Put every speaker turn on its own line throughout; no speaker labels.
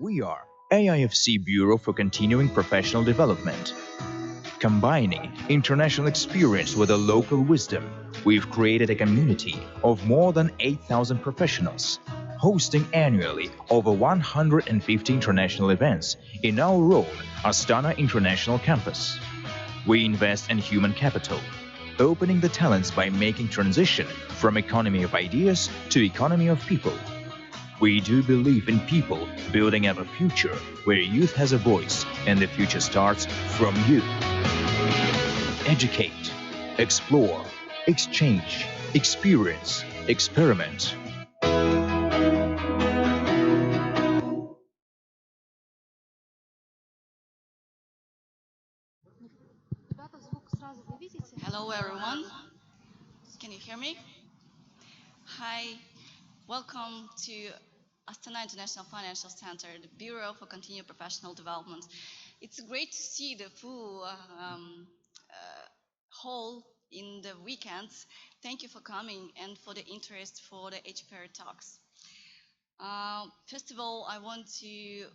We are AIFC Bureau for Continuing Professional Development. Combining international experience with a local wisdom, we've created a community of more than 8,000 professionals, hosting annually over 150 international events in our own Astana International Campus. We invest in human capital, opening the talents by making transition from economy of ideas to economy of people. We do believe in people building up a future where youth has a voice and the future starts from you. Educate, explore, exchange, experience, experiment.
Hello everyone, can you hear me? Hi, welcome to Astana International Financial Center, the Bureau for Continued Professional Development. It's great to see the full hall in the weekends. Thank you for coming and for the interest for the HPAIR Talks. First of all, I want to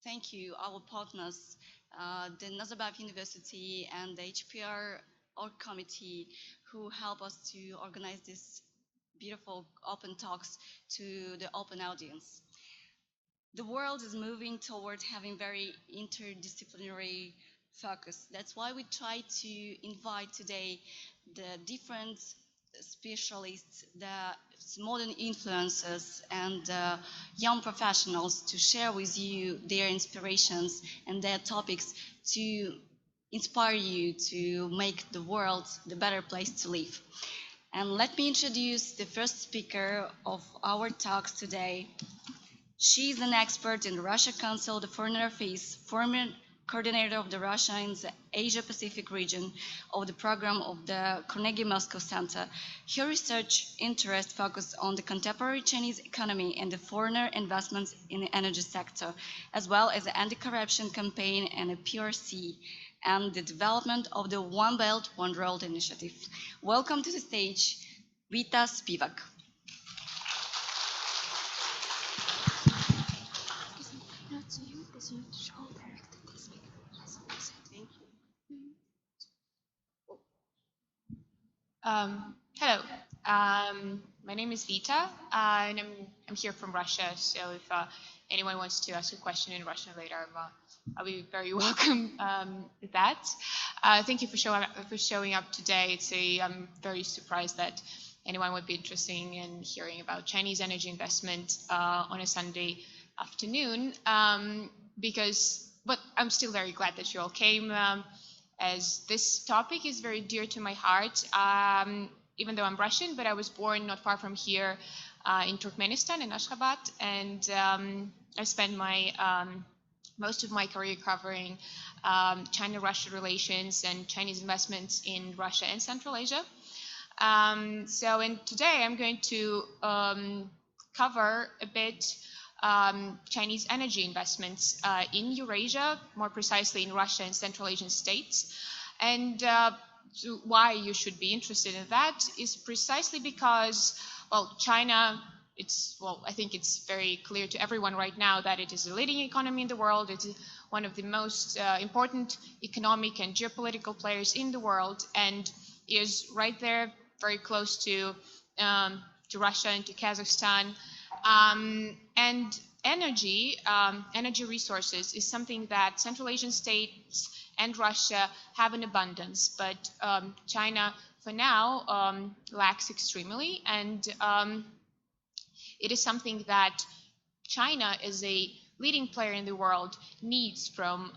thank you, our partners, the Nazarbayev University and the HPAIR Org Committee, who help us to organize this beautiful open talks to the open audience. The world is moving toward having very interdisciplinary focus. That's why we try to invite today the different specialists, the modern influencers and young professionals to share with you their inspirations and their topics to inspire you to make the world the better place to live. And let me introduce the first speaker of our talks today. She's an expert in the Russia Council, the Foreign Affairs, former coordinator of the Russia in the Asia-Pacific region of the program of the Carnegie Moscow Center. Her research interest focused on the contemporary Chinese economy and the foreign investments in the energy sector, as well as the anti-corruption campaign and the PRC, and the development of the One Belt, One Road initiative. Welcome to the stage, Vita Spivak.
Hello, my name is Vita, and I'm here from Russia. So if anyone wants to ask a question in Russian later, I'll be very welcome with that. Thank you for showing up today. I'm very surprised that anyone would be interested in hearing about Chinese energy investment on a Sunday afternoon. But I'm still very glad that you all came. As this topic is very dear to my heart, even though I'm Russian, but I was born not far from here in Turkmenistan, in Ashgabat, and I spent most of my career covering China-Russia relations and Chinese investments in Russia and Central Asia. Today I'm going to cover a bit Chinese energy investments in Eurasia, more precisely in Russia and Central Asian states. And why you should be interested in that is precisely because, well, China, I think it's very clear to everyone right now that it is a leading economy in the world. It is one of the most important economic and geopolitical players in the world, and is right there, very close to Russia and to Kazakhstan. And energy resources is something that Central Asian states and Russia have in abundance, but China, for now, lacks extremely, and it is something that China, as a leading player in the world, needs from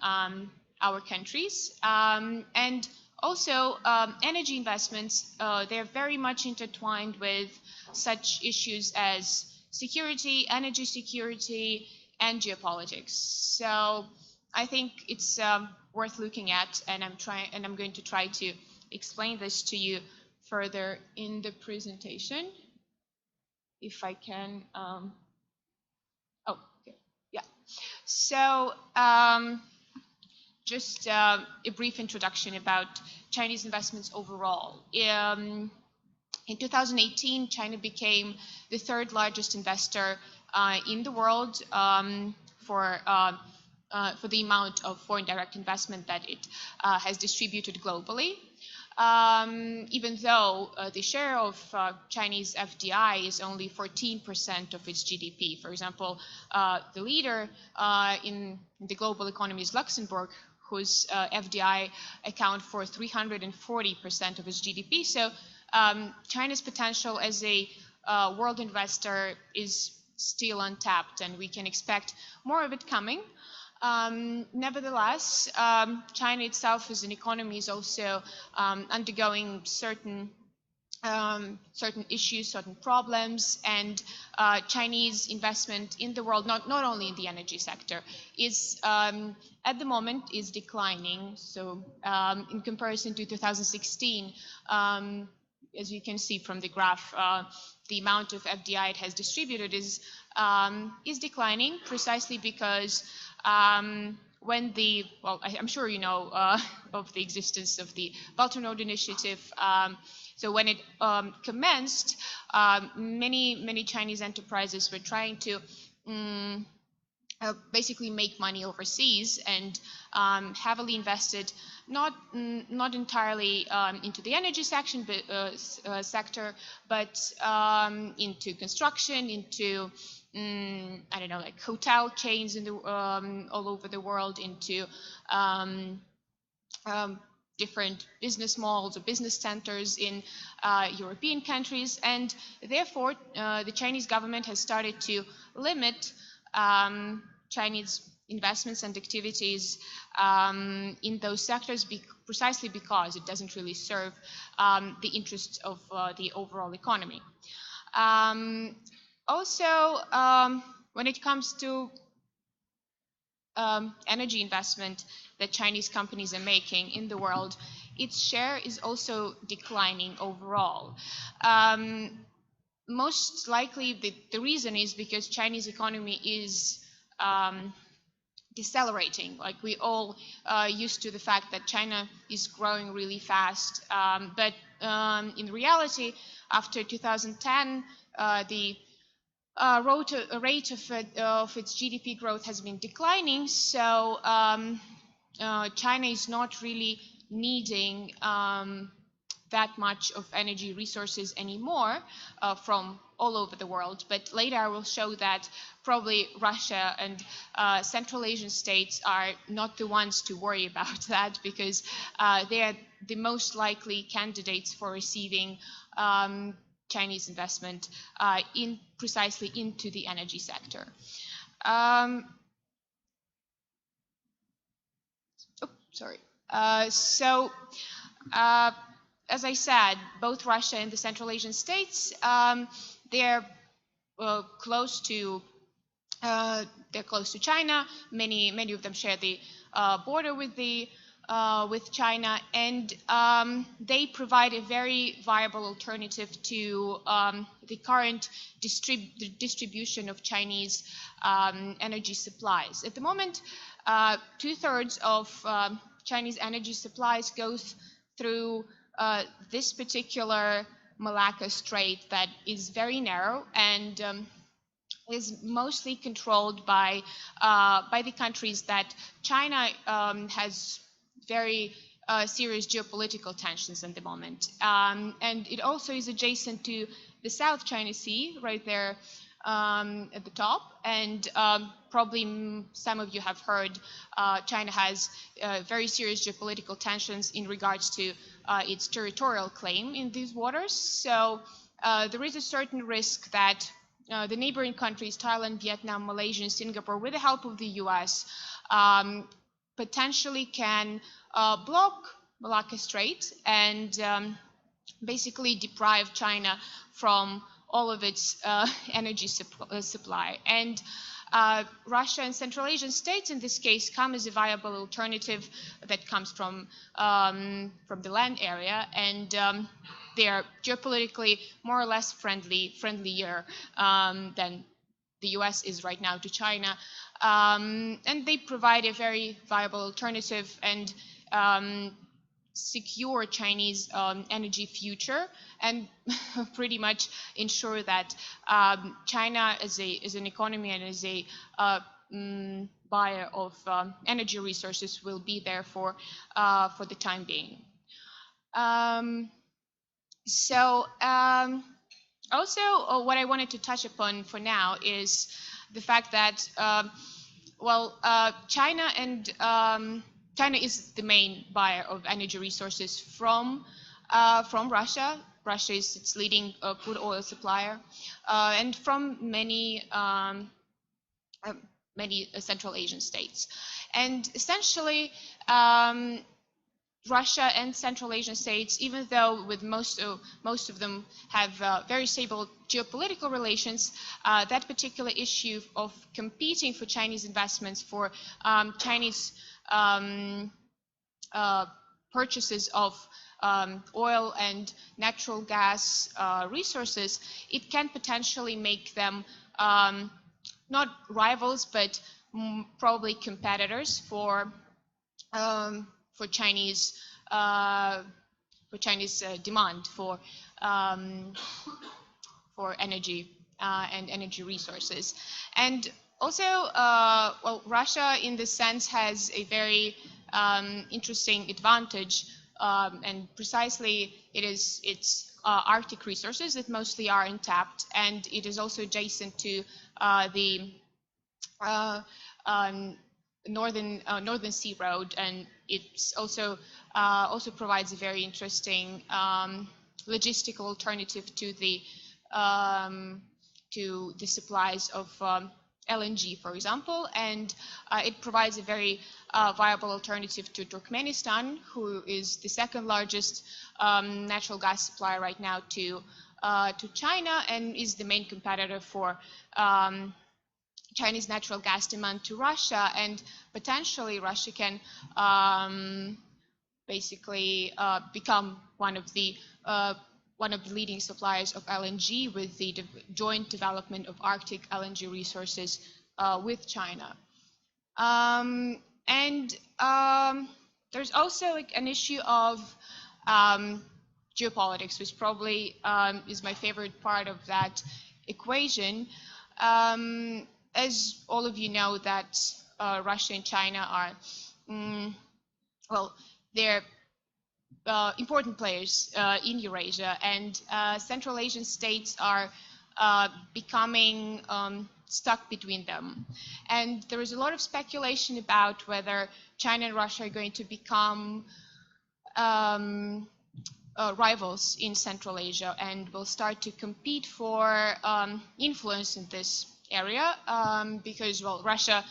our countries. And also, energy investments, they're very much intertwined with such issues as security, energy security, and geopolitics. So I think it's worth looking at, and I'm going to try to explain this to you further in the presentation, if I can. Okay, yeah. So just a brief introduction about Chinese investments overall. In 2018, China became the third largest investor in the world, for the amount of foreign direct investment that it has distributed globally. Even though the share of Chinese FDI is only 14% of its GDP. For example, the leader in the global economy is Luxembourg, whose FDI account for 340% of its GDP. So China's potential as a world investor is still untapped, and we can expect more of it coming. Nevertheless, China itself as an economy is also undergoing certain issues, certain problems, and Chinese investment in the world, not only in the energy sector, is at the moment is declining. So in comparison to 2016, as you can see from the graph, the amount of FDI it has distributed is declining, precisely because when I'm sure you know of the existence of the Belt and Road Initiative. So when it commenced, many Chinese enterprises were trying to basically make money overseas and heavily invested not entirely into the energy sector, but into construction, into I don't know, like hotel chains in the all over the world, into different business malls or business centers in European countries, and therefore the Chinese government has started to limit Chinese investments and activities in those sectors precisely because it doesn't really serve the interests of the overall economy. Also, when it comes to energy investment that Chinese companies are making in the world, its share is also declining overall. Most likely the reason is because Chinese economy is decelerating. Like, we all used to the fact that China is growing really fast, but in reality, after 2010, the rate of its GDP growth has been declining. So China is not really needing that much of energy resources anymore from all over the world. But later I will show that probably Russia and Central Asian states are not the ones to worry about that, because they are the most likely candidates for receiving Chinese investment precisely into the energy sector. As I said, both Russia and the Central Asian states, they're close to China. Many of them share the border with China, and they provide a very viable alternative to the current distribution of Chinese energy supplies. At the moment, 2/3 of Chinese energy supplies goes through this particular Malacca Strait that is very narrow and is mostly controlled by the countries that China has very serious geopolitical tensions at the moment. And it also is adjacent to the South China Sea, right there at the top. And probably some of you have heard China has very serious geopolitical tensions in regards to its territorial claim in these waters. So there is a certain risk that the neighboring countries, Thailand, Vietnam, Malaysia, and Singapore, with the help of the US, potentially can block Malacca Strait and basically deprive China from all of its energy supply. And Russia and Central Asian states, in this case, come as a viable alternative that comes from the land area, and they are geopolitically more or less friendlier than the US is right now to China, and they provide a very viable alternative and secure Chinese energy future, and pretty much ensure that China as an economy and as a buyer of energy resources will be there for the time being. Also, what I wanted to touch upon for now is the fact that, China is the main buyer of energy resources from Russia. Russia is its leading crude oil supplier, and from many Central Asian states. And essentially, Russia and Central Asian states, even though with most of them have very stable geopolitical relations, that particular issue of competing for Chinese investments, for Chinese purchases of oil and natural gas resources, it can potentially make them not rivals, but probably competitors for Chinese demand for energy and energy resources. And also, Russia in this sense has a very interesting advantage, and precisely it is its Arctic resources that mostly are untapped, and it is also adjacent to the Northern Sea Road, and it's also provides a very interesting logistical alternative to the supplies of LNG, for example, and it provides a very viable alternative to Turkmenistan, who is the second largest natural gas supplier right now to China, and is the main competitor for Chinese natural gas demand to Russia. And potentially Russia can basically become one of the leading suppliers of LNG with the joint development of Arctic LNG resources with China. There's also an issue of geopolitics, which probably is my favorite part of that equation. As all of you know, that Russia and China are, they're important players in Eurasia, and Central Asian states are becoming stuck between them. And there is a lot of speculation about whether China and Russia are going to become rivals in Central Asia and will start to compete for influence in this area, because, well, Russia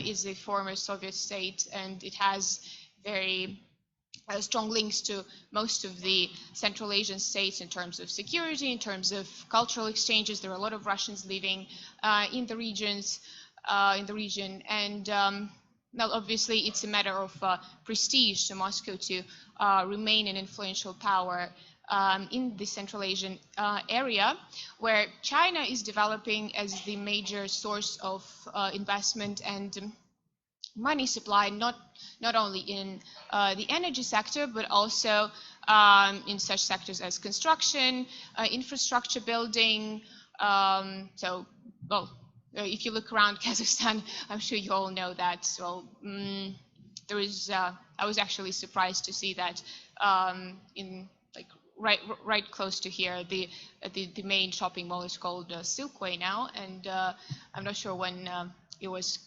is a former Soviet state, and it has very strong links to most of the Central Asian states in terms of security, in terms of cultural exchanges. There are a lot of Russians living in the region, and well, obviously it's a matter of prestige to Moscow to remain an influential power in the Central Asian area, where China is developing as the major source of investment and money supply, not only in the energy sector, but also in such sectors as construction, infrastructure building. So, well, if you look around Kazakhstan, I'm sure you all know that. So there is, I was actually surprised to see that in like right close to here, the main shopping mall is called Silkway now, and I'm not sure when it was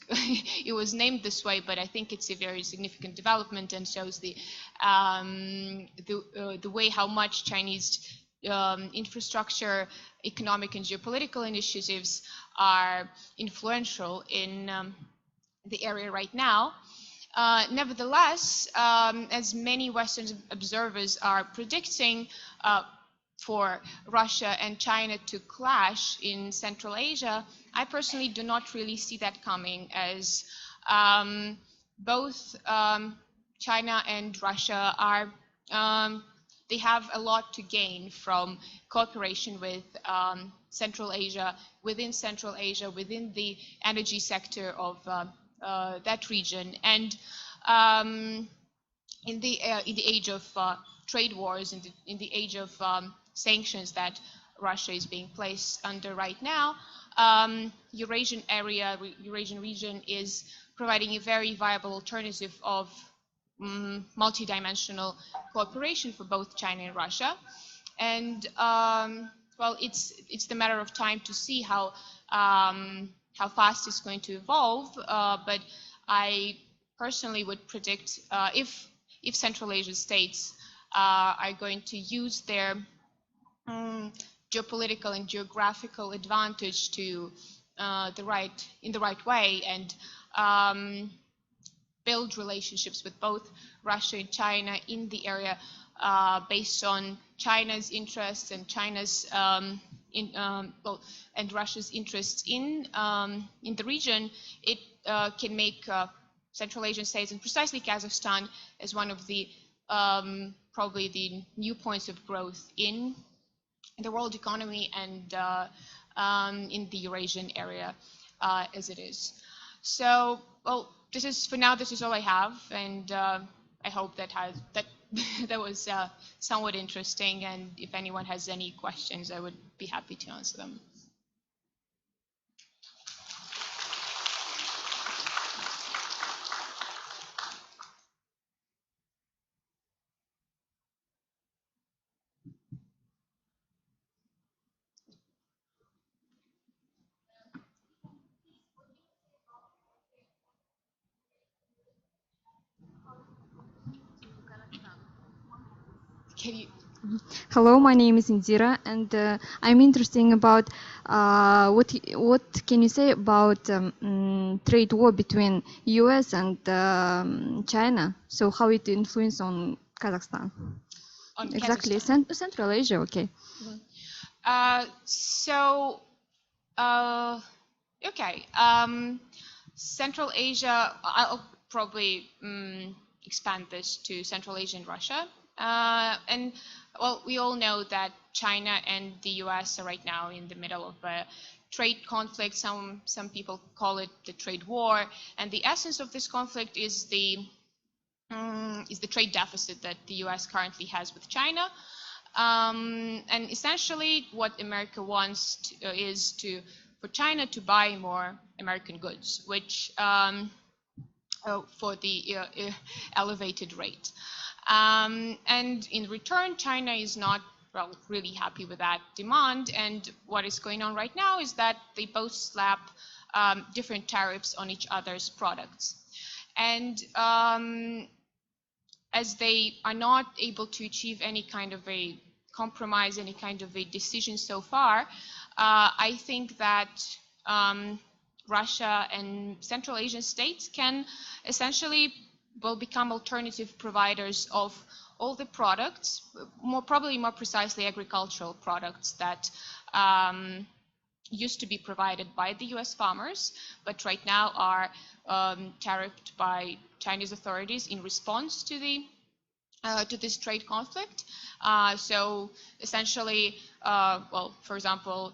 it was named this way, but I think it's a very significant development and shows the way how much Chinese infrastructure, economic and geopolitical initiatives are influential in the area right now. Nevertheless, as many Western observers are predicting for Russia and China to clash in Central Asia, I personally do not really see that coming, as both China and Russia are they have a lot to gain from cooperation with Central Asia, within the energy sector of that region. And in the age of trade wars, in the age of sanctions that Russia is being placed under right now, Eurasian region is providing a very viable alternative of multidimensional cooperation for both China and Russia. And well, it's the matter of time to see how fast it's going to evolve. But I personally would predict if Central Asian states are going to use their geopolitical and geographical advantage to in the right way and build relationships with both Russia and China in the area based on China's interests and China's and Russia's interests in the region, it can make Central Asian states and precisely Kazakhstan as one of the probably the new points of growth in the world economy and in the Eurasian area as it is. So, well, this is all I have, and I hope that that was somewhat interesting. And if anyone has any questions, I would be happy to answer them.
Hello, my name is Indira, and I'm interested about what can you say about trade war between US and China? So how it influence on Kazakhstan?
On
exactly,
Kazakhstan.
Central Asia, okay.
Okay. Central Asia, I'll probably expand this to Central Asia and Russia. And well, we all know that China and the US are right now in the middle of a trade conflict. Some people call it the trade war, and the essence of this conflict is the trade deficit that the US currently has with China. And essentially, what America wants is for China to buy more American goods, which for the elevated rate. And in return, China is not really happy with that demand. And what is going on right now is that they both slap different tariffs on each other's products. And as they are not able to achieve any kind of a compromise, any kind of a decision so far, I think that Russia and Central Asian states can essentially become alternative providers of all the products, probably more precisely agricultural products that used to be provided by the US farmers, but right now are tariffed by Chinese authorities in response to this trade conflict. So essentially, well, for example,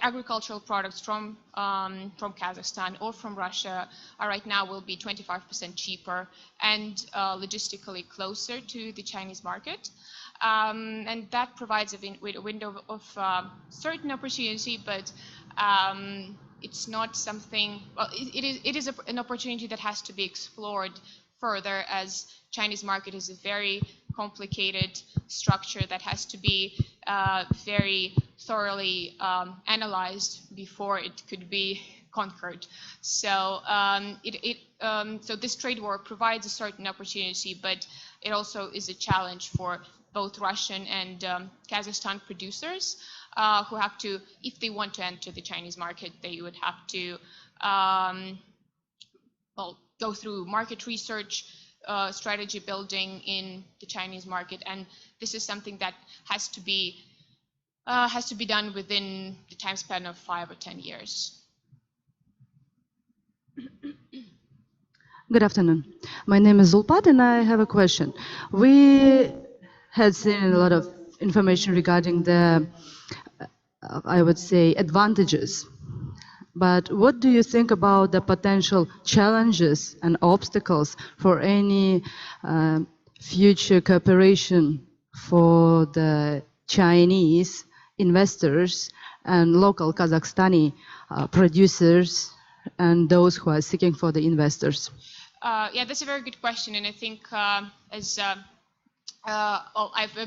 agricultural products from Kazakhstan or from Russia right now will be 25% cheaper and logistically closer to the Chinese market. And that provides a window of certain opportunity, but it's not something, well, it is an opportunity that has to be explored further, as Chinese market is a very complicated structure that has to be very thoroughly analyzed before it could be conquered. So so this trade war provides a certain opportunity, but it also is a challenge for both Russian and Kazakhstan producers who have to, if they want to enter the Chinese market, they would have to well, go through market research, strategy building in the Chinese market, and this is something that has to be done within the time span of 5 or 10 years.
Good afternoon. My name is Zulpat, and I have a question. We had seen a lot of information regarding the, I would say, advantages. But what do you think about the potential challenges and obstacles for any future cooperation for the Chinese investors and local Kazakhstani producers and those who are seeking for the investors?
Yeah, that's a very good question, and I think I've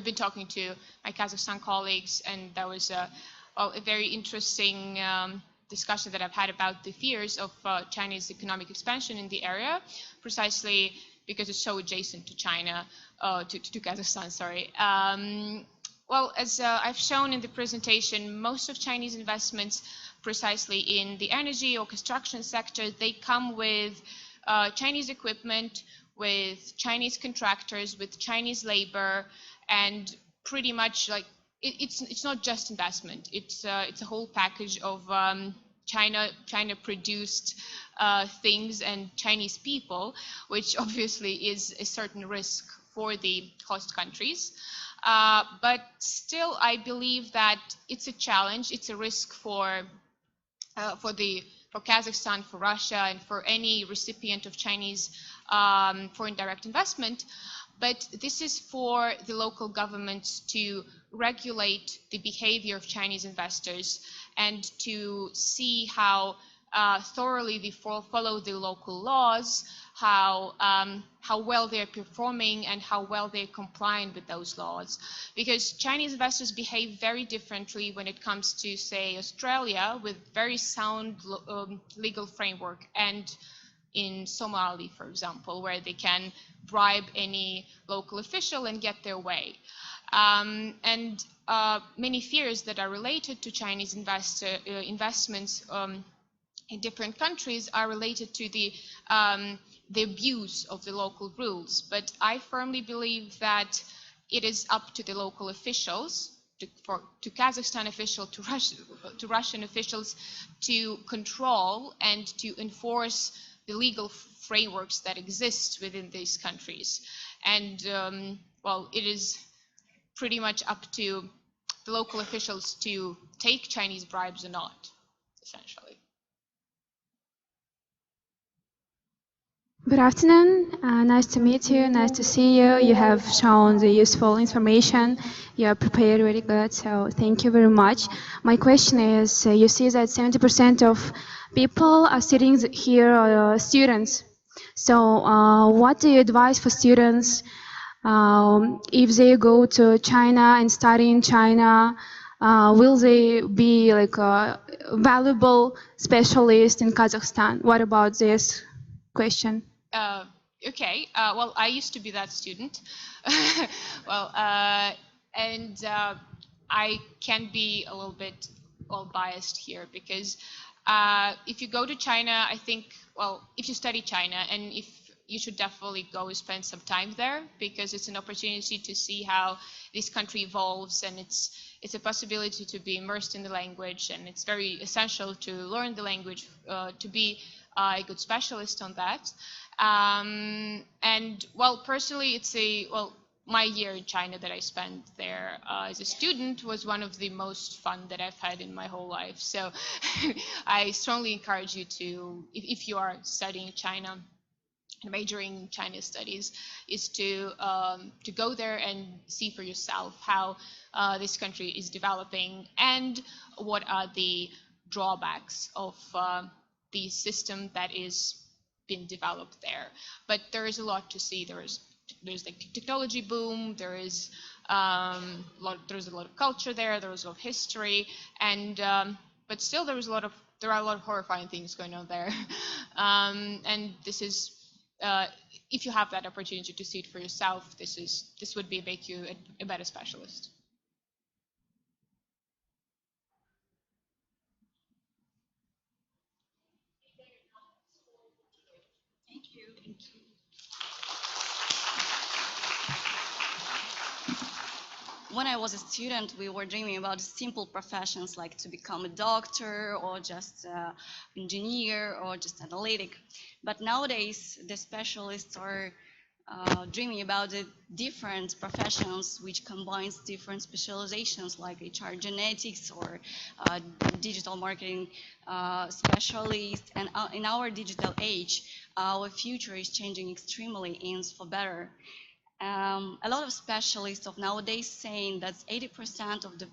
been talking to my Kazakhstan colleagues, and that was a very interesting discussion that I've had about the fears of Chinese economic expansion in the area, precisely because it's so adjacent to China, to Kazakhstan, sorry. Well, as I've shown in the presentation, most of Chinese investments precisely in the energy or construction sector, they come with Chinese equipment, with Chinese contractors, with Chinese labor, and pretty much like it's not just investment. It's a whole package of China produced things and Chinese people, which obviously is a certain risk for the host countries. But still, I believe that it's a challenge. It's a risk for Kazakhstan, for Russia, and for any recipient of Chinese foreign direct investment. But this is for the local governments to regulate the behavior of Chinese investors and to see how thoroughly they follow the local laws, how well they're performing, and how well they're complying with those laws. Because Chinese investors behave very differently when it comes to, say, Australia, with very sound legal framework, and in Somali, for example, where they can bribe any local official and get their way. And many fears that are related to Chinese investments in different countries are related to the abuse of the local rules. But I firmly believe that it is up to the local officials, to Kazakhstan officials, to Russian officials, to control and to enforce the legal frameworks that exist within these countries. And well, it is pretty much up to the local officials to take Chinese bribes or not, essentially.
Good afternoon. Nice to meet you. Nice to see you. You have shown the useful information. You are prepared really good. So thank you very much. My question is, you see that 70% of people are sitting here are students. So what do you advise for students if they go to China and study in China? Will they be like a valuable specialist in Kazakhstan? What about this question?
Okay, well, I used to be that student. Well, and I can be a little bit biased here because if you go to China, I think, well, if you study China, and if you should definitely go spend some time there, because it's an opportunity to see how this country evolves, and it's a possibility to be immersed in the language, and it's very essential to learn the language to be a good specialist on that. And well, personally, my year in China that I spent there as a student was one of the most fun that I've had in my whole life. So I strongly encourage you to, if you are studying China and majoring in Chinese studies, is to go there and see for yourself how this country is developing and what are the drawbacks of the system that is being developed there. But there is a lot to see. There's like technology boom. There's a lot of culture there. There's a lot of history, and but still there are a lot of horrifying things going on there. And this is if you have that opportunity to see it for yourself, this would make you a better specialist.
When I was a student, we were dreaming about simple professions like to become a doctor or just engineer or just analytic. But nowadays, the specialists are dreaming about the different professions which combines different specializations like HR genetics or digital marketing specialists. And in our digital age, our future is changing extremely and for better. A lot of specialists of nowadays saying that 80% of the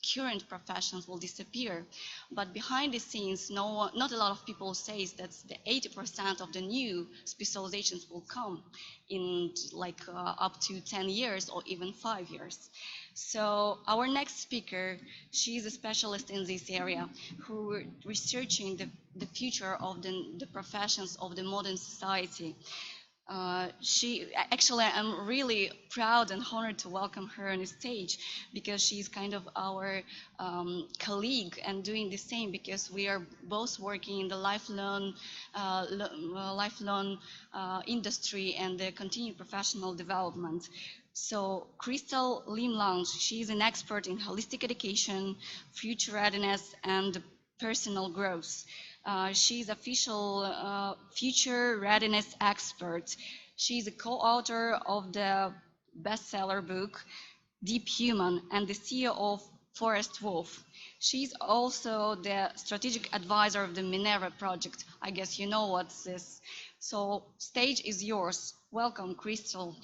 current professions will disappear. But behind the scenes, not a lot of people say that the 80% of the new specializations will come in like up to 10 years or even 5 years. So our next speaker, she's a specialist in this area who researching the future of the professions of the modern society. I'm really proud and honored to welcome her on the stage, because she's kind of our colleague and doing the same, because we are both working in the lifelong industry and the continued professional development. So Crystal Lim Lounge, she's an expert in holistic education, future readiness, and personal growth. She's official future readiness expert. She's a co-author of the bestseller book, Deep Human, and the CEO of Forest Wolf. She's also the strategic advisor of the Minerva project. I guess you know what's this. So stage is yours. Welcome, Crystal.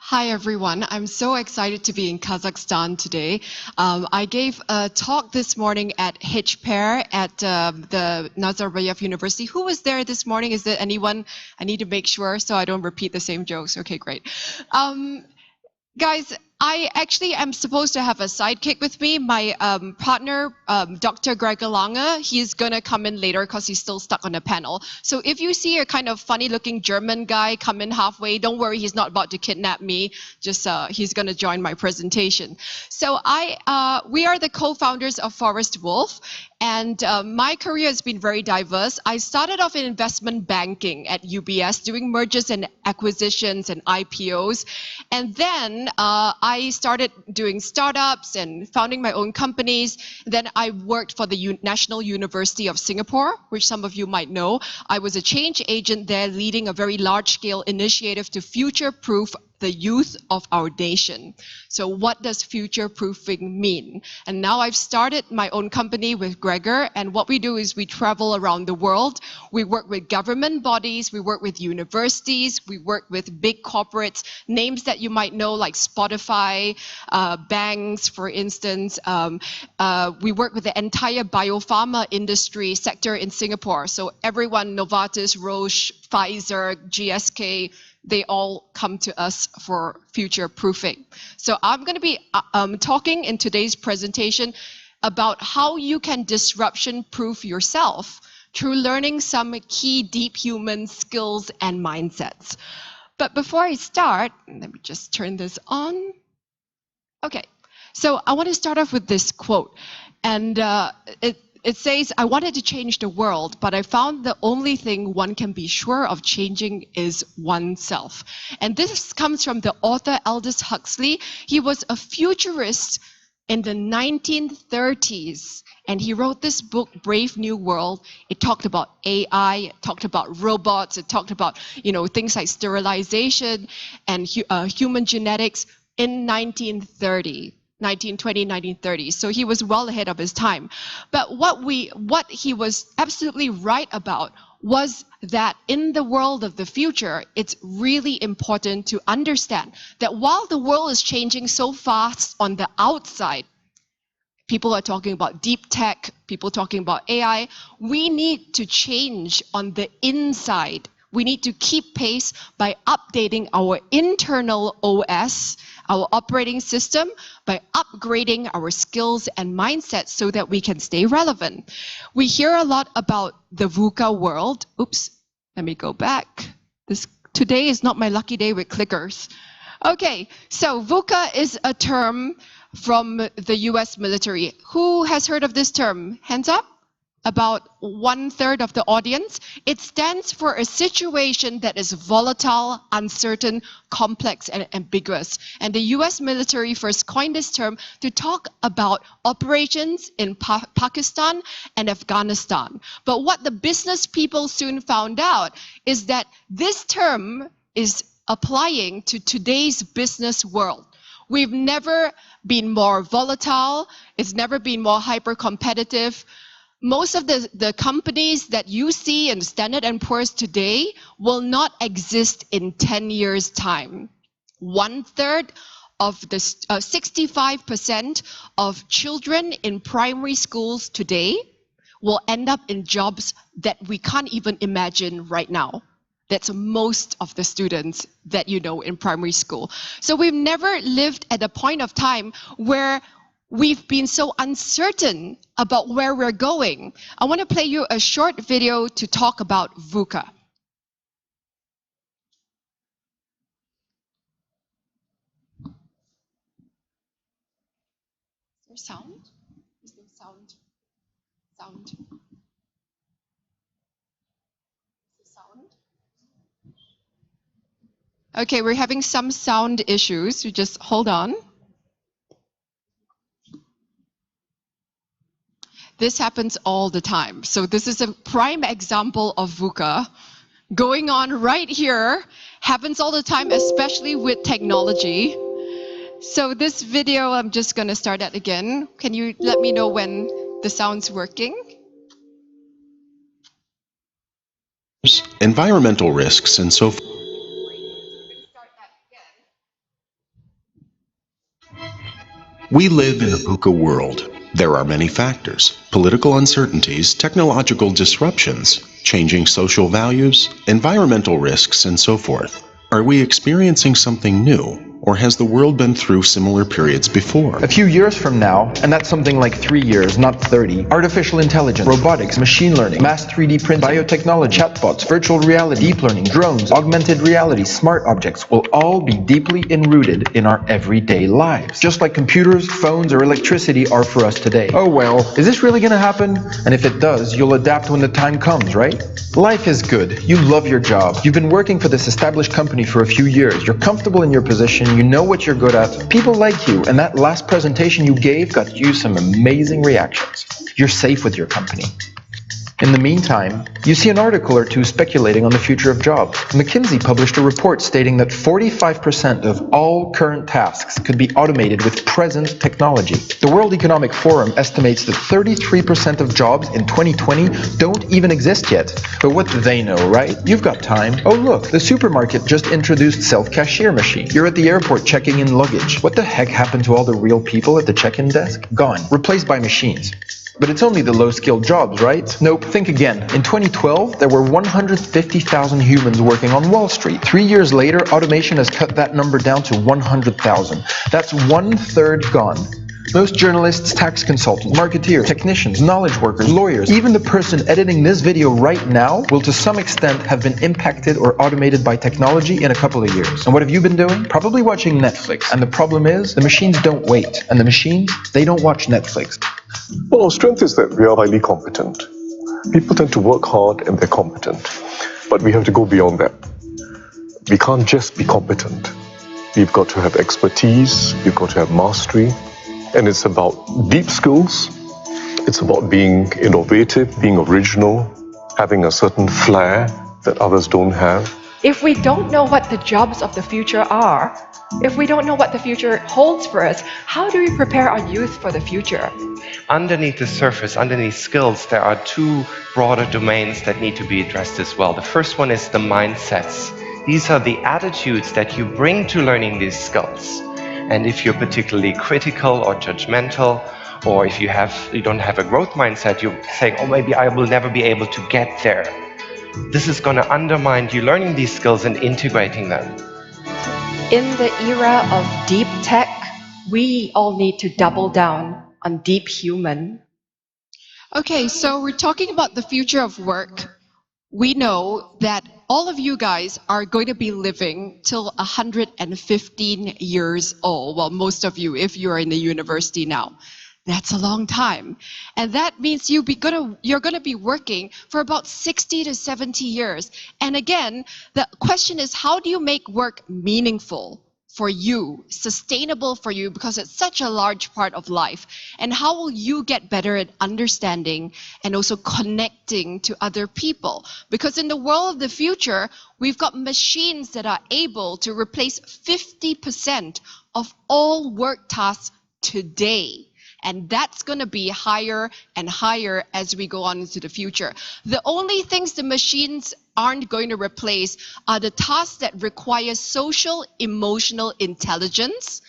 Hi everyone, I'm so excited to be in Kazakhstan today. I gave a talk this morning at HPAIR at the Nazarbayev University. Who was there this morning? Is there anyone? I need to make sure so I don't repeat the same jokes. Okay, great. Guys, I actually am supposed to have a sidekick with me. My partner, Dr. Gregor Lange, he's gonna come in later because he's still stuck on a panel. So if you see a kind of funny-looking German guy come in halfway, don't worry, he's not about to kidnap me. Just he's gonna join my presentation. So we are the co-founders of Forest Wolf, and my career has been very diverse. I started off in investment banking at UBS, doing mergers and acquisitions and IPOs, and then I started doing startups and founding my own companies. Then I worked for the National University of Singapore, which some of you might know. I was a change agent there, leading a very large-scale initiative to future-proof the youth of our nation. So what does future-proofing mean? And now I've started my own company with Gregor, and what we do is we travel around the world. We work with government bodies, we work with universities, we work with big corporates, names that you might know like Spotify, banks, for instance. We work with the entire biopharma industry sector in Singapore. So everyone, Novartis, Roche, Pfizer, GSK, they all come to us for future proofing. So I'm going to be talking in today's presentation about how you can disruption proof yourself through learning some key deep human skills and mindsets. But before I start, let me just turn this on. Okay, so I want to start off with this quote. And it says, I wanted to change the world, but I found the only thing one can be sure of changing is oneself. And this comes from the author Aldous Huxley. He was a futurist in the 1930s, and he wrote this book, Brave New World. It talked about AI, it talked about robots, it talked about things like sterilization and human genetics in 1920, 1930. So he was well ahead of his time. But what he was absolutely right about was that in the world of the future, it's really important to understand that while the world is changing so fast on the outside, people are talking about deep tech, people talking about AI, we need to change on the inside. We need to keep pace by updating our internal OS, our operating system, by upgrading our skills and mindsets so that we can stay relevant. We hear a lot about the VUCA world. Oops, let me go back. Today is not my lucky day with clickers. Okay, so VUCA is a term from the US military. Who has heard of this term? Hands up. About 1/3 of the audience. It stands for a situation that is volatile, uncertain, complex, and ambiguous. And the US military first coined this term to talk about operations in Pakistan and Afghanistan. But what the business people soon found out is that this term is applying to today's business world. We've never been more volatile. It's never been more hyper-competitive. most of the companies that you see in Standard & Poor's today will not exist in 10 years' time. 1/3 of the 65% of children in primary schools today will end up in jobs that we can't even imagine right now. That's most of the students that you know in primary school. So we've never lived at a point of time where we've been so uncertain about where we're going. I want to play you a short video to talk about VUCA. Is there sound? Is there sound? Sound. Sound. Okay, we're having some sound issues. You just hold on. This happens all the time. So this is a prime example of VUCA going on right here. Happens all the time, especially with technology. So this video, I'm just going to start that again. Can you let me know when the sound's working?
Environmental risks and so forth. We live in a VUCA world. There are many factors: political uncertainties, technological disruptions, changing social values, environmental risks, and so forth. Are we experiencing something new, or has the world been through similar periods before?
A few years from now, and that's something like 3 years, not 30, artificial intelligence, robotics, machine learning, mass 3D printing, biotechnology, chatbots, virtual reality, deep learning, drones, augmented reality, smart objects will all be deeply enrooted in our everyday lives. Just like computers, phones, or electricity are for us today. Oh well, is this really gonna happen? And if it does, you'll adapt when the time comes, right? Life is good. You love your job. You've been working for this established company for a few years. You're comfortable in your position. You know what you're good at. People like you, and that last presentation you gave got you some amazing reactions. You're safe with your company. In the meantime, you see an article or two speculating on the future of jobs. McKinsey published a report stating that 45% of all current tasks could be automated with present technology. The World Economic Forum estimates that 33% of jobs in 2020 don't even exist yet. But what do they know, right? You've got time. Oh look, the supermarket just introduced self-cashier machine. You're at the airport checking in luggage. What the heck happened to all the real people at the check-in desk? Gone. Replaced by machines. But it's only the low-skilled jobs, right? Nope, think again. In 2012, there were 150,000 humans working on Wall Street. 3 years later, automation has cut that number down to 100,000. That's 1/3 gone. Most journalists, tax consultants, marketeers, technicians, knowledge workers, lawyers, even the person editing this video right now will to some extent have been impacted or automated by technology in a couple of years. And what have you been doing? Probably watching Netflix. And the problem is, the machines don't wait. And the machines, they don't watch Netflix.
Well, our strength is that we are highly competent. People tend to work hard and they're competent. But we have to go beyond that. We can't just be competent. We've got to have expertise, we've got to have mastery. And it's about deep skills. It's about being innovative, being original, having a certain flair that others don't have.
If we don't know what the jobs of the future are, if we don't know what the future holds for us, how do we prepare our youth for the future?
Underneath the surface, underneath skills, there are two broader domains that need to be addressed as well. The first one is the mindsets. These are the attitudes that you bring to learning these skills. And if you're particularly critical or judgmental, or if you don't have a growth mindset, you're saying, oh, maybe I will never be able to get there. This is going to undermine you learning these skills and integrating them.
In the era of deep tech, we all need to double down on deep human.
Okay, so we're talking about the future of work. We know that all of you guys are going to be living till 115 years old. Well, most of you, if you are in the university now. That's a long time. And that means you're going to be working for about 60 to 70 years. And again, the question is, how do you make work meaningful for you, sustainable for you, because it's such a large part of life? And how will you get better at understanding and also connecting to other people? Because in the world of the future, we've got machines that are able to replace 50% of all work tasks today. And that's going to be higher and higher as we go on into the future. The only things the machines aren't going to replace are the tasks that require social, emotional intelligence,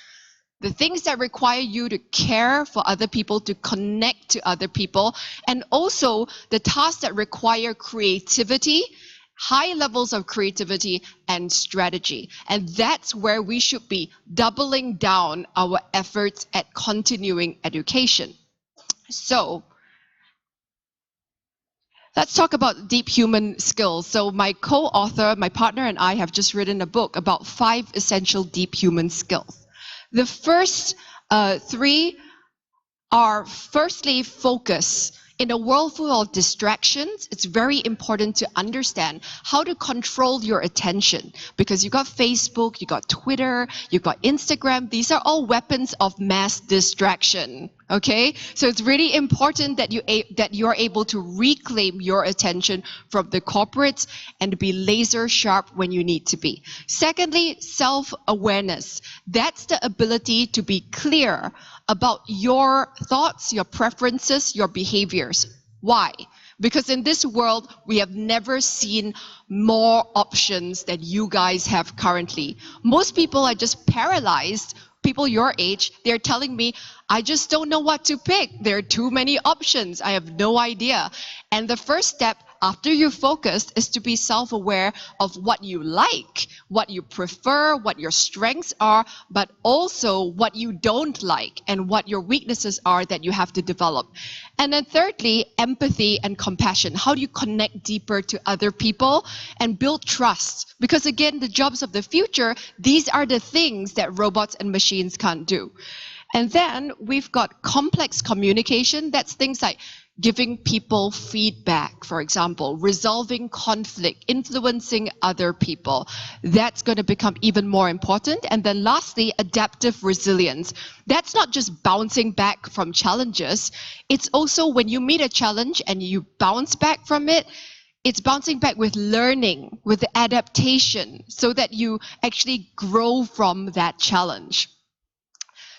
the things that require you to care for other people, to connect to other people, and also the tasks that require creativity, high levels of creativity and strategy. And that's where we should be doubling down our efforts at continuing education. So, let's talk about deep human skills. So my co-author, my partner and I have just written a book about 5 essential deep human skills. The first 3 are firstly focus. In a world full of distractions, it's very important to understand how to control your attention, because you got Facebook, you got Twitter, you got Instagram. These are all weapons of mass distraction. Okay, so it's really important that you are able to reclaim your attention from the corporates and be laser sharp when you need to be. Secondly, self-awareness. That's the ability to be clear about your thoughts, your preferences, your behaviors. Why? Because in this world, we have never seen more options than you guys have currently. Most people are just paralyzed. People your age, they're telling me, I just don't know what to pick. There are too many options. I have no idea. And the first step after you focus is to be self-aware of what you like, what you prefer, what your strengths are, but also what you don't like and what your weaknesses are that you have to develop. And then thirdly, empathy and compassion. How do you connect deeper to other people and build trust? Because again, the jobs of the future, these are the things that robots and machines can't do. And then we've got complex communication. That's things like giving people feedback, for example, resolving conflict, influencing other people. That's going to become even more important. And then lastly, adaptive resilience. That's not just bouncing back from challenges. It's also when you meet a challenge and you bounce back from it, it's bouncing back with learning, with adaptation, so that you actually grow from that challenge.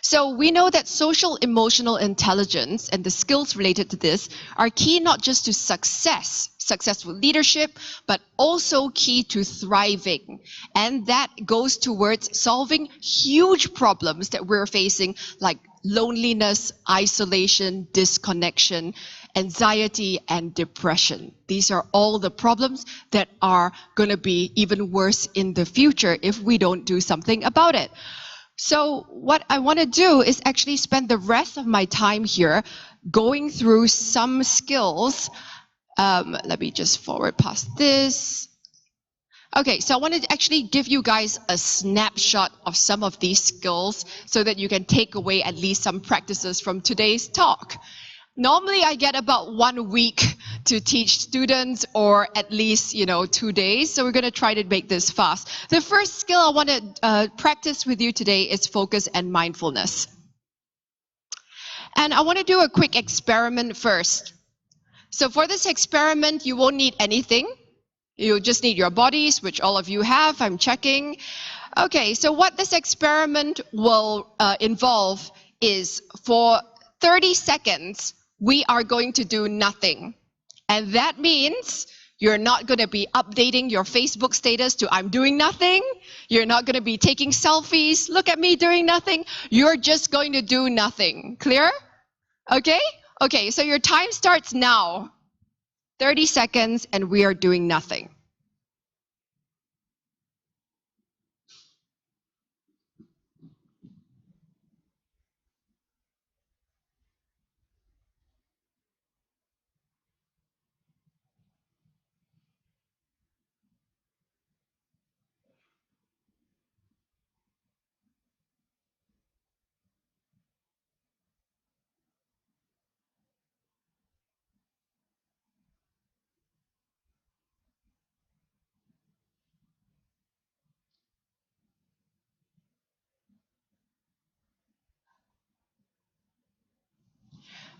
So we know that social emotional intelligence and the skills related to this are key not just to successful leadership, but also key to thriving. And that goes towards solving huge problems that we're facing, like loneliness, isolation, disconnection, anxiety, and depression. These are all the problems that are going to be even worse in the future if we don't do something about it. So what I want to do is actually spend the rest of my time here going through some skills. Let me just forward past this. Okay, so I want to actually give you guys a snapshot of some of these skills so that you can take away at least some practices from today's talk. Normally I get about 1 week to teach students, or at least, 2 days. So we're going to try to make this fast. The first skill I want to practice with you today is focus and mindfulness. And I want to do a quick experiment first. So for this experiment, you won't need anything. You just need your bodies, which all of you have, I'm checking. Okay, so what this experiment will involve is for 30 seconds, we are going to do nothing. And that means you're not going to be updating your Facebook status to I'm doing nothing. You're not going to be taking selfies. Look at me doing nothing. You're just going to do nothing. Clear? Okay? Okay, so your time starts now. 30 seconds and we are doing nothing.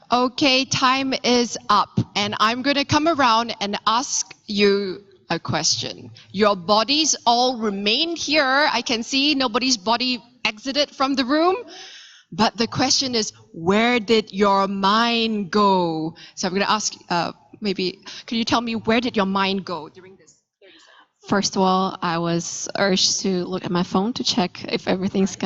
Okay, time is up, and I'm going to come around and ask you a question. Your bodies all remain here. I can see nobody's body exited from the room. But the question is, where did your mind go? So I'm going to ask, maybe, can you tell me, where did your mind go during this 30 seconds?
First of all, I was urged to look at my phone to check if anything's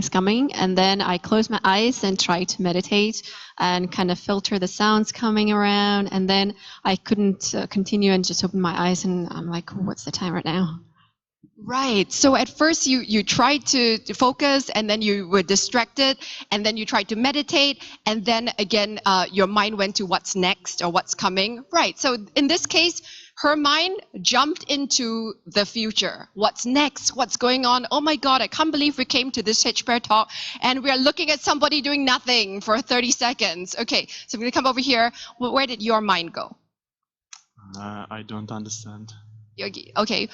coming, and then I closed my eyes and tried to meditate and kind of filter the sounds coming around, and then I couldn't continue and just opened my eyes, and I'm like, what's the time right now?
Right. So at first you tried to focus, and then you were distracted, and then you tried to meditate, and then again your mind went to what's next or what's coming. Right. So in this case, her mind jumped into the future. What's next? What's going on? Oh my God, I can't believe we came to this HPAIR talk and we're looking at somebody doing nothing for 30 seconds. Okay, so I'm going to come over here. Where did your mind go?
I don't understand.
Okay,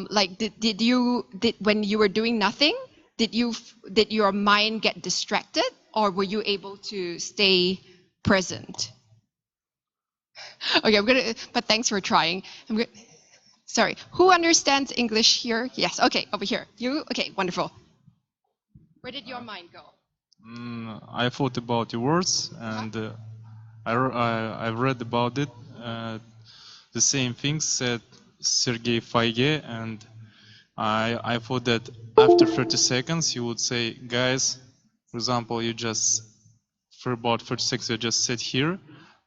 like did when you were doing nothing, did your mind get distracted, or were you able to stay present? Okay, but thanks for trying. Sorry, who understands English here? Yes, okay, over here. You, okay, wonderful. Where did your mind go?
I thought about your words, and I've read about it. The same things said Sergei Feige, and I thought that after 30 seconds you would say, guys, for example, you just, for about 30 seconds you just sit here,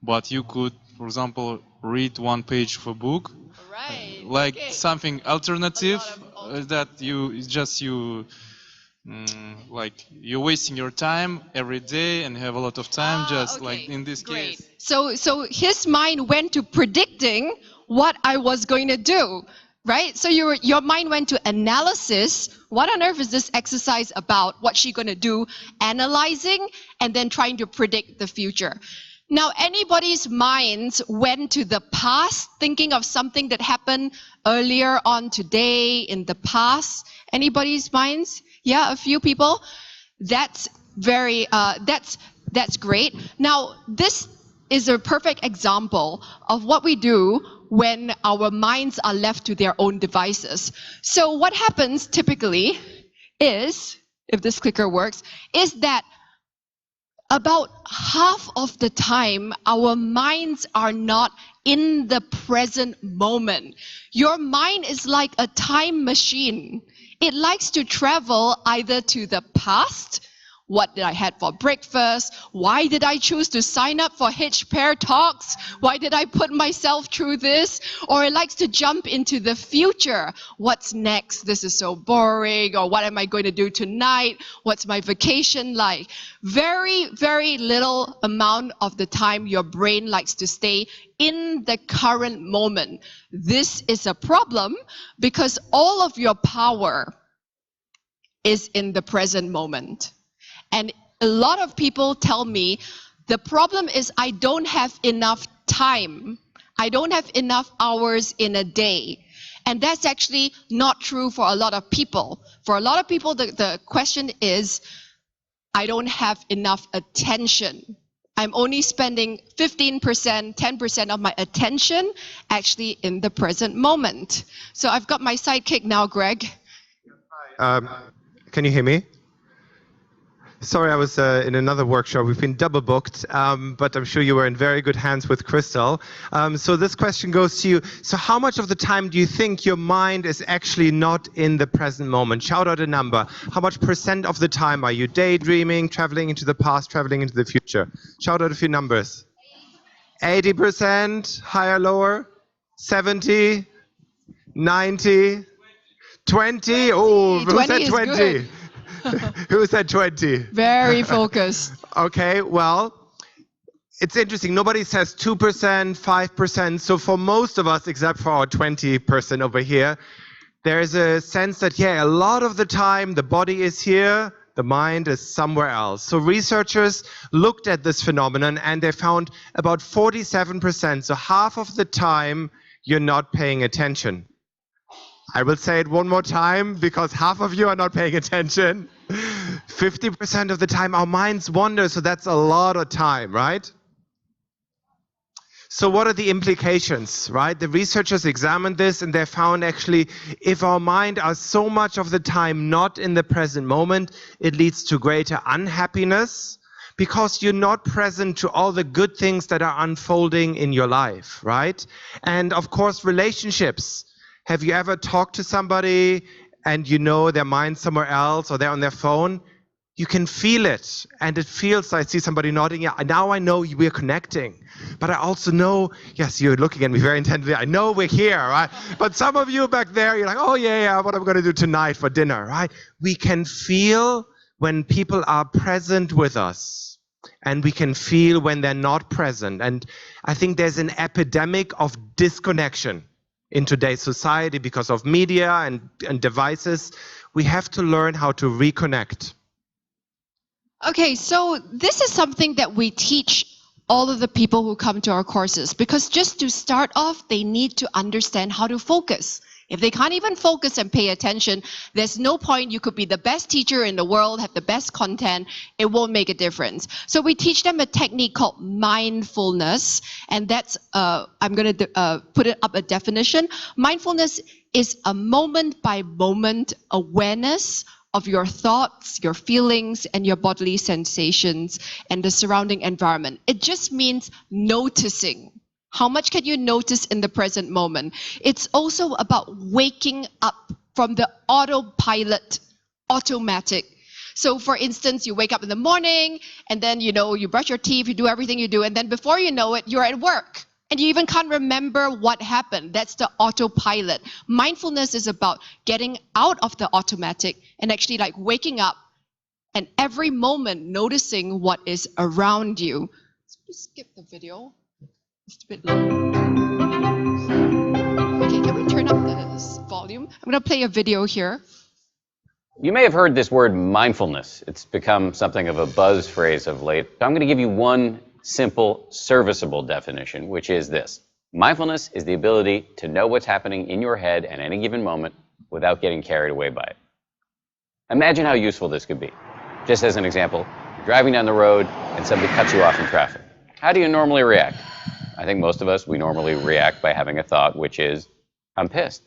but you could, for example, read one page of a book,
right,
like
okay.
Something alternative that like you're wasting your time every day and have a lot of time, just okay. Like in this
Great.
case.
So his mind went to predicting what I was going to do, right? So your mind went to analysis. What on earth is this exercise about? What's she going to do? Analyzing and then trying to predict the future. Now, anybody's minds went to the past, thinking of something that happened earlier on today in the past. Anybody's minds? Yeah, a few people. That's very, that's great. Now, this is a perfect example of what we do when our minds are left to their own devices. So what happens typically is, if this clicker works, is that about half of the time, our minds are not in the present moment. Your mind is like a time machine. It likes to travel either to the past. What did I have for breakfast? Why did I choose to sign up for HPAIR Talks? Why did I put myself through this? Or it likes to jump into the future. What's next? This is so boring. Or what am I going to do tonight? What's my vacation like? Very, very little amount of the time your brain likes to stay in the current moment. This is a problem because all of your power is in the present moment. And a lot of people tell me, the problem is I don't have enough time. I don't have enough hours in a day. And that's actually not true for a lot of people. For a lot of people, the question is, I don't have enough attention. I'm only spending 15%, 10% of my attention actually in the present moment. So I've got my sidekick now, Greg.
Can you hear me? Sorry, I was in another workshop. We've been double booked, but I'm sure you were in very good hands with Crystal. So this question goes to you. So how much of the time do you think your mind is actually not in the present moment? Shout out a number. How much % of the time are you daydreaming, traveling into the past, traveling into the future? Shout out a few numbers. 80%, higher, lower? 70, 90, 20? Oh, who said 20? Who said 20?
Very focused.
Okay, well, it's interesting. Nobody says 2%, 5%. So for most of us, except for our 20% over here, there is a sense that, yeah, a lot of the time the body is here, the mind is somewhere else. So researchers looked at this phenomenon and they found about 47%. So half of the time you're not paying attention. I will say it one more time because half of you are not paying attention. 50% of the time our minds wander, so that's a lot of time, right? So what are the implications, right? The researchers examined this and they found actually if our mind are so much of the time not in the present moment, it leads to greater unhappiness because you're not present to all the good things that are unfolding in your life, right? And of course, relationships. Have you ever talked to somebody and you know their mind's somewhere else or they're on their phone? You can feel it, and it feels, I see somebody nodding, yeah, now I know we're connecting. But I also know, yes, you're looking at me very intently, I know we're here, right? But some of you back there, you're like, oh yeah, what am I going to do tonight for dinner, right? We can feel when people are present with us, and we can feel when they're not present. And I think there's an epidemic of disconnection in today's society because of media and devices. We have to learn how to reconnect.
Okay, so this is something that we teach all of the people who come to our courses, because just to start off, they need to understand how to focus. If they can't even focus and pay attention, there's no point. You could be the best teacher in the world, have the best content, it won't make a difference. So we teach them a technique called mindfulness, and that's, I'm going to put it up a definition. Mindfulness is a moment-by-moment awareness of your thoughts, your feelings, and your bodily sensations and the surrounding environment. It just means noticing. How much can you notice in the present moment? It's also about waking up from the autopilot, automatic. So for instance, you wake up in the morning and then, you brush your teeth, you do everything you do, and then before you know it, you're at work. And you even can't remember what happened. That's the autopilot. Mindfulness is about getting out of the automatic and actually like waking up and every moment noticing what is around you. Let's skip the video. It's a bit low. Okay, can we turn up the volume? I'm going to play a video here.
You may have heard this word mindfulness. It's become something of a buzz phrase of late. I'm going to give you one simple, serviceable definition, which is this. Mindfulness is the ability to know what's happening in your head at any given moment without getting carried away by it. Imagine how useful this could be. Just as an example, driving down the road and somebody cuts you off in traffic. How do you normally react? I think most of us, we normally react by having a thought, which is, I'm pissed.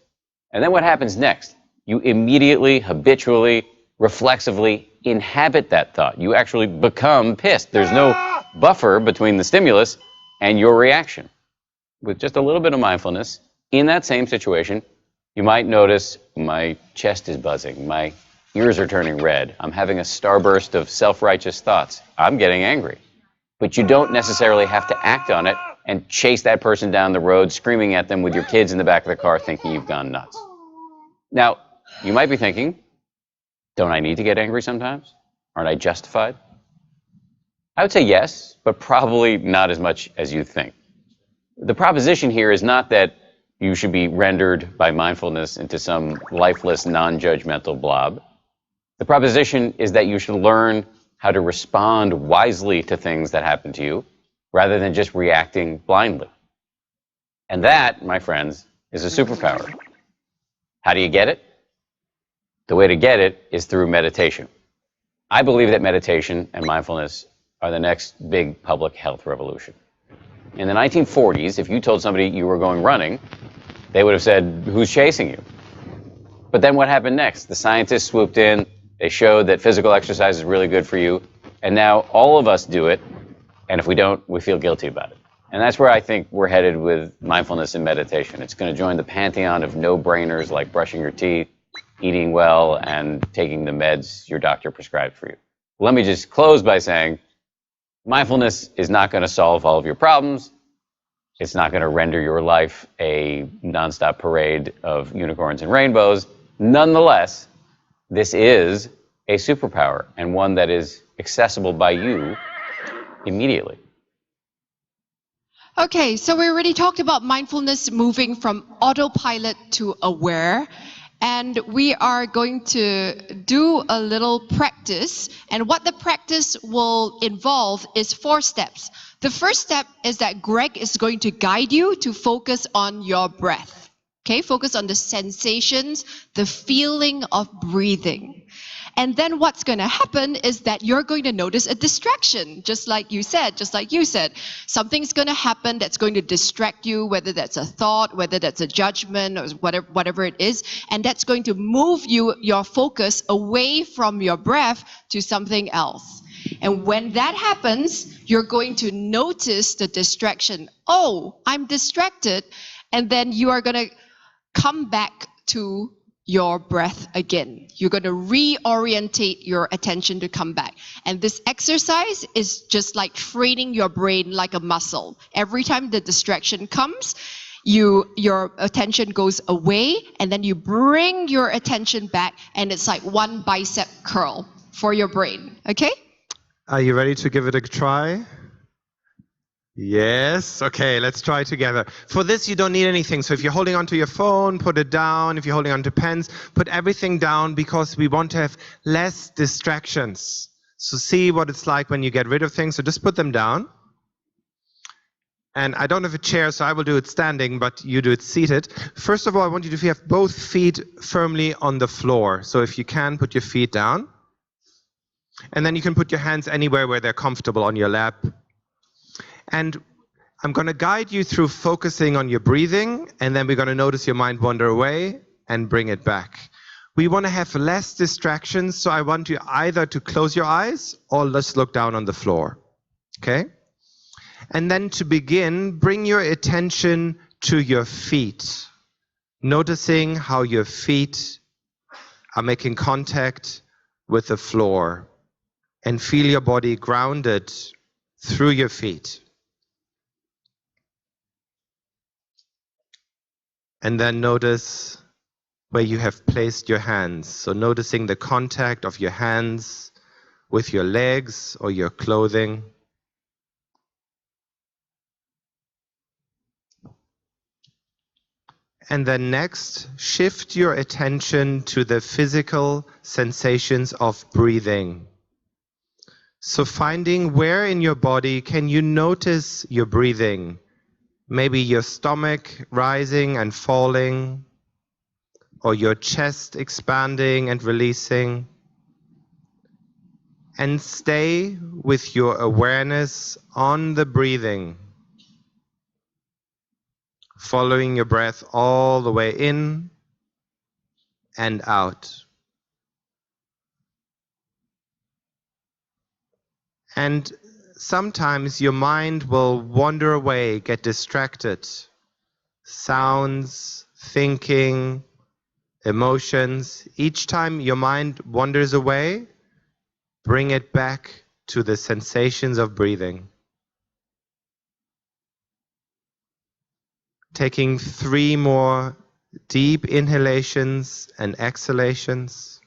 And then what happens next? You immediately, habitually, reflexively inhabit that thought. You actually become pissed. There's no buffer between the stimulus and your reaction. With just a little bit of mindfulness, in that same situation, you might notice my chest is buzzing, my ears are turning red, I'm having a starburst of self-righteous thoughts, I'm getting angry. But you don't necessarily have to act on it and chase that person down the road, screaming at them with your kids in the back of the car thinking you've gone nuts. Now, you might be thinking, don't I need to get angry sometimes? Aren't I justified? I would say yes, but probably not as much as you think. The proposition here is not that you should be rendered by mindfulness into some lifeless, non-judgmental blob. The proposition is that you should learn how to respond wisely to things that happen to you, rather than just reacting blindly. And that, my friends, is a superpower. How do you get it? The way to get it is through meditation. I believe that meditation and mindfulness are the next big public health revolution. In the 1940s, if you told somebody you were going running, they would have said, who's chasing you? But then what happened next? The scientists swooped in, they showed that physical exercise is really good for you, and now all of us do it, and if we don't, we feel guilty about it. And that's where I think we're headed with mindfulness and meditation. It's going to join the pantheon of no-brainers like brushing your teeth, eating well, and taking the meds your doctor prescribed for you. Let me just close by saying, mindfulness is not going to solve all of your problems. It's not going to render your life a nonstop parade of unicorns and rainbows. Nonetheless, this is a superpower and one that is accessible by you immediately.
Okay, so we already talked about mindfulness moving from autopilot to aware. And we are going to do a little practice. And what the practice will involve is 4 steps. The first step is that Greg is going to guide you to focus on your breath. Okay, focus on the sensations, the feeling of breathing. And then what's going to happen is that you're going to notice a distraction, just like you said. Something's going to happen that's going to distract you, whether that's a thought, whether that's a judgment, or whatever it is. And that's going to move your focus away from your breath to something else. And when that happens, you're going to notice the distraction. Oh, I'm distracted. And then you are going to come back to your breath again. You're going to reorientate your attention to come back. And this exercise is just like training your brain like a muscle. Every time the distraction comes, your attention goes away, and then you bring your attention back, and it's like one bicep curl for your brain. Okay?
Are you ready to give it a try? Yes. Okay, let's try together. For this, you don't need anything. So if you're holding onto your phone, put it down. If you're holding onto pens, put everything down, because we want to have less distractions. So see what it's like when you get rid of things. So just put them down. And I don't have a chair, so I will do it standing, but you do it seated. First of all, I want you to have both feet firmly on the floor. So if you can, put your feet down. And then you can put your hands anywhere where they're comfortable, on your lap. And I'm going to guide you through focusing on your breathing, and then we're going to notice your mind wander away and bring it back. We want to have less distractions, so I want you either to close your eyes or just look down on the floor. Okay? And then to begin, bring your attention to your feet, noticing how your feet are making contact with the floor, and feel your body grounded through your feet. And then notice where you have placed your hands. So noticing the contact of your hands with your legs or your clothing. And then next, shift your attention to the physical sensations of breathing. So finding where in your body can you notice your breathing. Maybe your stomach rising and falling, or your chest expanding and releasing. And stay with your awareness on the breathing, following your breath all the way in and out. And sometimes your mind will wander away, get distracted. Sounds, thinking, emotions. Each time your mind wanders away, bring it back to the sensations of breathing. Taking 3 more deep inhalations and exhalations.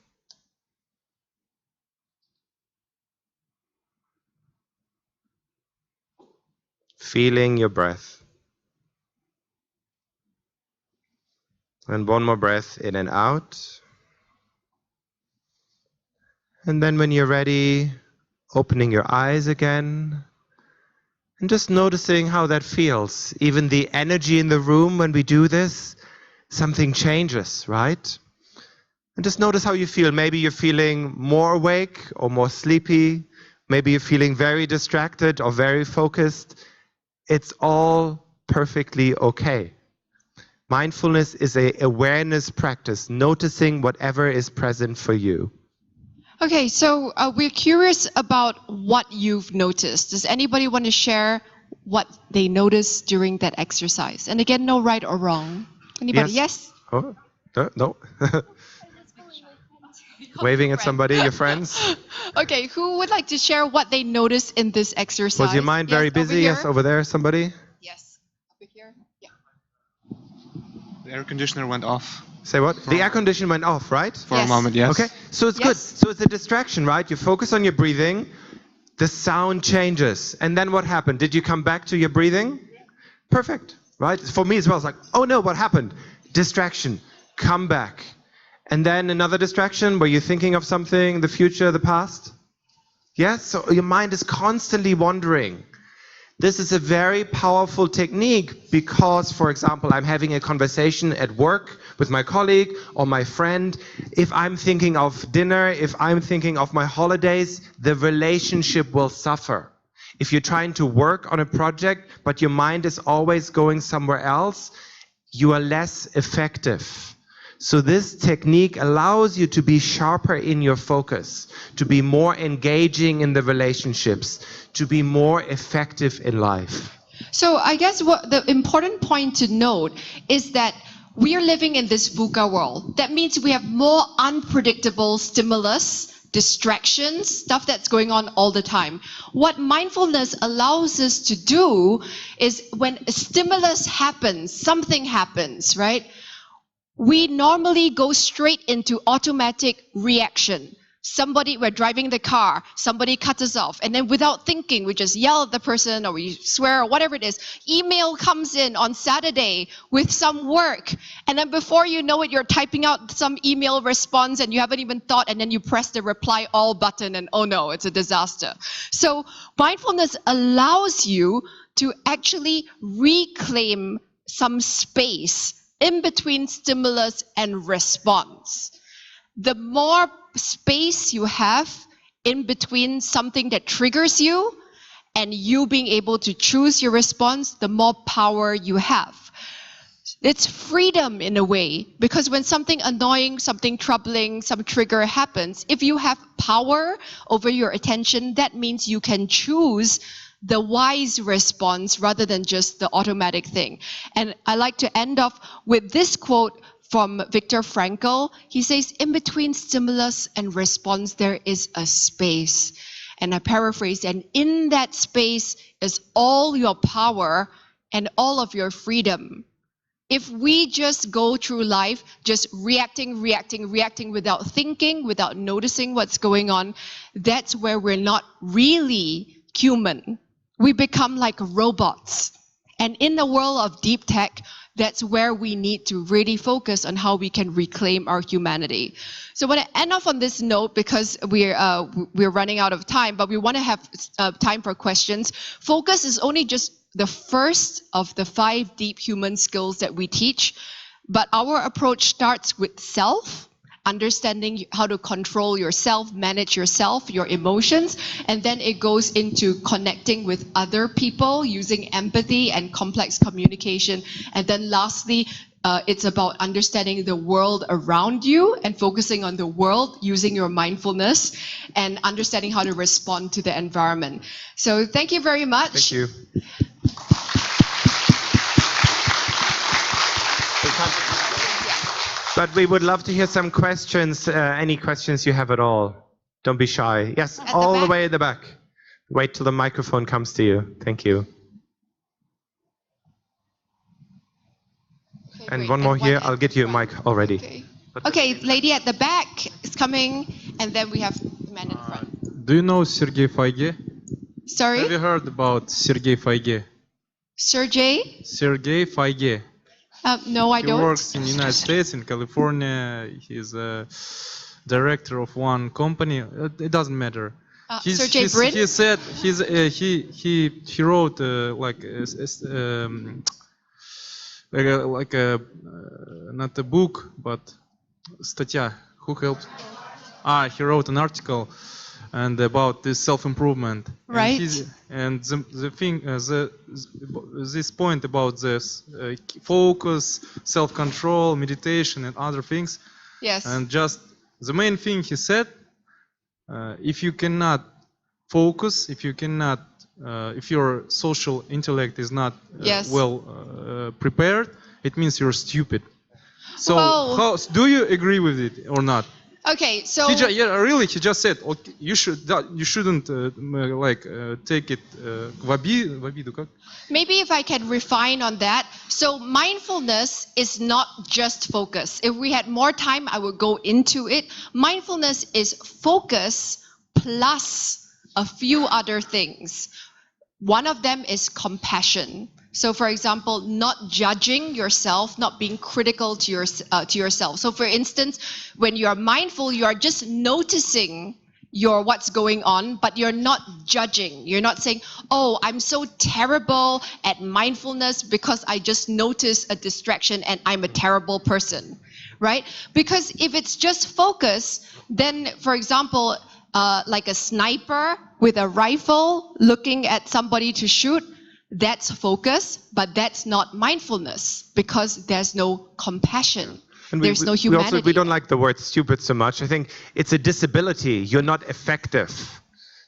Feeling your breath. And 1 more breath in and out. And then when you're ready, opening your eyes again. And just noticing how that feels. Even the energy in the room when we do this, something changes, right? And just notice how you feel. Maybe you're feeling more awake or more sleepy. Maybe you're feeling very distracted or very focused. It's all perfectly okay. Mindfulness is an awareness practice, noticing whatever is present for you.
Okay, so we're curious about what you've noticed. Does anybody want to share what they noticed during that exercise? And again, no right or wrong. Anybody? Yes?
Oh, no. Waving at somebody, your friends?
Okay, who would like to share what they noticed in this exercise?
Was your mind very busy? Yes, over there, somebody?
Yes, over here. Yeah.
The air conditioner went off.
Say what? The air conditioner went off, right?
For a moment, yes.
Okay, so it's good. So it's a distraction, right? You focus on your breathing, the sound changes. And then what happened? Did you come back to your breathing? Perfect, right? For me as well, it's like, oh no, what happened? Distraction, come back. And then another distraction, were you thinking of something, the future, the past? Yes, so your mind is constantly wandering. This is a very powerful technique because, for example, I'm having a conversation at work with my colleague or my friend. If I'm thinking of dinner, if I'm thinking of my holidays, the relationship will suffer. If you're trying to work on a project, but your mind is always going somewhere else, you are less effective. So this technique allows you to be sharper in your focus, to be more engaging in the relationships, to be more effective in life.
So I guess what the important point to note is that we are living in this VUCA world. That means we have more unpredictable stimulus, distractions, stuff that's going on all the time. What mindfulness allows us to do is when a stimulus happens, something happens, right? We normally go straight into automatic reaction. We're driving the car, somebody cuts us off, and then without thinking, we just yell at the person or we swear or whatever it is. Email comes in on Saturday with some work, and then before you know it, you're typing out some email response and you haven't even thought, and then you press the reply all button and oh no, it's a disaster. So mindfulness allows you to actually reclaim some space in between stimulus and response. The more space you have in between something that triggers you and you being able to choose your response, the more power you have. It's freedom in a way, because when something annoying, something troubling, some trigger happens, if you have power over your attention, that means you can choose the wise response rather than just the automatic thing. And I like to end off with this quote from Viktor Frankl. He says, in between stimulus and response, there is a space. And I paraphrase, and in that space is all your power and all of your freedom. If we just go through life just reacting without thinking, without noticing what's going on, that's where we're not really human. We become like robots. And in the world of deep tech, that's where we need to really focus on how we can reclaim our humanity. So I want to end off on this note because we're running out of time, but we want to have time for questions. Focus is only just the first of the 5 deep human skills that we teach, but our approach starts with self, understanding how to control yourself, manage yourself, your emotions, and then it goes into connecting with other people using empathy and complex communication. And then lastly, it's about understanding the world around you and focusing on the world using your mindfulness and understanding how to respond to the environment. So thank you very much.
Thank you. But we would love to hear some questions, any questions you have at all. Don't be shy. Yes, all the way at the back. Wait till the microphone comes to you. Thank you. Okay, and one more here. I'll get you a mic already.
Okay, lady at the back is coming, and then we have the man in front.
Do you know Sergey Feige?
Sorry?
Have you heard about Sergey Feige?
Sergey?
Sergey Feige.
No, I don't.
He works in the United States, in California. He's a director of one company. It doesn't matter.
Sergey Brin?
He said he wrote not a book, but статья. Who helped? He wrote an article and about this self-improvement.
Right.
And the thing, this point about this focus, self-control, meditation, and other things.
Yes.
And just the main thing he said, if you cannot focus, if your social intellect is not well prepared, it means you're stupid. So do you agree with it or not?
Okay, so
he just said, okay, you shouldn't take it в обиду, как?
Maybe if I can refine on that. So mindfulness is not just focus. If we had more time, I would go into it. Mindfulness is focus plus a few other things. One of them is compassion. So for example, not judging yourself, not being critical to yourself. So for instance, when you are mindful, you are just noticing your what's going on, but you're not judging. You're not saying, oh, I'm so terrible at mindfulness because I just noticed a distraction and I'm a terrible person, right? Because if it's just focus, then, for example, like a sniper with a rifle looking at somebody to shoot, that's focus, but that's not mindfulness because there's no compassion.
And
there's no humanity.
We don't like the word stupid so much. I think it's a disability. You're not effective.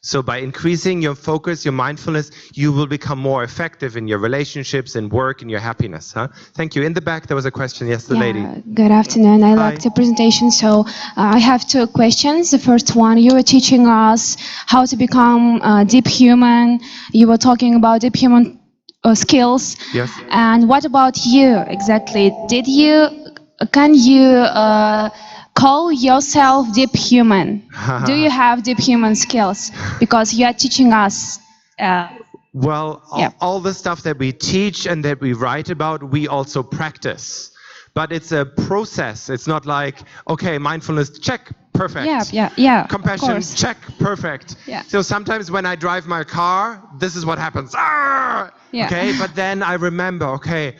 So by increasing your focus, your mindfulness, you will become more effective in your relationships, in work, in your happiness. Huh? Thank you. In the back, there was a question. Yes, the lady.
Good afternoon. I liked the presentation. So I have two questions. The first one, you were teaching us how to become a deep human. You were talking about deep human skills.
Yes.
And what about you exactly? Can you call yourself deep human? Do you have deep human skills? Because you are teaching us.
Well, all the stuff that we teach and that we write about, we also practice. But it's a process. It's not like, okay, mindfulness, check, perfect.
Yeah.
Compassion, check, perfect.
Yeah.
So sometimes when I drive my car, this is what happens. Ah!
Yeah.
Okay, but then I remember, okay,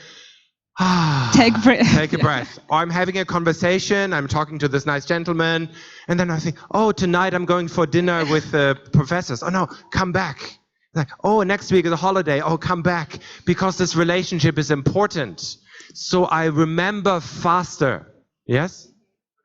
take
a breath. Or I'm having a conversation, I'm talking to this nice gentleman, and then I think, oh, tonight I'm going for dinner with the professors. Oh no, come back. Like, oh, next week is a holiday. Oh, come back. Because this relationship is important. So I remember faster. Yes?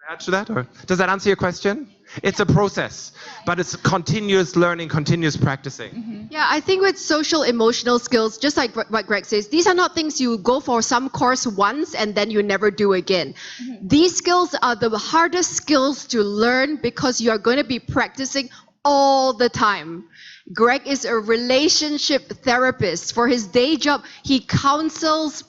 Add to that? Or does that answer your question? It's a process, but it's continuous learning, continuous practicing.
Yeah, I think with social emotional skills, just like what Greg says, these are not things you go for some course once and then you never do again. These skills are the hardest skills to learn because you are going to be practicing all the time. Greg is a relationship therapist. For his day job, he counsels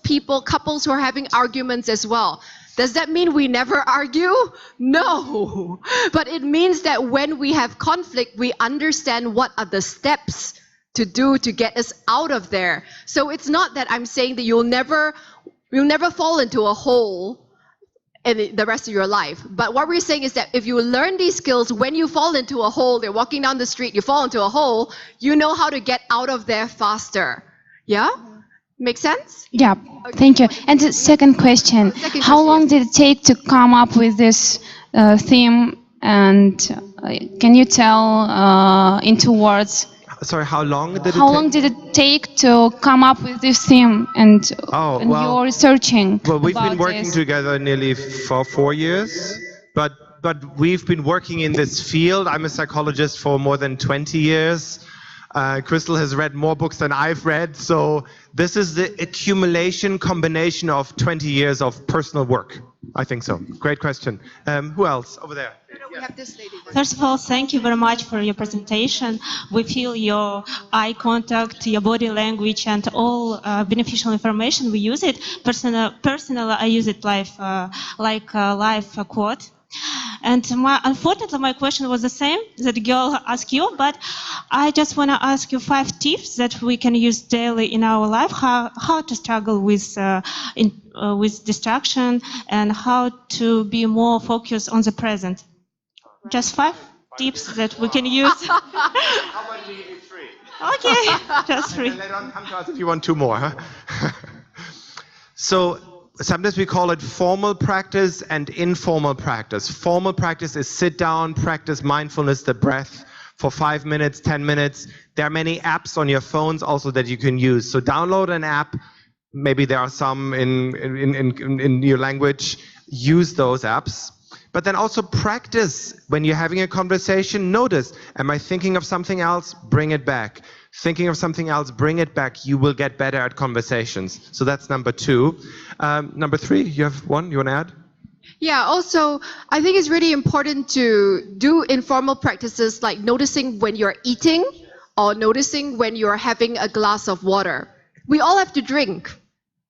couples who are having arguments as well. Does that mean we never argue? No. But it means that when we have conflict, we understand what are the steps to do to get us out of there. So it's not that I'm saying that you'll never fall into a hole in the rest of your life. But what we're saying is that if you learn these skills, when you fall into a hole, you're walking down the street, you fall into a hole, you know how to get out of there faster. Yeah? Make sense?
Yeah, thank you. And the second question, how long did it take to come up with this theme? And can you tell in 2 words?
Sorry, how long did it take?
How long did it take to come up with this theme and you're researching?
Well, we've been
about
working
this?
together nearly for 4 years, but we've been working in this field. I'm a psychologist for more than 20 years. Crystal has read more books than I've read, so this is the accumulation combination of 20 years of personal work. I think so. Great question. Who else? Over there.
We have this lady.
First of all, thank you very much for your presentation. We feel your eye contact, your body language, and all beneficial information. We use it. Personally, I use it like a live quote. And unfortunately, my question was the same that the girl asked you, but I just want to ask you 5 tips that we can use daily in our life, how to struggle with distraction and how to be more focused on the present. Just 5 tips that we can use.
How about we give you 3?
Okay, just 3.
And later on, come to us if you want 2 more. Huh? So sometimes we call it formal practice and informal practice. Formal practice is sit down, practice mindfulness, the breath for 5 minutes, 10 minutes. There are many apps on your phones also that you can use. So download an app. Maybe there are some in your language. Use those apps. But then also practice when you're having a conversation. Notice, am I thinking of something else? Bring it back. Thinking of something else, bring it back. You will get better at conversations. So that's number 2. Number 3, you have one you want to add?
Yeah, also, I think it's really important to do informal practices like noticing when you're eating or noticing when you're having a glass of water. We all have to drink.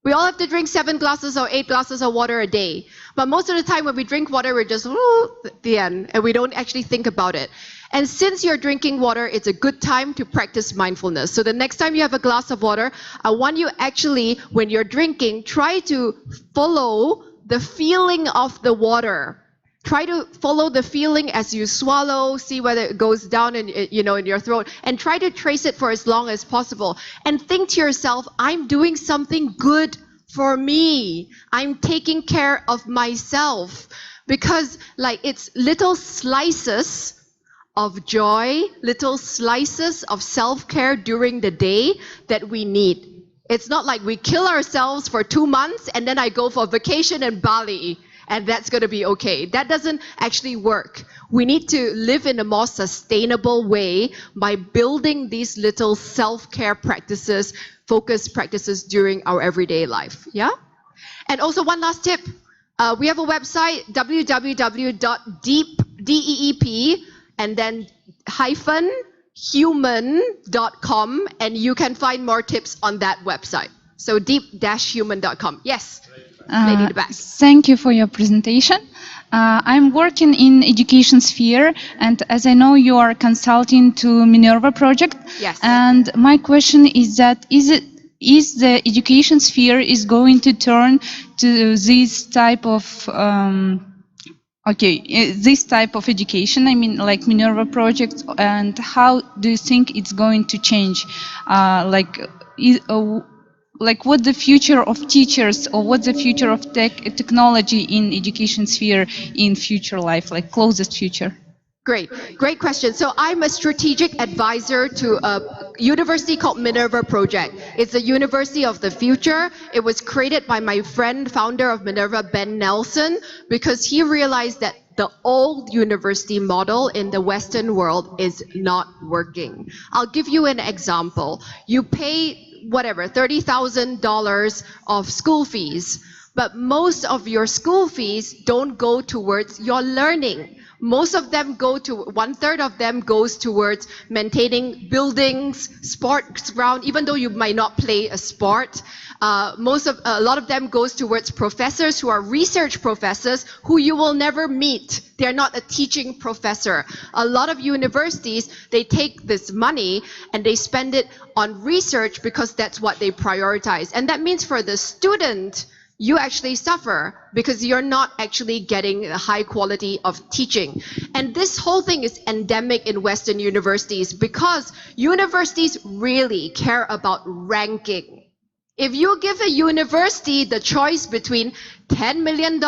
We all have to drink 7 glasses or 8 glasses of water a day. But most of the time when we drink water, we're just at the end and we don't actually think about it. And since you're drinking water, it's a good time to practice mindfulness. So the next time you have a glass of water, I want you actually, when you're drinking, try to follow the feeling of the water. Try to follow the feeling as you swallow, see whether it goes down in your throat, and try to trace it for as long as possible. And think to yourself, I'm doing something good for me. I'm taking care of myself. Because it's little slices of joy, little slices of self-care during the day that we need. It's not like we kill ourselves for 2 months and then I go for vacation in Bali and that's going to be okay. That doesn't actually work. We need to live in a more sustainable way by building these little self-care practices, focused practices during our everyday life. Yeah? And also one last tip. We have a website, www.deep, and then -human.com, and you can find more tips on that website. So deep-human.com. Yes, lady in the back.
Thank you for your presentation. I'm working in education sphere, and as I know, you are consulting to Minerva project.
Yes.
And my question is that is the education sphere is going to turn to this type of this type of education? I mean, like Minerva project, and how do you think it's going to change? What the future of teachers, or what's the future of technology in education sphere in future life, like closest future?
Great question. So I'm a strategic advisor to a university called Minerva Project. It's a university of the future. It was created by my friend, founder of Minerva, Ben Nelson, because he realized that the old university model in the Western world is not working. I'll give you an example. You pay whatever, $30,000 of school fees, but most of your school fees don't go towards your learning. Most of them one-third of them goes towards maintaining buildings, sports ground, even though you might not play a sport. A lot of them goes towards professors who are research professors who you will never meet. They're not a teaching professor. A lot of universities, they take this money and they spend it on research because that's what they prioritize. And that means for the student, you actually suffer because you're not actually getting the high quality of teaching. And this whole thing is endemic in Western universities because universities really care about ranking. If you give a university the choice between $10 million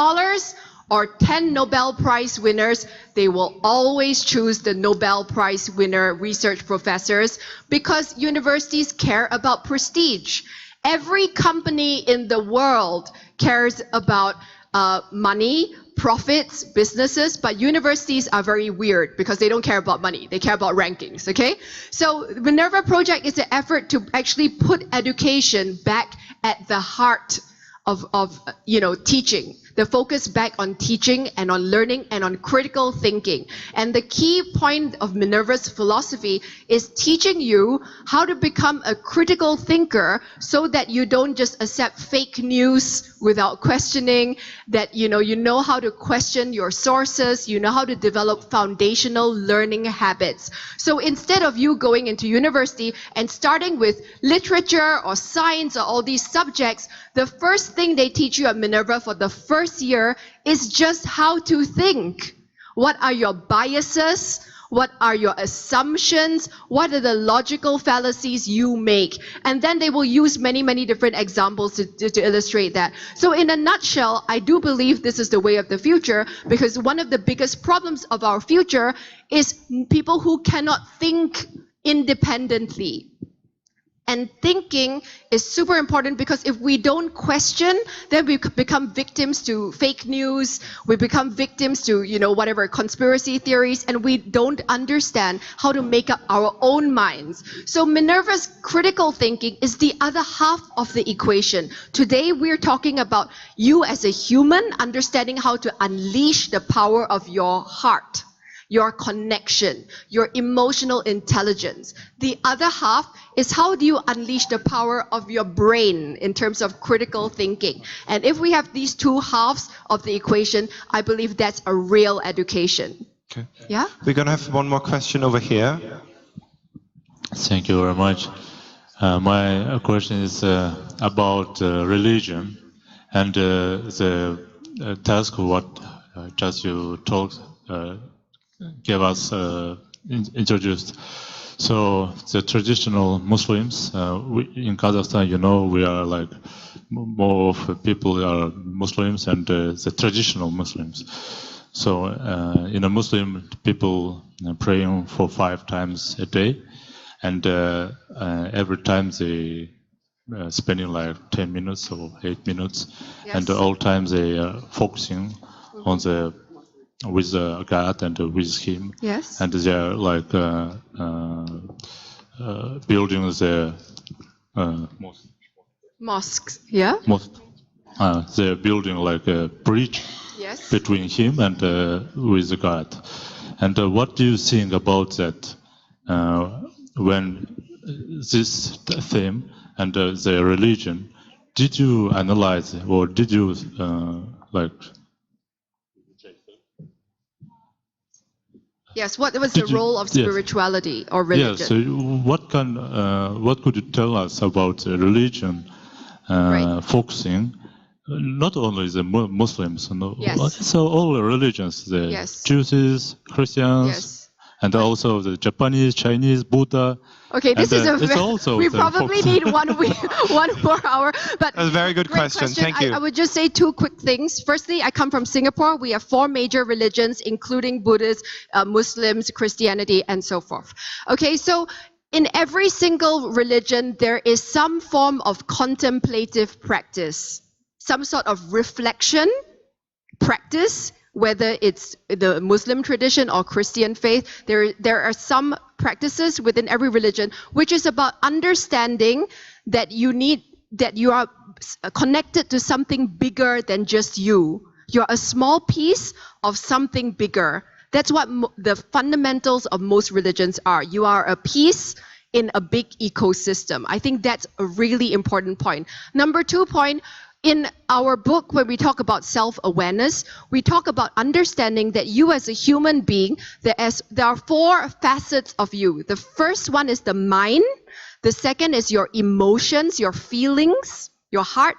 or 10 Nobel Prize winners, they will always choose the Nobel Prize winner research professors because universities care about prestige. Every company in the world cares about money, profits, businesses, but universities are very weird because they don't care about money. They care about rankings, okay? So Minerva Project is an effort to actually put education back at the heart of teaching. The focus back on teaching and on learning and on critical thinking. And the key point of Minerva's philosophy is teaching you how to become a critical thinker so that you don't just accept fake news without questioning, that you know how to question your sources, you know how to develop foundational learning habits. So instead of you going into university and starting with literature or science or all these subjects, the first thing they teach you at Minerva for the first year is just how to think. What are your biases? What are your assumptions? What are the logical fallacies you make? And then they will use many, many different examples to illustrate that. So in a nutshell, I do believe this is the way of the future because one of the biggest problems of our future is people who cannot think independently. And thinking is super important because if we don't question, then we become victims to fake news, we become victims to, whatever, conspiracy theories, and we don't understand how to make up our own minds. So Minerva's critical thinking is the other half of the equation. Today we're talking about you as a human understanding how to unleash the power of your heart, your connection, your emotional intelligence. The other half is how do you unleash the power of your brain in terms of critical thinking. And if we have these two halves of the equation, I believe that's a real education.
Okay.
Yeah?
We're going to have one more question over here.
Thank you very much. My question is about religion and the task what just you talk, gave us introduced. So the traditional Muslims in Kazakhstan, you know, we are like more of people are Muslims and the traditional Muslims. So in a Muslim, people praying for 5 times a day, and every time they spending like 10 minutes or 8 minutes, and all times they are focusing on the with God and with Him.
Yes.
And they are like building the
Mosques. Yeah.
They're building like a bridge
Yes.
between Him and with God. And what do you think about that? When this theme and the religion, did you analyze or did you like?
Yes. What was the role of spirituality or religion?
Yes. So what could you tell us about religion focusing? Not only the Muslims, no, so all religions, the Jews, Christians, and also the Japanese, Chinese, Buddha.
Okay, this is we probably need one more hour. But
that's a very good question. Thank you.
I would just say 2 quick things. Firstly, I come from Singapore. We have 4 major religions, including Buddhists, Muslims, Christianity, and so forth. Okay, so in every single religion, there is some form of contemplative practice, some sort of reflection practice, whether it's the Muslim tradition or Christian faith. There are some practices within every religion which is about understanding that you are connected to something bigger than just you. You're a small piece of something bigger. That's what the fundamentals of most religions are. You are a piece in a big ecosystem. I think that's a really important point. Number 2 point, in our book, when we talk about self-awareness, we talk about understanding that you as a human being, there are 4 facets of you. The first one is the mind. The second is your emotions, your feelings, your heart.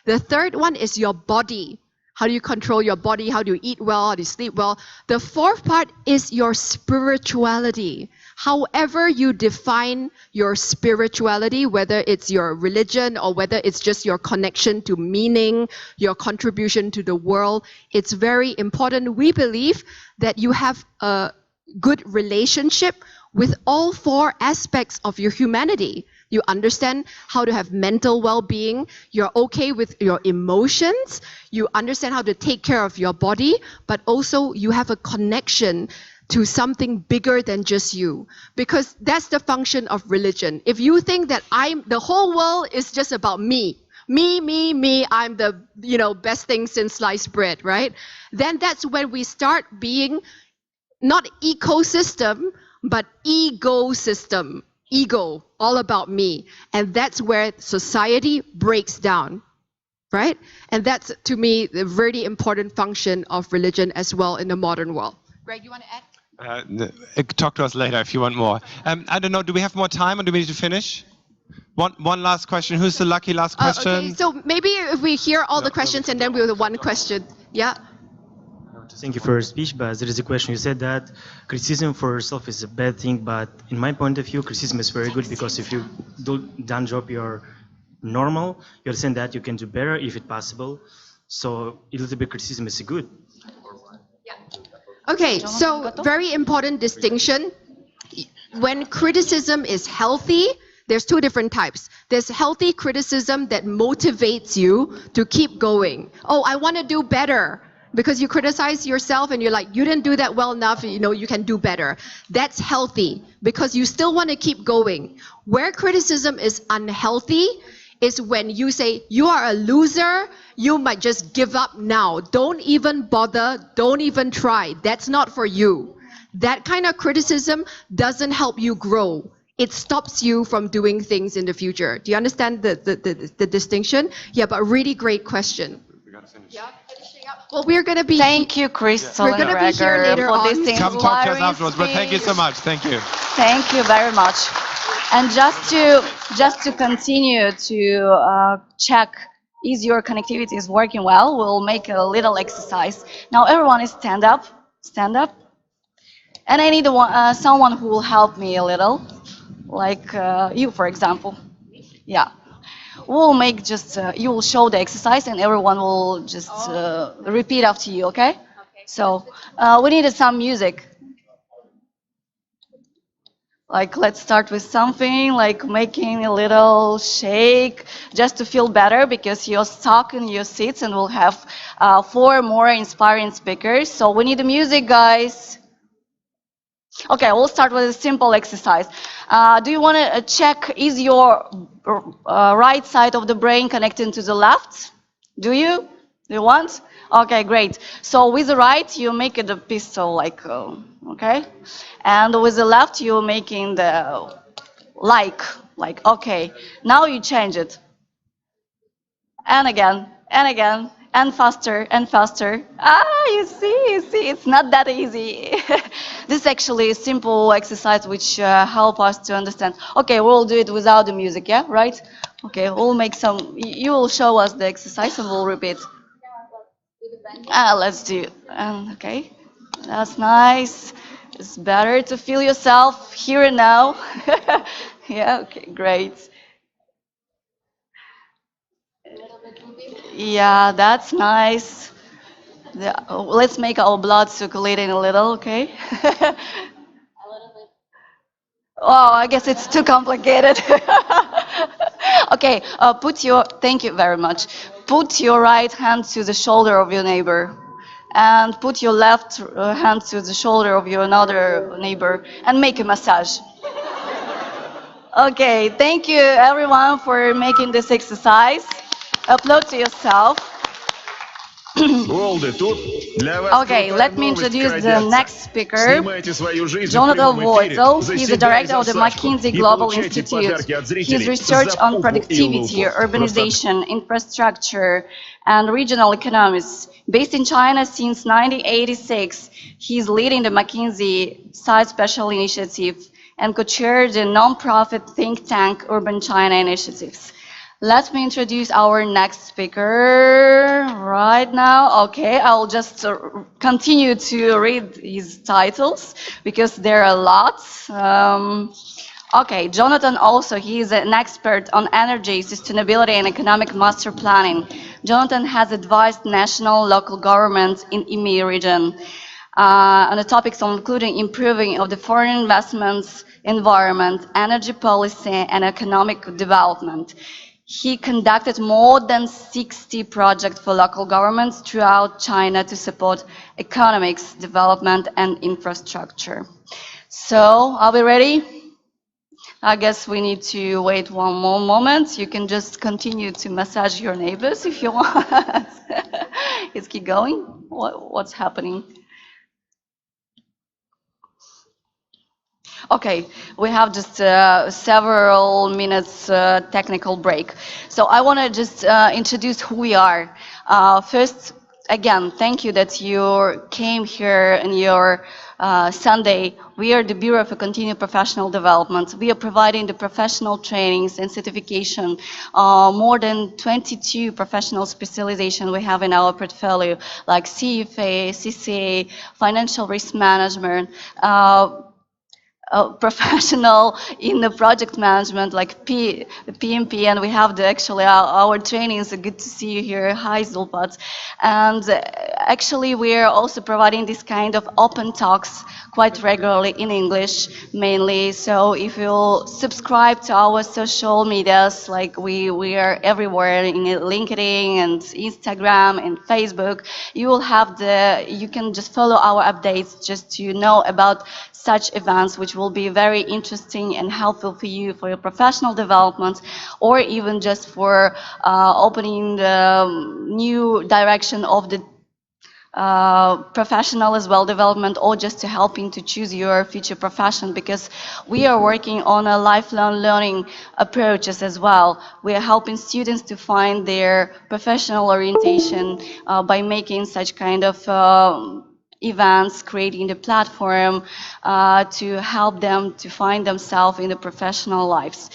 The third one is your body. How do you control your body? How do you eat well? How do you sleep well? The fourth part is your spirituality. However you define your spirituality, whether it's your religion or whether it's just your connection to meaning, your contribution to the world, it's very important. We believe that you have a good relationship with all 4 aspects of your humanity. You understand how to have mental well-being. You're okay with your emotions. You understand how to take care of your body, but also you have a connection to something bigger than just you, because that's the function of religion. If you think that the whole world is just about me, I'm the best thing since sliced bread, right? Then that's when we start being not ecosystem, but ego system. Ego, all about me. And that's where society breaks down, right? And that's, to me, the very important function of religion as well in the modern world. Greg, you want to add?
Talk to us later if you want more. I don't know, do we have more time or do we need to finish? One last question. Who's the lucky last question?
Okay, so maybe if we hear all the questions and then we'll have one question. Yeah?
Thank you for your speech, but there is a question. You said that criticism for yourself is a bad thing, but in my point of view, criticism is very good, because if you don't drop your normal, you understand that you can do better if it's possible. So a little bit criticism is good.
Okay, so very important distinction. When criticism is healthy, there's 2 different types. There's healthy criticism that motivates you to keep going. Oh, I want to do better. Because you criticize yourself and you're like, you didn't do that well enough, you can do better. That's healthy because you still want to keep going. Where criticism is unhealthy is when you say, you are a loser, you might just give up now. Don't even bother, don't even try. That's not for you. That kind of criticism doesn't help you grow. It stops you from doing things in the future. Do you understand the distinction? Yeah, but really great question. Yeah. Well, we're going to be...
Thank you, Crystal and Gregor, for this inspiring
Come talk to us afterwards, but thank you so much. Thank you.
Thank you very much. And just to continue to check
is your connectivity is working well, we'll make a little exercise. Now everyone is stand up, and I need someone who will help me a little, like you, for example. Yeah, we'll make just you will show the exercise, and everyone will just repeat after you. Okay? So we needed some music. Like, let's start with something like making a little shake just to feel better, because you're stuck in your seats, and we'll have 4 more inspiring speakers. So we need the music, guys. Okay, we'll start with a simple exercise. Do you want to check, is your right side of the brain connecting to the left? Do you? Do you want? Okay, great. So with the right, you make it a pistol, like, okay? And with the left, you're making the like, okay. Now you change it. And again, and faster, and faster. You see, it's not that easy. This is actually a simple exercise which help us to understand. Okay, we'll do it without the music, yeah, right? Okay, we'll make some, you will show us the exercise and we'll repeat. Let's do it. Okay, that's nice. It's better to feel yourself here and now. Yeah, okay, great. Yeah, that's nice. Let's make our blood circulating a little, okay? Oh, I guess it's too complicated. Okay, thank you very much. Put your right hand to the shoulder of your neighbor, and put your left hand to the shoulder of your another neighbor, and make a massage. Okay, thank you everyone for making this exercise. Applaud to yourself. Okay, let me introduce the next speaker, Jonathan Voitel. He's the director of the McKinsey Global Institute. His research on productivity, urbanization, infrastructure, and regional economics. Based in China since 1986, he's leading the McKinsey Site Special Initiative and co-chaired the non-profit think tank Urban China Initiatives. Let me introduce our next speaker right now. Okay, I'll just continue to read his titles because there are lots. Okay, Jonathan also, he is an expert on energy, sustainability, and economic master planning. Jonathan has advised national, local governments in EMEA region on the topics including improving of the foreign investments, environment, energy policy, and economic development. He conducted more than 60 projects for local governments throughout China to support economics, development, and infrastructure. So, are we ready? I guess we need to wait one more moment. You can just continue to massage your neighbors if you want. Let's keep going. What's happening? Okay, we have just several minutes technical break. So I want to just introduce who we are. First, again, thank you that you came here in your Sunday. We are the Bureau for Continued Professional Development. We are providing the professional trainings and certification. More than 22 professional specializations we have in our portfolio, like CFA, CCA, financial risk management, professional in the project management, like PMP, and we have actually our trainings. Good to see you here. Hi, Zulpat. And actually, we are also providing this kind of open talks quite regularly in English, mainly. So if you subscribe to our social medias, like we are everywhere in LinkedIn and Instagram and Facebook, you can just follow our updates just to know about such events, which will be very interesting and helpful for you for your professional development, or even just for opening the new direction of the professional as well development, or just to helping to choose your future profession, because we are working on a lifelong learning approaches as well. We are helping students to find their professional orientation by making such kind of events, creating the platform to help them to find themselves in the professional lives.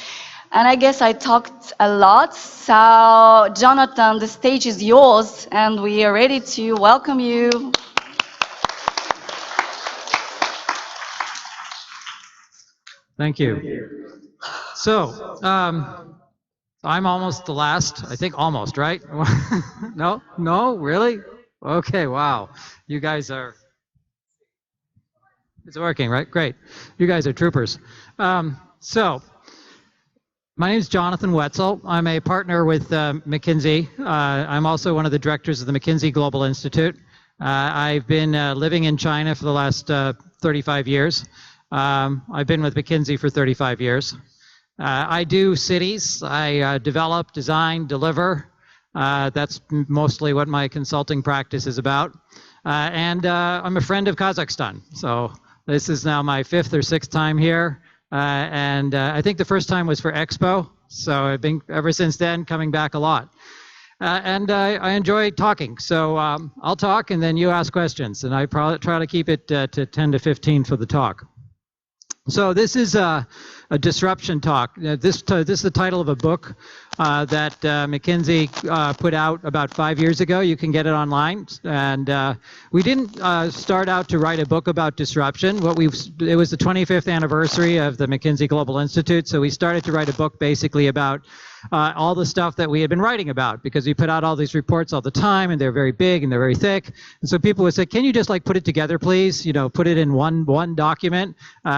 And I guess I talked a lot. So, Jonathan, the stage is yours, and we are ready to welcome you.
Thank you. So, I'm almost the last, I think almost, right? No, really? Okay, wow. You guys are, it's working, right? Great. You guys are troopers. So, my name is Jonathan Wetzel. I'm a partner with McKinsey. I'm also one of the directors of the McKinsey Global Institute. I've been living in China for the last 35 years. I've been with McKinsey for 35 years. I do cities. I develop, design, deliver. That's mostly what my consulting practice is about. And I'm a friend of Kazakhstan. So this is now my 5th or 6th time here. And I think the first time was for Expo. So I've been, ever since then, coming back a lot. And I enjoy talking. So I'll talk and then you ask questions. And I probably try to keep it to 10 to 15 for the talk. So this is a disruption talk. This is the title of a book that McKinsey put out about 5 years ago. You can get it online. And we didn't start out to write a book about disruption. It was the 25th anniversary of the McKinsey Global Institute, so we started to write a book basically about all the stuff that we had been writing about, because we put out all these reports all the time, and they're very big and they're very thick. And so people would say, can you just like put it together, please? You know, put it in one document,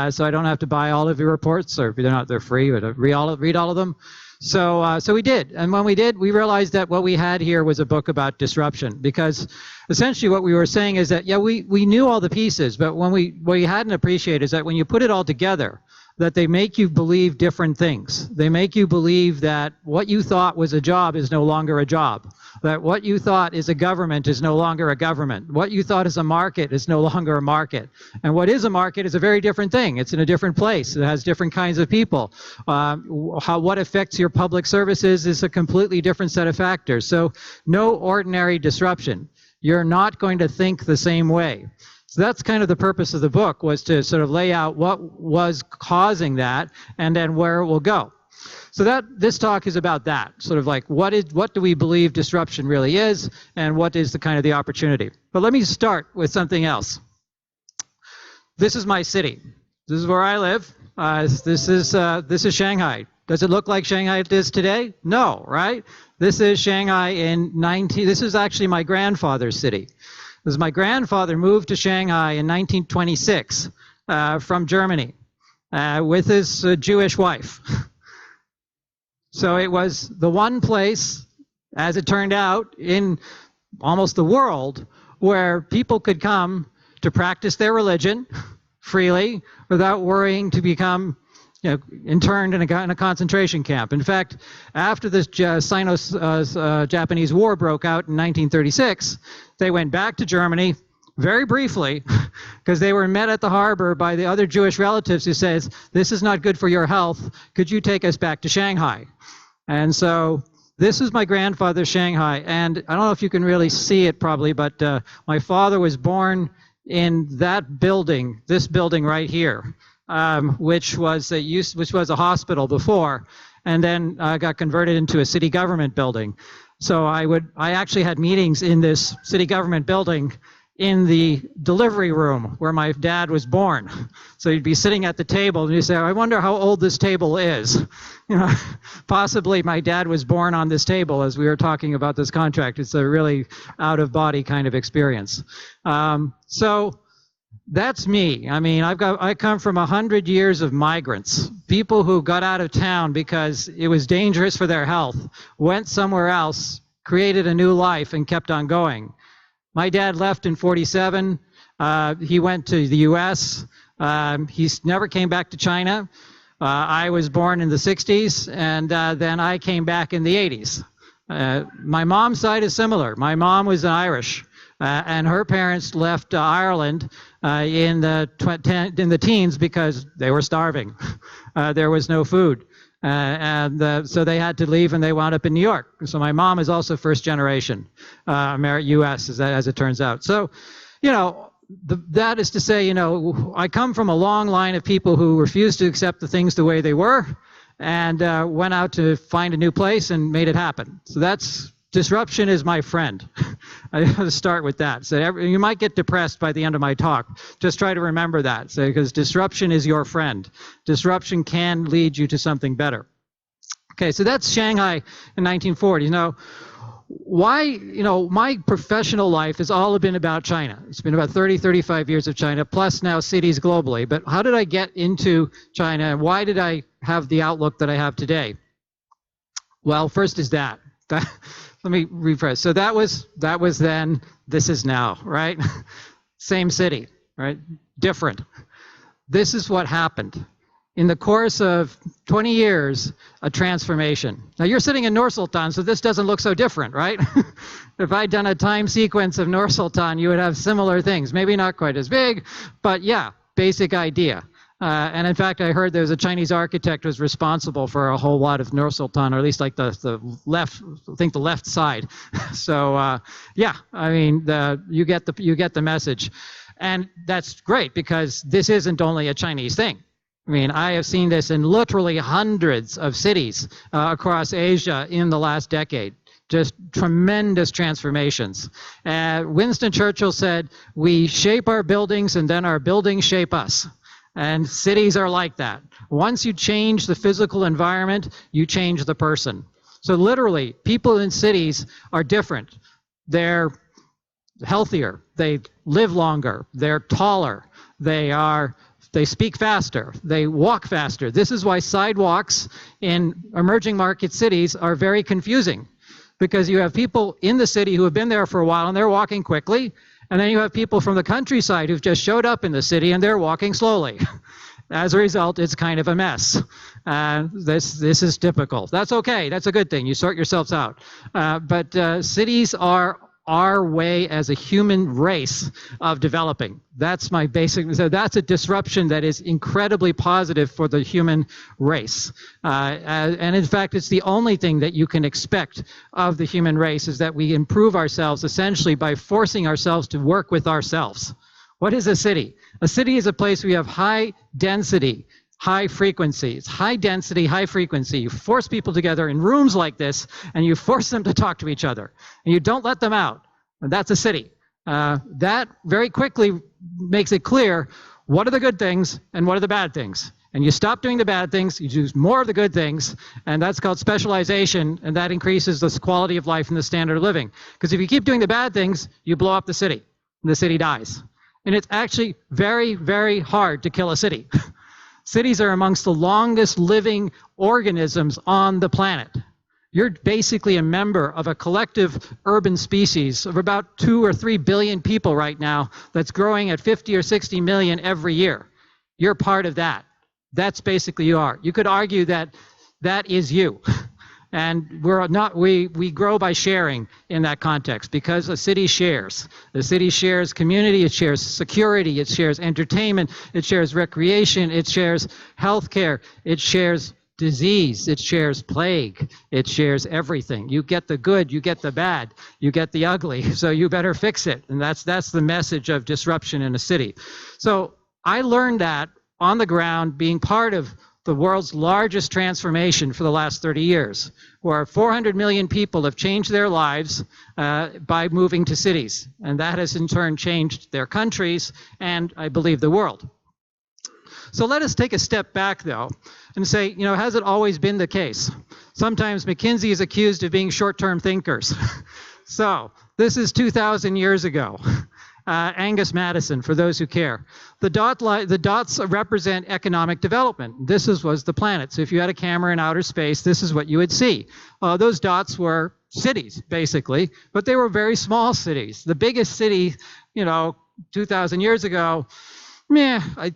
so I don't have to buy all of your reports, or they're free, but read all of them. So we did, and when we did, we realized that what we had here was a book about disruption, because essentially what we were saying is that, yeah, we knew all the pieces, but what we hadn't appreciated is that when you put it all together, that they make you believe different things. They make you believe that what you thought was a job is no longer a job. That what you thought is a government is no longer a government. What you thought is a market is no longer a market. And what is a market is a very different thing. It's in a different place. It has different kinds of people. What affects your public services is a completely different set of factors. So no ordinary disruption. You're not going to think the same way. So that's kind of the purpose of the book, was to sort of lay out what was causing that and then where it will go. So this talk is about that, sort of like what do we believe disruption really is, and what is the kind of the opportunity. But let me start with something else. This is my city. This is where I live. This is Shanghai. Does it look like Shanghai is today? No, right? This is Shanghai this is actually my grandfather's city. Because my grandfather moved to Shanghai in 1926 from Germany with his Jewish wife. So it was the one place, as it turned out, in almost the world where people could come to practice their religion freely without worrying to become interned in a concentration camp. In fact, after this Sino-Japanese War broke out in 1936, they went back to Germany very briefly, because they were met at the harbor by the other Jewish relatives who says, this is not good for your health. Could you take us back to Shanghai? And so this is my grandfather's Shanghai. And I don't know if you can really see it probably, but my father was born in that building, this building right here, which was a hospital before, and then got converted into a city government building. So I actually had meetings in this city government building in the delivery room where my dad was born. So you'd be sitting at the table and you say, I wonder how old this table is. Possibly my dad was born on this table as we were talking about this contract. It's a really out-of-body kind of experience. So that's me. I mean, I come from 100 years of migrants, people who got out of town because it was dangerous for their health, went somewhere else, created a new life, and kept on going. My dad left in 47. He went to the U.S. He never came back to China. I was born in the 60s, and then I came back in the 80s. My mom's side is similar. My mom was Irish, and her parents left Ireland in the teens because they were starving. There was no food. So they had to leave, and they wound up in New York. So my mom is also first generation U.S. as it turns out. So, that is to say, I come from a long line of people who refused to accept the things the way they were, and went out to find a new place and made it happen. So that's disruption is my friend. I have to start with that. So you might get depressed by the end of my talk. Just try to remember that, because disruption is your friend. Disruption can lead you to something better. Okay, so that's Shanghai in 1940. Now, why, my professional life has all been about China. It's been about 30, 35 years of China, plus now cities globally. But how did I get into China, and why did I have the outlook that I have today? Well, first is that. Let me rephrase. So that was then, this is now, right? Same city, right? Different. This is what happened. In the course of 20 years, a transformation. Now you're sitting in Nur-Sultan, so this doesn't look so different, right? If I'd done a time sequence of Nur-Sultan, you would have similar things. Maybe not quite as big, but yeah, basic idea. And in fact, I heard there was a Chinese architect who was responsible for a whole lot of Nur-Sultan, or at least like the left, I think the left side. So yeah, I mean, you get the message, and that's great because this isn't only a Chinese thing. I mean, I have seen this in literally hundreds of cities across Asia in the last decade. Just tremendous transformations. Winston Churchill said, "We shape our buildings, and then our buildings shape us." And cities are like that. Once you change the physical environment, you change the person. So literally, people in cities are different. They're healthier, they live longer, they're taller, they speak faster, they walk faster. This is why sidewalks in emerging market cities are very confusing, because you have people in the city who have been there for a while and they're walking quickly, and then you have people from the countryside who've just showed up in the city and they're walking slowly. As a result, it's kind of a mess. This is typical. That's okay. That's a good thing. You sort yourselves out. But cities are our way as a human race of developing. That's my basic, so that's a disruption that is incredibly positive for the human race. And in fact, it's the only thing that you can expect of the human race, is that we improve ourselves essentially by forcing ourselves to work with ourselves. What is a city? A city is a place where you have high density, high frequency. It's high density, high frequency. You force people together in rooms like this, and you force them to talk to each other, and you don't let them out. And that's a city. That very quickly makes it clear what are the good things and what are the bad things. And you stop doing the bad things, you do more of the good things, and that's called specialization, and that increases the quality of life and the standard of living. Because if you keep doing the bad things, you blow up the city, and the city dies. And it's actually very, very hard to kill a city. Cities are amongst the longest living organisms on the planet. You're basically a member of a collective urban species of about 2 or 3 billion people right now that's growing at 50 or 60 million every year. You're part of that. That's basically you are. You could argue that that is you. And we grow by sharing in that context, because a city shares. The city shares community, it shares security, it shares entertainment, it shares recreation, it shares healthcare, it shares disease, it shares plague, it shares everything. You get the good, you get the bad, you get the ugly, so you better fix it. And that's the message of disruption in a city. So I learned that on the ground, being part of the world's largest transformation for the last 30 years, where 400 million people have changed their lives by moving to cities. And that has in turn changed their countries and, I believe, the world. So let us take a step back, though, and say, has it always been the case? Sometimes McKinsey is accused of being short-term thinkers. So this is 2,000 years ago. Angus Madison, for those who care. The dots represent economic development. This was the planet. So if you had a camera in outer space, this is what you would see. Those dots were cities, basically, but they were very small cities. The biggest city, 2,000 years ago, I'm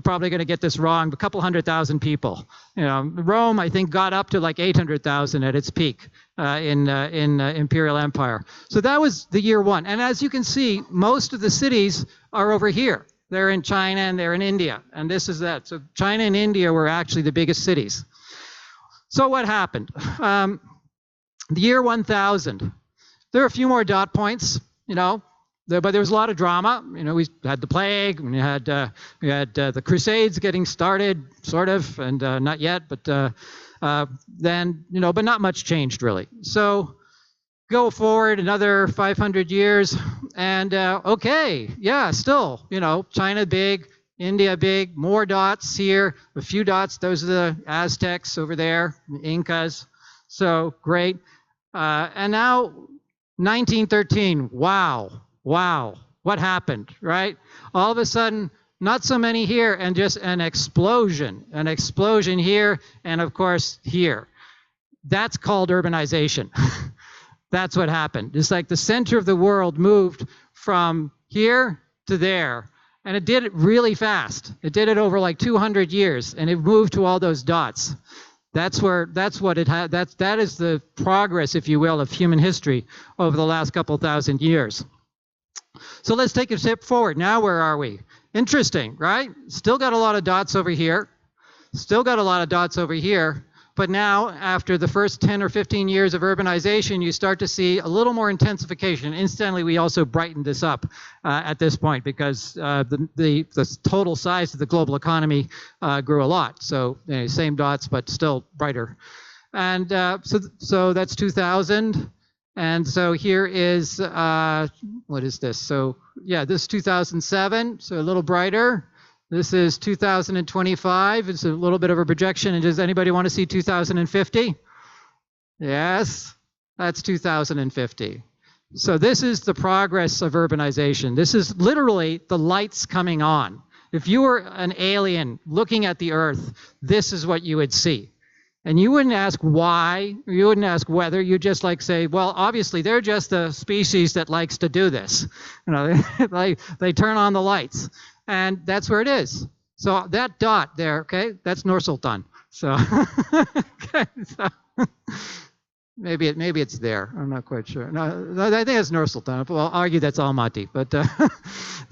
probably going to get this wrong, a couple 100,000 people. Rome, I think, got up to like 800,000 at its peak in Imperial Empire. So that was the year one. And as you can see, most of the cities are over here. They're in China and they're in India, and this is that. So China and India were actually the biggest cities. So what happened? The year 1000, there are a few more dot points, but there was a lot of drama. You know, we had the plague, we had the Crusades getting started, sort of, and not yet, but then, you know, but not much changed really. So go forward another 500 years, and okay, yeah, still, you know, China big, India big, more dots here, a few dots. Those are the Aztecs over there, the Incas. So great. And now 1913, wow, what happened, right? All of a sudden, not so many here, and just an explosion here, and of course here. That's called urbanization. That's what happened. It's like the center of the world moved from here to there, and it did it really fast. It did it over like 200 years, and it moved to all those dots. That is the progress, if you will, of human history over the last couple thousand years. So let's take a step forward. Now where are we? Interesting, right? Still got a lot of dots over here. But now, after the first 10 or 15 years of urbanization, you start to see a little more intensification. Incidentally, we also brightened this up at this point because the total size of the global economy grew a lot. So same dots, but still brighter. And so that's 2000. And so here is, what is this? So yeah, this is 2007, so a little brighter. This is 2025. It's a little bit of a projection. And does anybody want to see 2050? Yes, that's 2050. So this is the progress of urbanization. This is literally the lights coming on. If you were an alien looking at the Earth, this is what you would see. And you wouldn't ask why, you wouldn't ask whether, you just like say, well, obviously they're just a species that likes to do this. You know, they turn on the lights. And that's where it is. So that dot there, okay, that's Nur-Sultan. So, okay, so maybe it's there. I'm not quite sure. No, I think it's Nur-Sultan. I'll argue that's Almaty. But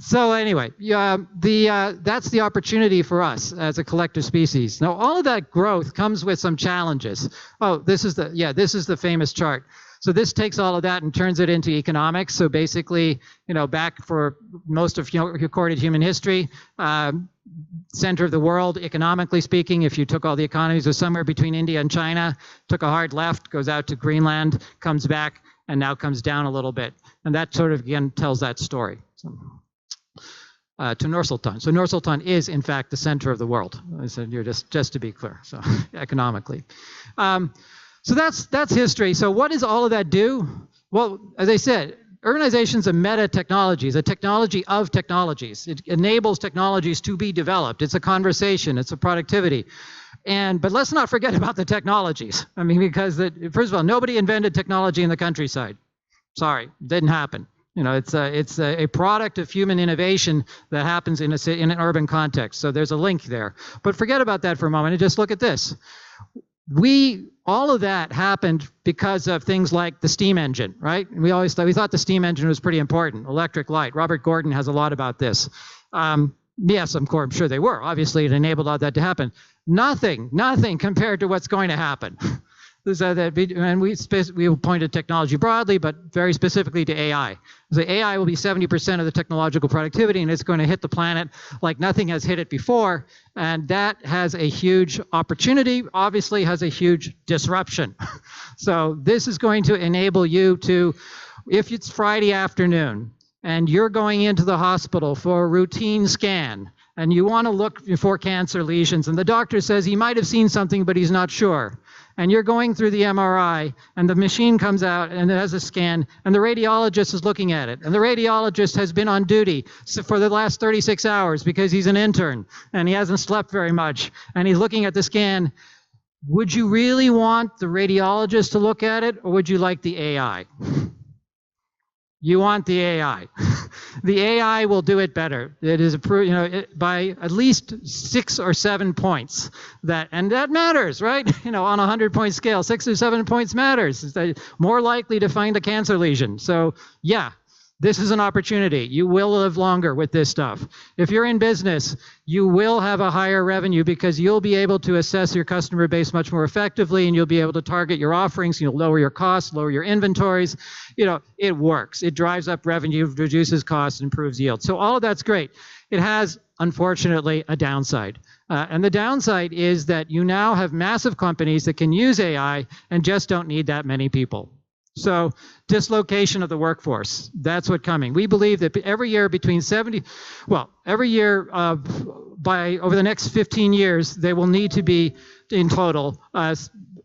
so anyway, that's the opportunity for us as a collective species. Now, all of that growth comes with some challenges. Oh, this is the famous chart. So this takes all of that and turns it into economics. So basically, you know, back for most of recorded human history, center of the world, economically speaking, if you took all the economies, was somewhere between India and China, took a hard left, goes out to Greenland, comes back, and now comes down a little bit. And that sort of, again, tells that story. So, to Nur-Sultan. So Nur-Sultan is, in fact, the center of the world. I said, you're just to be clear, so economically. So that's history. So what does all of that do? Well, as I said, urbanization is a meta technology, it's a technology of technologies. It enables technologies to be developed. It's a conversation, it's a productivity. But let's not forget about the technologies. I mean, because first of all, nobody invented technology in the countryside. Sorry, didn't happen. You know, it's a product of human innovation that happens in an urban context. So there's a link there. But forget about that for a moment and just look at this. All of that happened because of things like the steam engine, right? We thought the steam engine was pretty important. Electric light. Robert Gordon has a lot about this. Yes, of course, I'm sure they were. Obviously, it enabled all that to happen. Nothing compared to what's going to happen. And we pointed technology broadly, but very specifically to AI. The AI will be 70% of the technological productivity, and it's going to hit the planet like nothing has hit it before. And that has a huge opportunity, obviously has a huge disruption. So this is going to enable you to, if it's Friday afternoon and you're going into the hospital for a routine scan, and you want to look for cancer lesions, and the doctor says he might have seen something, but he's not sure. And you're going through the MRI, and the machine comes out and it has a scan, and the radiologist is looking at it. And the radiologist has been on duty for the last 36 hours because he's an intern, and he hasn't slept very much, and he's looking at the scan. Would you really want the radiologist to look at it, or would you like the AI? You want the AI. The AI will do it better. It is approved, by at least 6 or 7 points. And that matters, right? On a 100-point scale, 6 or 7 points matters. It's more likely to find a cancer lesion. So, yeah, This is an opportunity. You will live longer with this stuff. If you're in business, you will have a higher revenue because you'll be able to assess your customer base much more effectively, and you'll be able to target your offerings. You'll lower your costs, lower your inventories. You know, it works. It drives up revenue, reduces costs, improves yield. So all of that's great. It has, unfortunately, a downside. And the downside is that you now have massive companies that can use AI and just don't need that many people. So dislocation of the workforce, that's what's coming. We believe that every year between every year over the next 15 years, there will need to be in total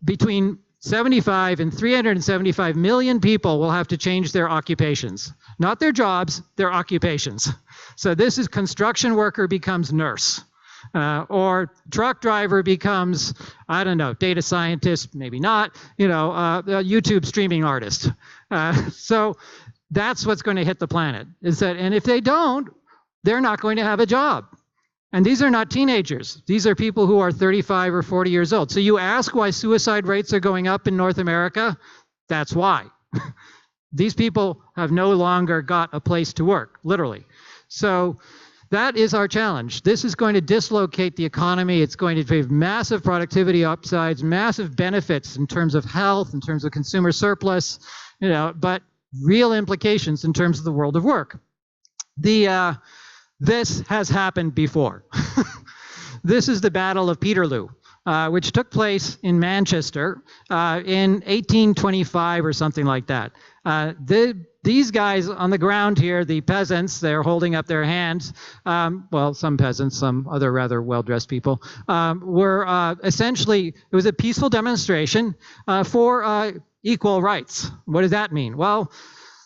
between 75 and 375 million people will have to change their occupations. Not their jobs, their occupations. So this is construction worker becomes nurse. Or truck driver becomes, I don't know, data scientist, maybe not, a YouTube streaming artist. So that's what's going to hit the planet. And if they don't, they're not going to have a job. And these are not teenagers. These are people who are 35 or 40 years old. So you ask why suicide rates are going up in North America? That's why. These people have no longer got a place to work, literally. So that is our challenge. This is going to dislocate the economy. It's going to have massive productivity upsides, massive benefits in terms of health, in terms of consumer surplus, but real implications in terms of the world of work. This has happened before. This is the Battle of Peterloo, which took place in Manchester in 1825 or something like that. These guys on the ground here, the peasants, they're holding up their hands. Well, some peasants, some other rather well-dressed people, were essentially, it was a peaceful demonstration for equal rights. What does that mean? Well,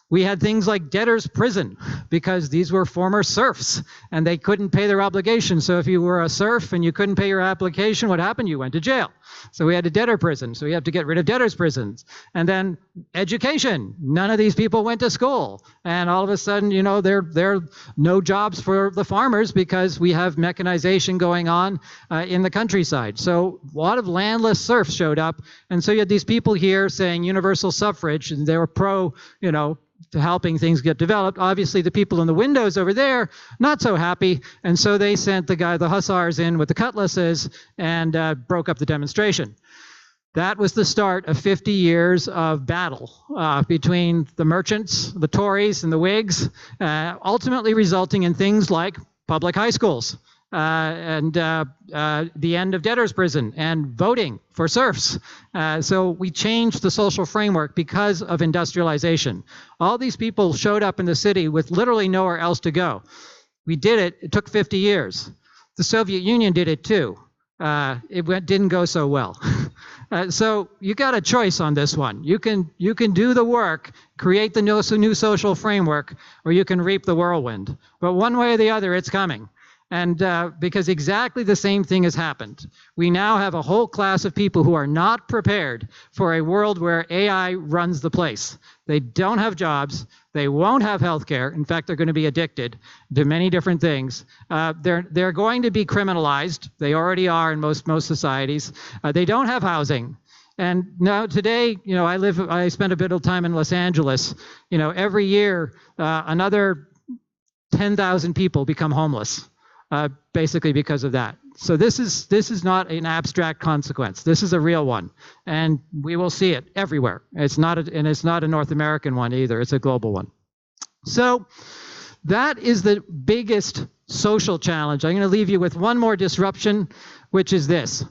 we had things like debtor's prison because these were former serfs and they couldn't pay their obligation. So if you were a serf and you couldn't pay your application, what happened? You went to jail. So we had a debtor prison. So we have to get rid of debtor's prisons. And then education. None of these people went to school. And all of a sudden, there are no jobs for the farmers because we have mechanization going on in the countryside. So a lot of landless serfs showed up. And so you had these people here saying universal suffrage, and they were pro, to helping things get developed. Obviously, the people in the windows over there, not so happy, and so they sent the hussars in with the cutlasses and broke up the demonstration. That was the start of 50 years of battle between the merchants, the Tories, and the Whigs, ultimately resulting in things like public high schools, and the end of debtor's prison and voting for serfs. So we changed the social framework because of industrialization. All these people showed up in the city with literally nowhere else to go. We did it. It took 50 years. The Soviet Union did it too. It didn't go so well. So you got a choice on this one. You can do the work, create the new social framework, or you can reap the whirlwind. But one way or the other, it's coming. And because exactly the same thing has happened. We now have a whole class of people who are not prepared for a world where AI runs the place. They don't have jobs. They won't have health care. In fact, they're going to be addicted to many different things. They're going to be criminalized. They already are in most societies. They don't have housing. And now today, I spent a bit of time in Los Angeles. Every year, another 10,000 people become homeless. Basically because of that. So this is not an abstract consequence. This is a real one, and we will see it everywhere. It's not a North American one either. It's a global one. So that is the biggest social challenge. I'm going to leave you with one more disruption, which is this.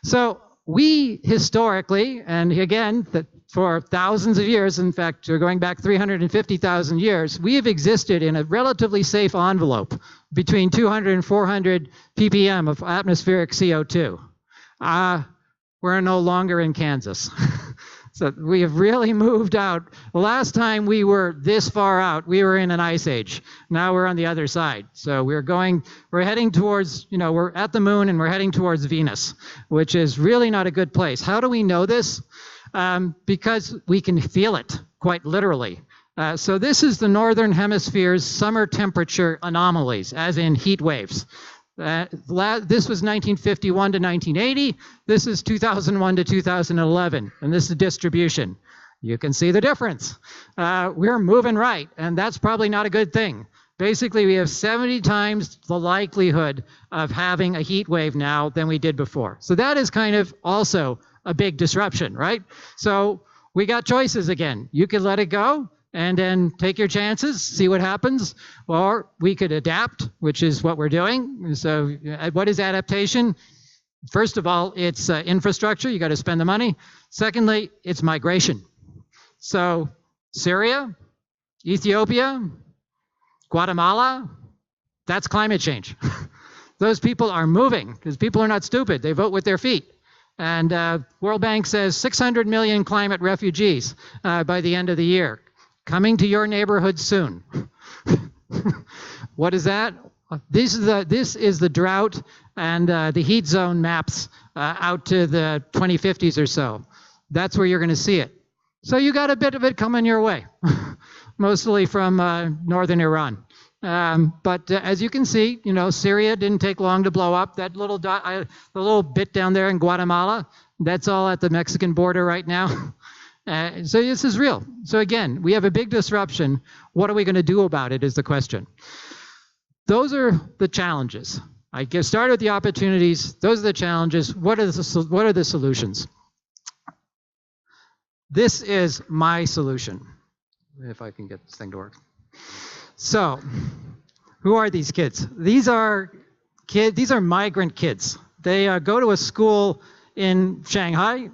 So we historically, and again, for thousands of years, in fact, we're going back 350,000 years, we have existed in a relatively safe envelope between 200 and 400 ppm of atmospheric CO2. We're no longer in Kansas. So we have really moved out. The last time we were this far out, we were in an ice age. Now we're on the other side. So we're heading towards, we're at the moon and we're heading towards Venus, which is really not a good place. How do we know this? Because we can feel it, quite literally. So this is the Northern Hemisphere's summer temperature anomalies, as in heat waves. This was 1951 to 1980. This is 2001 to 2011, and this is the distribution. You can see the difference. We're moving right, and that's probably not a good thing. Basically, we have 70 times the likelihood of having a heat wave now than we did before. So that is kind of also a big disruption, right? So we got choices again. You could let it go and then take your chances, see what happens, or we could adapt, which is what we're doing. So what is adaptation? First of all, it's infrastructure. You got to spend the money. Secondly, it's migration. So Syria, Ethiopia, Guatemala, that's climate change. Those people are moving because people are not stupid. They vote with their feet. And World Bank says 600 million climate refugees by the end of the year, coming to your neighborhood soon. What is that? This is the drought and the heat zone maps out to the 2050s or so. That's where you're going to see it. So you got a bit of it coming your way, mostly from northern Iran. But as you can see, Syria didn't take long to blow up. That little the little bit down there in Guatemala, that's all at the Mexican border right now. So this is real. So again, we have a big disruption. What are we going to do about it is the question. Those are the challenges. I get started with the opportunities. Those are the challenges. What are the solutions? This is my solution. If I can get this thing to work. So, who are these kids? These are migrant kids. They go to a school in Shanghai.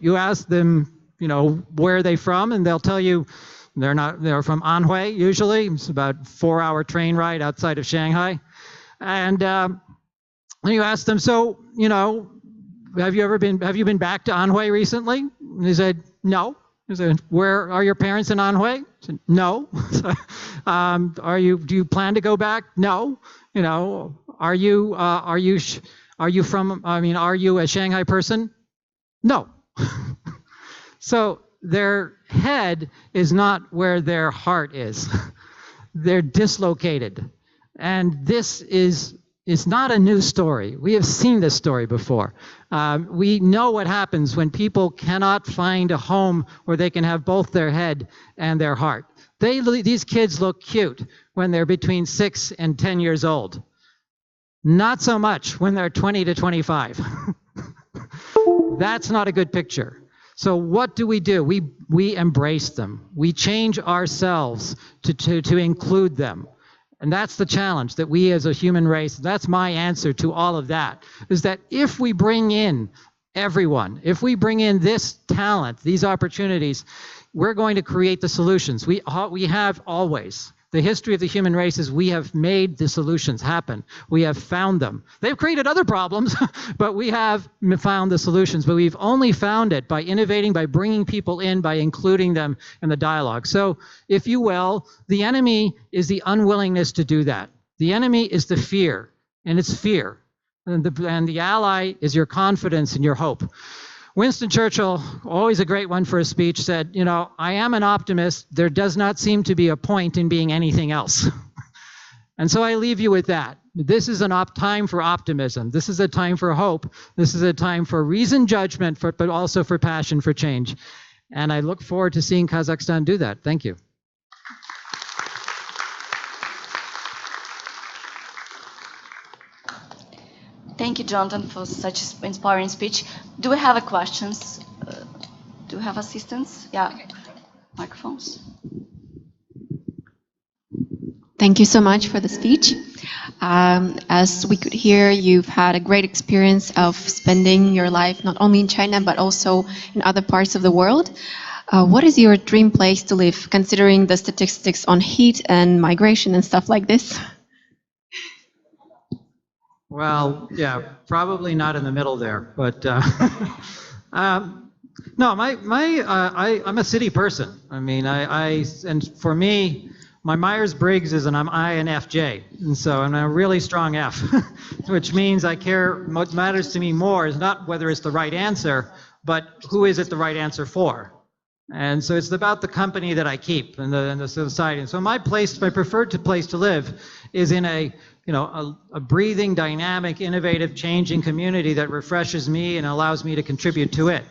You ask them, where are they from, and they'll tell you they're from Anhui usually. It's about a 4-hour train ride outside of Shanghai. And you ask them, so, have you been back to Anhui recently? And they said, no. I said, where are your parents in Anhui? I said, no. Do you plan to go back? No. Are you a Shanghai person? No. So their head is not where their heart is. They're dislocated. And this is not a new story. We have seen this story before. We know what happens when people cannot find a home where they can have both their head and their heart. These kids look cute when they're between 6 and 10 years old. Not so much when they're 20 to 25. That's not a good picture. So what do? We embrace them. We change ourselves to include them. And that's the challenge that we as a human race, that's my answer to all of that, is that if we bring in everyone, if we bring in this talent, these opportunities, we're going to create the solutions. We have always. The history of the human race is we have made the solutions happen. We have found them. They've created other problems, but we have found the solutions. But we've only found it by innovating, by bringing people in, by including them in the dialogue. So, if you will, the enemy is the unwillingness to do that. The enemy is the fear, and it's fear. And the ally is your confidence and your hope. Winston Churchill, always a great one for a speech, said, I am an optimist. There does not seem to be a point in being anything else. And so I leave you with that. This is a time for optimism. This is a time for hope. This is a time for reasoned judgment, but also for passion for change. And I look forward to seeing Kazakhstan do that. Thank you.
Thank you, Jonathan, for such an inspiring speech. Do we have questions? Do we have assistants? Yeah, microphones.
Thank you so much for the speech. As we could hear, you've had a great experience of spending your life not only in China, but also in other parts of the world. What is your dream place to live, considering the statistics on heat and migration and stuff like this?
Well, yeah, probably not in the middle there, but no, I'm a city person. I mean, and for me, my Myers-Briggs is an INFJ, and so I'm a really strong F, which means I care. What matters to me more is not whether it's the right answer, but who is it the right answer for. And so it's about the company that I keep and the society. And so my preferred place to live is in a breathing, dynamic, innovative, changing community that refreshes me and allows me to contribute to it.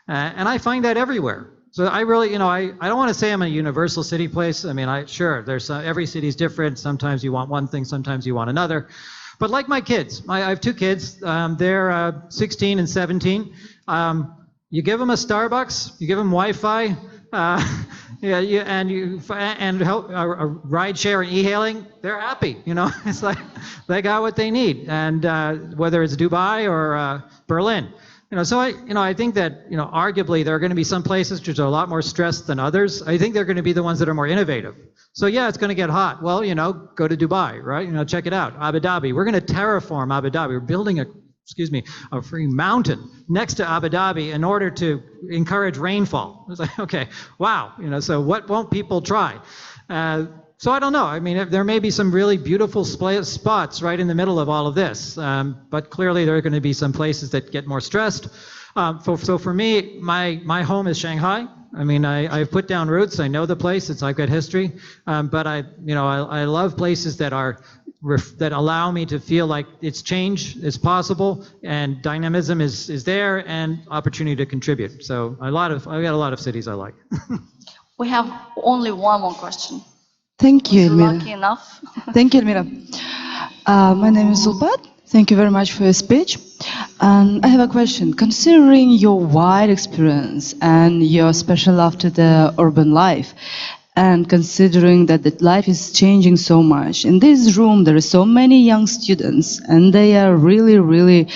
And I find that everywhere. So I really, I don't want to say I'm a universal city place. I mean, sure, there's every city's different. Sometimes you want one thing, sometimes you want another. But like my kids, I have two kids. They're 16 and 17. You give them a Starbucks, you give them Wi-Fi, and help a ride share and e-hailing, they're happy. It's like they got what they need, and whether it's Dubai or Berlin. So I think that, arguably there are going to be some places which are a lot more stressed than others. I think they're going to be the ones that are more innovative. So yeah, it's going to get hot. Well, go to Dubai, right? Check it out. Abu Dhabi. We're going to terraform Abu Dhabi. We're building a free mountain next to Abu Dhabi in order to encourage rainfall. It's like, okay, wow. So what won't people try? So I don't know. I mean, there may be some really beautiful spots right in the middle of all of this, but clearly there are going to be some places that get more stressed. So for me, my home is Shanghai. I mean, I've put down roots. I know the place. I've got history, but I love places that allow me to feel like change is possible and dynamism is there and opportunity to contribute. So I've got a lot of cities I like.
We have only one more question.
Thank you, Elmira.
Lucky enough.
Thank you, Elmira. My name is Zulpat. Thank you very much for your speech. And I have a question. Considering your wide experience and your special love to the urban life, and considering that the life is changing so much, in this room there are so many young students, and they are really, really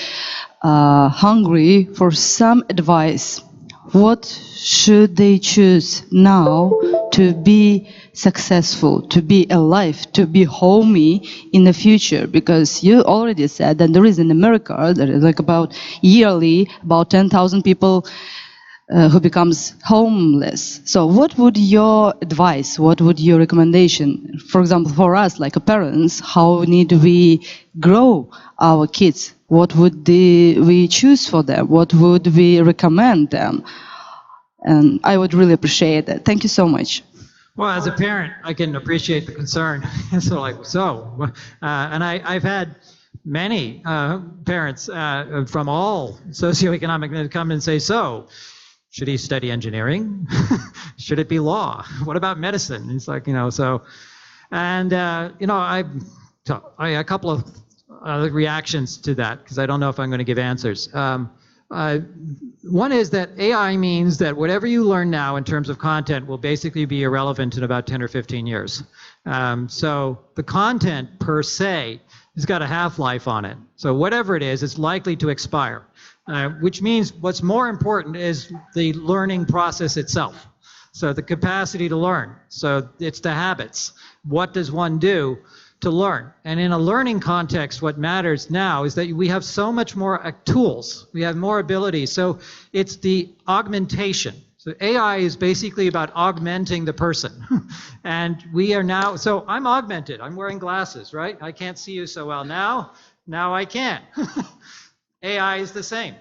hungry for some advice. What should they choose now to be successful, to be alive, to be homey in the future? Because you already said that there is in America, there is like about yearly, about 10,000 people who becomes homeless. So what would your advice, what would your recommendation, for example, for us, like parents, how need we grow our kids? What would we choose for them? What would we recommend them? And I would really appreciate that. Thank you so much.
Well, as a parent, I can appreciate the concern. And I've had many parents from all socioeconomic that come and say, so, should he study engineering? Should it be law? What about medicine? It's like, so, and, a couple of reactions to that, because I don't know if I'm going to give answers. One is that AI means that whatever you learn now in terms of content will basically be irrelevant in about 10 or 15 years. So the content per se has got a half-life on it. So whatever it is, it's likely to expire, which means what's more important is the learning process itself. So the capacity to learn. So it's the habits. What does one do to learn? And in a learning context, what matters now is that we have so much more tools. We have more abilities. So it's the augmentation. So AI is basically about augmenting the person. And we are now, so I'm augmented. I'm wearing glasses, right? I can't see you so well now. Now I can. AI is the same.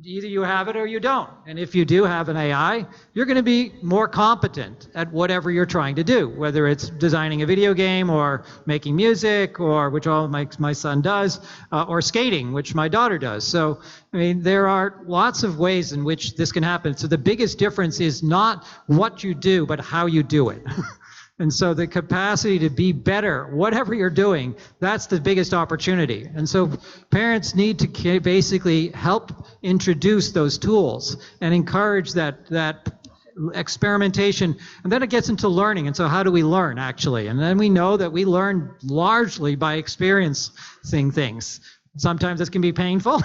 Either you have it or you don't. And if you do have an AI, you're going to be more competent at whatever you're trying to do, whether it's designing a video game or making music, or which all my son does, or skating, which my daughter does. So, I mean, there are lots of ways in which this can happen. So the biggest difference is not what you do, but how you do it. And so the capacity to be better, whatever you're doing, that's the biggest opportunity. And so parents need to basically help introduce those tools and encourage that experimentation. And then it gets into learning. And so how do we learn, actually? And then we know that we learn largely by experiencing things. Sometimes it can be painful.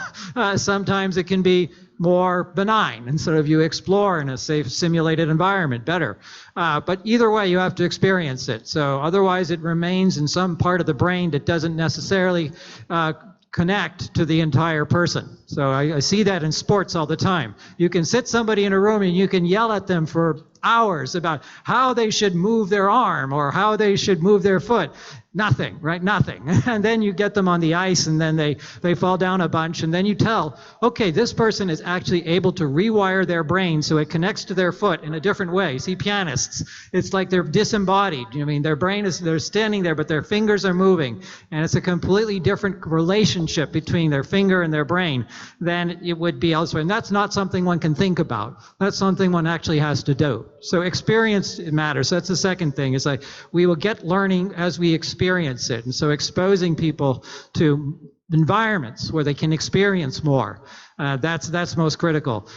Sometimes it can be more benign, and sort of you explore in a safe simulated environment better. But either way, you have to experience it. So otherwise it remains in some part of the brain that doesn't necessarily connect to the entire person. So I see that in sports all the time. You can sit somebody in a room and you can yell at them for hours about how they should move their arm or how they should move their foot. Nothing, right? Nothing. And then you get them on the ice and then they fall down a bunch, and then you tell, okay, this person is actually able to rewire their brain so it connects to their foot in a different way. See, pianists, it's like they're disembodied. I mean, their brain is, they're standing there, but their fingers are moving. And it's a completely different relationship between their finger and their brain. than it would be elsewhere. And that's not something one can think about. That's something one actually has to do. So experience matters. So that's the second thing, is like we will get learning as we experience it. And so exposing people to environments where they can experience more, that's most critical.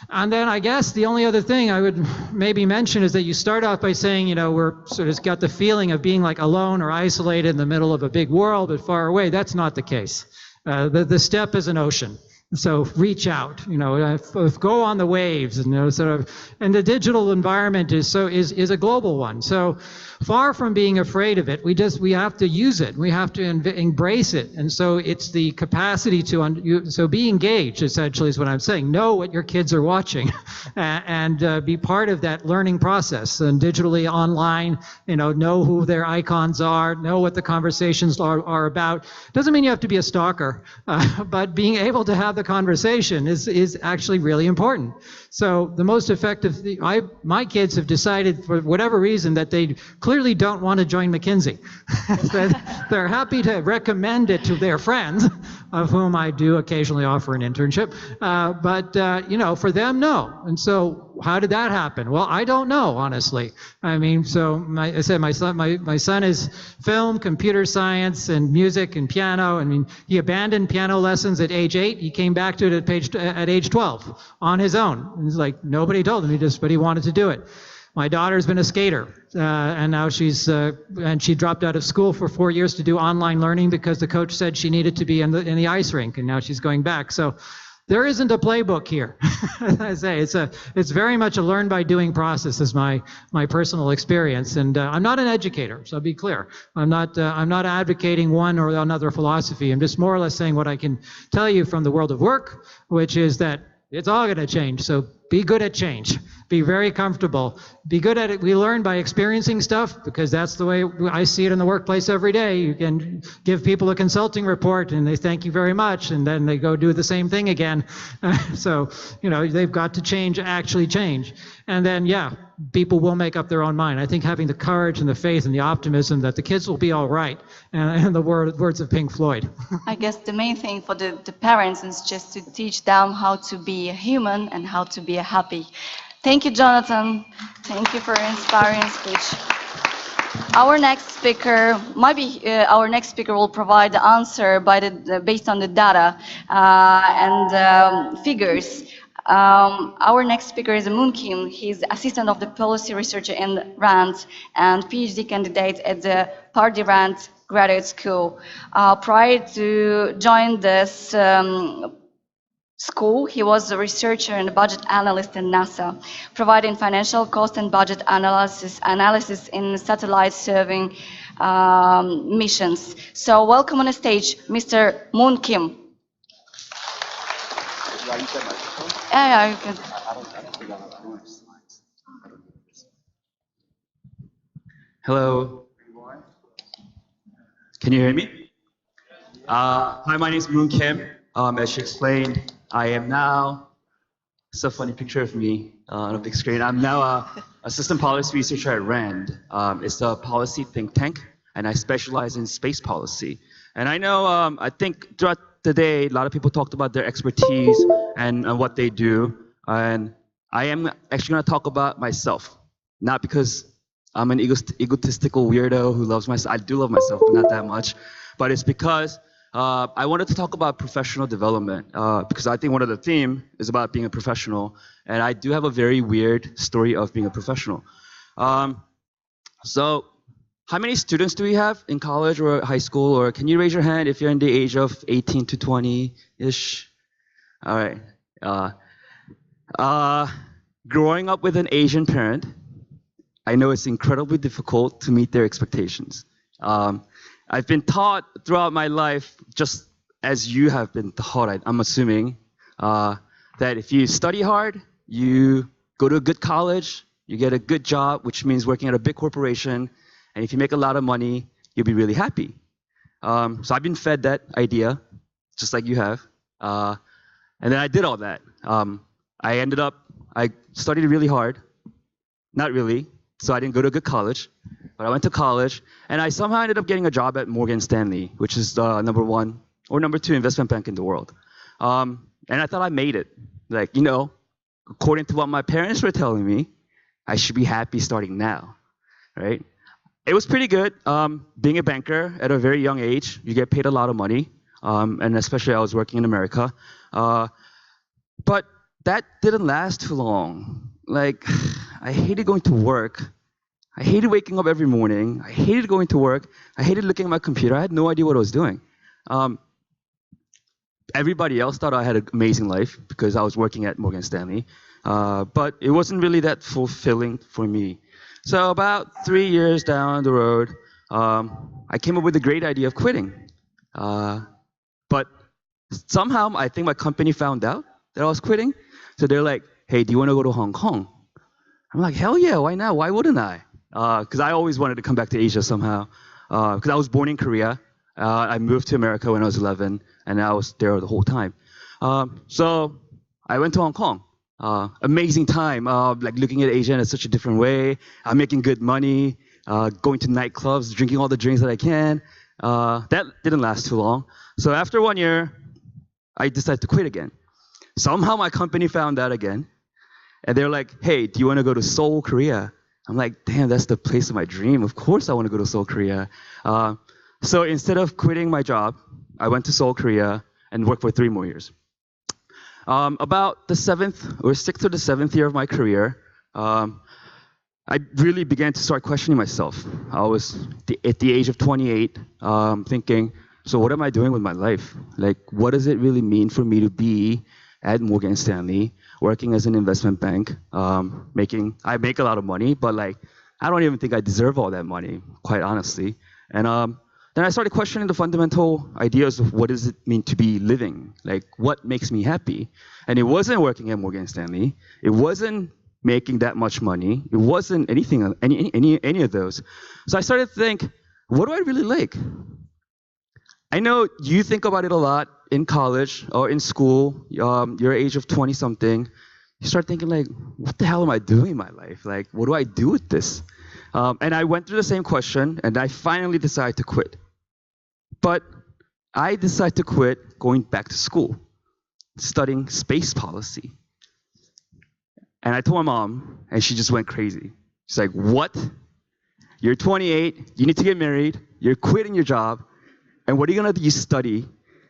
And then I guess the only other thing I would maybe mention is that you start off by saying, you know, we're sort of got the feeling of being like alone or isolated in the middle of a big world but far away. That's not the case. The step is an ocean. So reach out, you know, go on the waves, and, you know, sort of, and the digital environment is a global one. So far from being afraid of it, we have to use it. We have to embrace it. And so it's the capacity so be engaged, essentially, is what I'm saying. Know what your kids are watching and be part of that learning process, and digitally, online, you know who their icons are, know what the conversations are about. Doesn't mean you have to be a stalker, but being able to have the conversation is actually really important. So the most effective thing, my kids have decided for whatever reason that they clearly don't want to join McKinsey. They're happy to recommend it to their friends, of whom I do occasionally offer an internship. But you know, for them, no. And so how did that happen? Well, I don't know, honestly. I mean, so my son is film, computer science, and music and piano. I mean, he abandoned piano lessons at age 8. He came back to it at age 12 on his own. It's like nobody told him, but he wanted to do it. My daughter's been a skater, and now she dropped out of school for 4 years to do online learning because the coach said she needed to be in the ice rink, and now she's going back. So there isn't a playbook here. As I say, it's very much a learn by doing process, is my personal experience. And I'm not an educator, so be clear. I'm not advocating one or another philosophy. I'm just more or less saying what I can tell you from the world of work, which is that it's all going to change. So be good at change. Be very comfortable. Be good at it. We learn by experiencing stuff, because that's the way I see it in the workplace every day. You can give people a consulting report and they thank you very much, and then they go do the same thing again. So, you know, they've got to actually change. And then, yeah, people will make up their own mind. I think having the courage and the faith and the optimism that the kids will be all right, and the words of Pink Floyd.
I guess the main thing for the parents is just to teach them how to be a human and how to be happy. Thank you, Jonathan. Thank you for your inspiring speech. Our next speaker will provide the answer based on the data and figures. Our next speaker is Moon Kim. He's assistant of the policy researcher in RAND and PhD candidate at the Pardee RAND Graduate School. Prior to join this school, he was a researcher and budget analyst in NASA, providing financial cost and budget analysis in satellite serving missions. So welcome on the stage, Mr. Moon Kim. Yeah, you can.
Hello. Can you hear me? Hi, my name is Moon Kim. As she explained, I am now, it's a funny picture of me on a big screen. I'm now an assistant policy researcher at RAND. It's a policy think tank, and I specialize in space policy. And I know, I think throughout the day, a lot of people talked about their expertise and what they do. And I am actually going to talk about myself, not because I'm an egotistical weirdo who loves myself. I do love myself, but not that much. But it's because I wanted to talk about professional development, because I think one of the theme is about being a professional, and I do have a very weird story of being a professional. So how many students do we have in college or high school, or can you raise your hand if you're in the age of 18 to 20-ish? All right. Growing up with an Asian parent, I know it's incredibly difficult to meet their expectations. I've been taught throughout my life, just as you have been taught, I'm assuming, that if you study hard, you go to a good college, you get a good job, which means working at a big corporation, and if you make a lot of money, you'll be really happy. So I've been fed that idea, just like you have. And then I did all that. I studied really hard. Not really, so I didn't go to a good college. But I went to college, and I somehow ended up getting a job at Morgan Stanley, which is the #1 or #2 investment bank in the world. And I thought I made it. Like, you know, according to what my parents were telling me, I should be happy starting now, right? It was pretty good. Being a banker at a very young age, you get paid a lot of money, and especially I was working in America. But that didn't last too long. Like, I hated going to work. I hated waking up every morning. I hated going to work. I hated looking at my computer. I had no idea what I was doing. Everybody else thought I had an amazing life because I was working at Morgan Stanley. But it wasn't really that fulfilling for me. So about 3 years down the road, I came up with a great idea of quitting. But somehow, I think my company found out that I was quitting. So they're like, hey, do you want to go to Hong Kong? I'm like, hell yeah, why not? Why wouldn't I? Because I always wanted to come back to Asia somehow. Because I was born in Korea. I moved to America when I was 11, and I was there the whole time. So I went to Hong Kong. Amazing time, like looking at Asia in such a different way. I'm making good money, going to nightclubs, drinking all the drinks that I can. That didn't last too long. So after 1 year, I decided to quit again. Somehow my company found out again. And they're like, hey, do you want to go to Seoul, Korea? I'm like, damn, that's the place of my dream. Of course I want to go to Seoul, Korea. So instead of quitting my job, I went to Seoul, Korea, and worked for 3 more years. About the 6th or the 7th year of my career, I really began to start questioning myself. I was at the age of 28, thinking, so what am I doing with my life? Like, what does it really mean for me to be at Morgan Stanley, working as an investment bank, I make a lot of money, but like, I don't even think I deserve all that money, quite honestly. And then I started questioning the fundamental ideas of what does it mean to be living? Like, what makes me happy? And it wasn't working at Morgan Stanley. It wasn't making that much money. It wasn't anything, any of those. So I started to think, what do I really like? I know you think about it a lot in college or in school. Your age of 20-something. You start thinking like, what the hell am I doing in my life? Like, what do I do with this? And I went through the same question, and I finally decided to quit. But I decided to quit going back to school, studying space policy. And I told my mom, and she just went crazy. She's like, what? You're 28, you need to get married, you're quitting your job, and what are you gonna do? You study.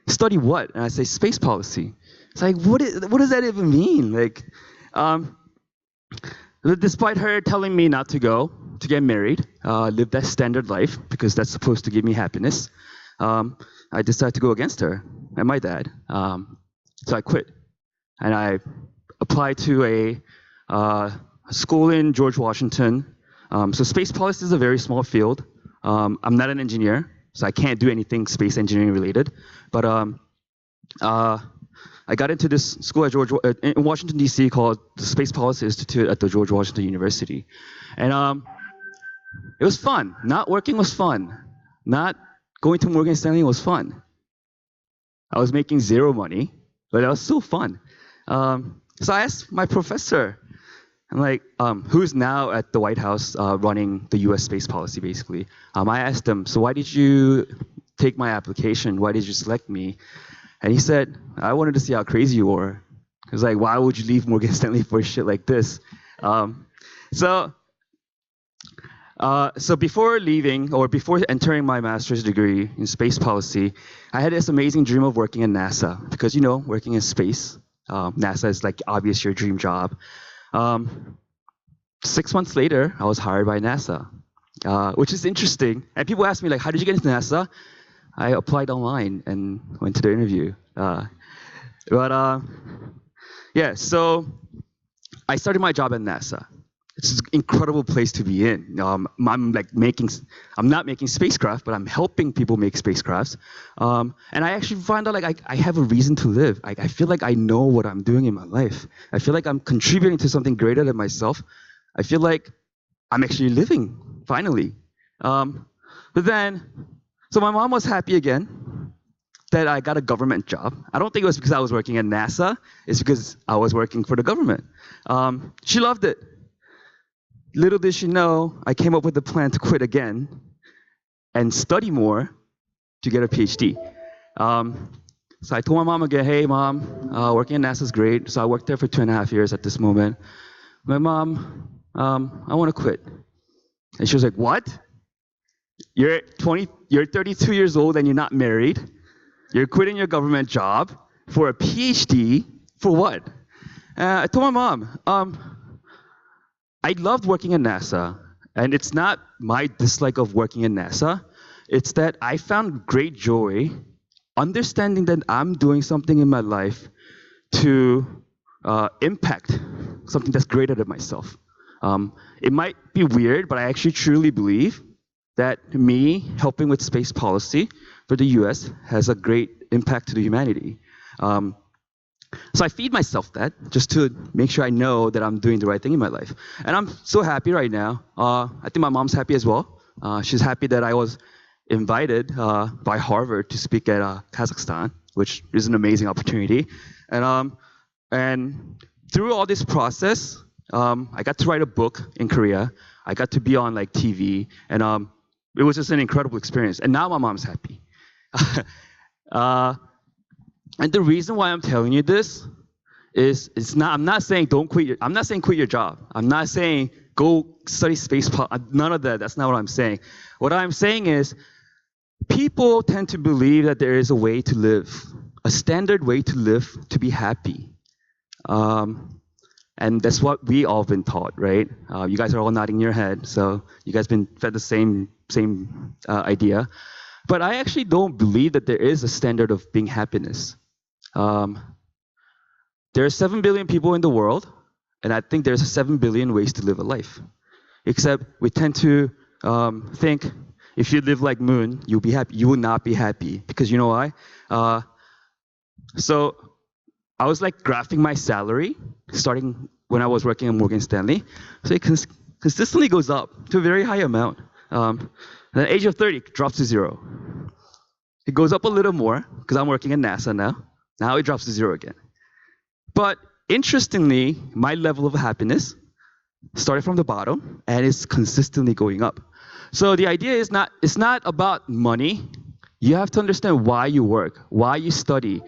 Study what? And I say, space policy. It's like, what does that even mean? Like, despite her telling me not to go, to get married, live that standard life, because that's supposed to give me happiness, I decided to go against her and my dad. So I quit. And I applied to a school in George Washington. So space policy is a very small field. I'm not an engineer, so I can't do anything space engineering related. But I got into this school at in Washington, D.C. called the Space Policy Institute at the George Washington University. And it was fun. Not working was fun. Not going to Morgan Stanley was fun. I was making 0 money, but it was still fun. So I asked my professor, I'm like, who's now at the White House running the US space policy, basically. I asked him, so why did you take my application? Why did you select me? And he said, I wanted to see how crazy you were. He was like, why would you leave Morgan Stanley for shit like this? So before leaving, or before entering my master's degree in space policy, I had this amazing dream of working at NASA. Because, you know, working in space, NASA is like obvious your dream job. 6 months later, I was hired by NASA, which is interesting. And people ask me, like, how did you get into NASA? I applied online and went to the interview. Yeah, so I started my job at NASA. It's an incredible place to be in. I'm not making spacecraft, but I'm helping people make spacecrafts. And I actually find out like I have a reason to live. I feel like I know what I'm doing in my life. I feel like I'm contributing to something greater than myself. I feel like I'm actually living, finally. So my mom was happy again that I got a government job. I don't think it was because I was working at NASA. It's because I was working for the government. She loved it. Little did she know, I came up with a plan to quit again and study more to get a PhD. So I told my mom again, hey mom, working at NASA is great. So I worked there for 2.5 years at this moment. My mom, I want to quit. And she was like, what? You're 32 years old and you're not married. You're quitting your government job for a PhD. For what? I told my mom, I loved working at NASA. And it's not my dislike of working at NASA. It's that I found great joy understanding that I'm doing something in my life to impact something that's greater than myself. It might be weird, but I actually truly believe that me helping with space policy for the US has a great impact to the humanity. So I feed myself that just to make sure I know that I'm doing the right thing in my life. And I'm so happy right now. I think my mom's happy as well. She's happy that I was invited by Harvard to speak at Kazakhstan, which is an amazing opportunity. And through all this process, I got to write a book in Korea. I got to be on like TV, and it was just an incredible experience. And now my mom's happy. And the reason why I'm telling you this is I'm not saying don't quit. I'm not saying quit your job. I'm not saying go study space. None of that. That's not what I'm saying. What I'm saying is people tend to believe that there is a way to live, a standard way to live to be happy. And that's what we all been taught, right? You guys are all nodding your head, so you guys been fed the same idea. But I actually don't believe that there is a standard of being happiness. There are 7 billion people in the world, and I think there's 7 billion ways to live a life. Except we tend to think if you live like Moon, you'll be happy. You will not be happy because you know why? So I was like graphing my salary starting when I was working at Morgan Stanley. So it consistently goes up to a very high amount. And at the age of 30, it drops to 0. It goes up a little more because I'm working at NASA now. Now it drops to 0 again. But interestingly, my level of happiness started from the bottom and it's consistently going up. So the idea is it's not about money. You have to understand why you work, why you study.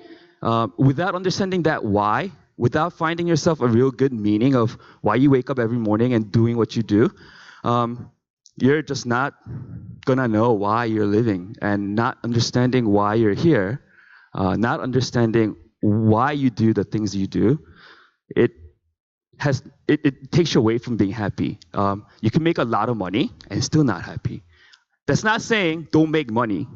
Without understanding that why, without finding yourself a real good meaning of why you wake up every morning and doing what you do, you're just not gonna know why you're living, and not understanding why you're here, not understanding why you do the things you do, it takes you away from being happy. You can make a lot of money and still not happy. That's not saying don't make money.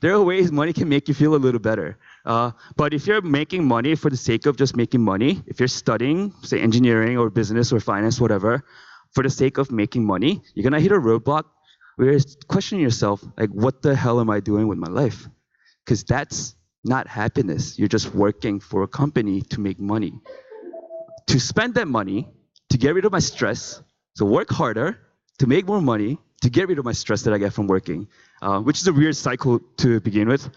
There are ways money can make you feel a little better. But if you're making money for the sake of just making money, if you're studying, say, engineering or business or finance, whatever, for the sake of making money, you're gonna hit a roadblock where you're questioning yourself, like, what the hell am I doing with my life? Because that's not happiness. You're just working for a company to make money. To spend that money, to get rid of my stress, to work harder, to make more money, to get rid of my stress that I get from working, which is a weird cycle to begin with.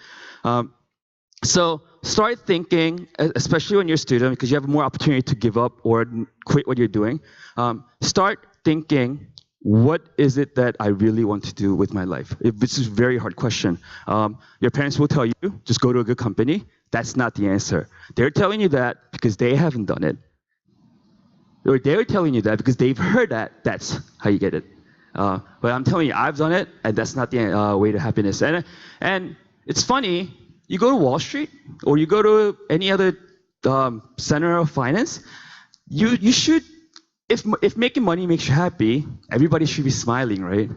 So start thinking, especially when you're a student, because you have more opportunity to give up or quit what you're doing. Start thinking, what is it that I really want to do with my life? This is a very hard question. Your parents will tell you, just go to a good company. That's not the answer. They're telling you that because they haven't done it. Or they're telling you that because they've heard that that's how you get it. But I'm telling you, I've done it, and that's not the way to happiness. And it's funny, you go to Wall Street, or you go to any other center of finance, you should, if making money makes you happy, everybody should be smiling, right?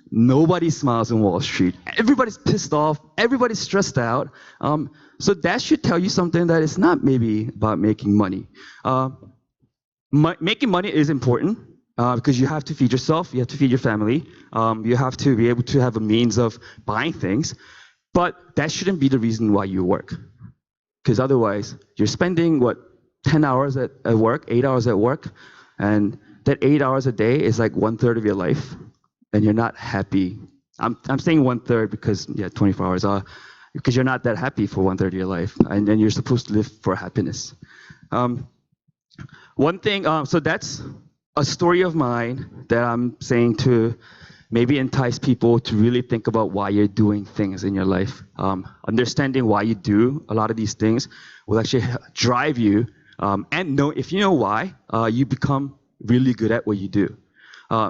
Nobody smiles on Wall Street. Everybody's pissed off. Everybody's stressed out. So that should tell you something that it's not maybe about making money. Making money is important because you have to feed yourself, you have to feed your family, you have to be able to have a means of buying things, but that shouldn't be the reason why you work. Because otherwise, you're spending, 10 hours at work, 8 hours at work, and that 8 hours a day is like 1/3 of your life, and you're not happy. I'm saying 1/3 because, 24 hours, because you're not that happy for 1/3 of your life, and then you're supposed to live for happiness. One thing, so that's a story of mine that I'm saying to maybe entice people to really think about why you're doing things in your life. Understanding why you do a lot of these things will actually drive you, and if you know why, you become really good at what you do.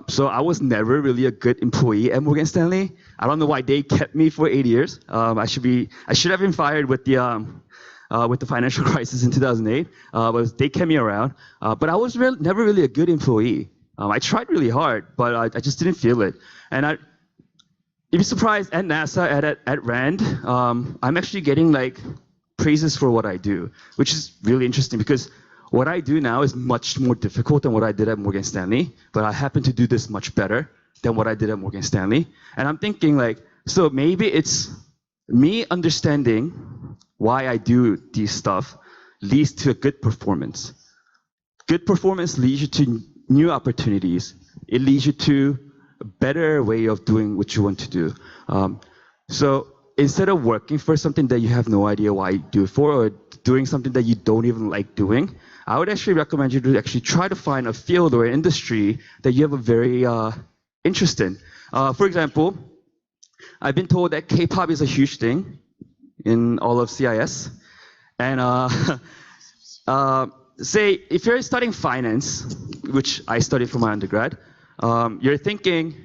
So I was never really a good employee at Morgan Stanley. I don't know why they kept me for 8 years. I should have been fired with the financial crisis in 2008, but they kept me around. But I was never really a good employee. I tried really hard, but I just didn't feel it. And you'd be surprised, at NASA, at RAND, I'm actually getting like praises for what I do, which is really interesting because what I do now is much more difficult than what I did at Morgan Stanley, but I happen to do this much better than what I did at Morgan Stanley. And I'm thinking like, so maybe it's me understanding why I do these stuff leads to a good performance. Good performance leads you to new opportunities. It leads you to a better way of doing what you want to do. So instead of working for something that you have no idea why you do it for, or doing something that you don't even like doing, I would actually recommend you to actually try to find a field or an industry that you have a very interest in. For example, I've been told that K-pop is a huge thing in all of CIS. And say, if you're studying finance, which I studied for my undergrad, you're thinking,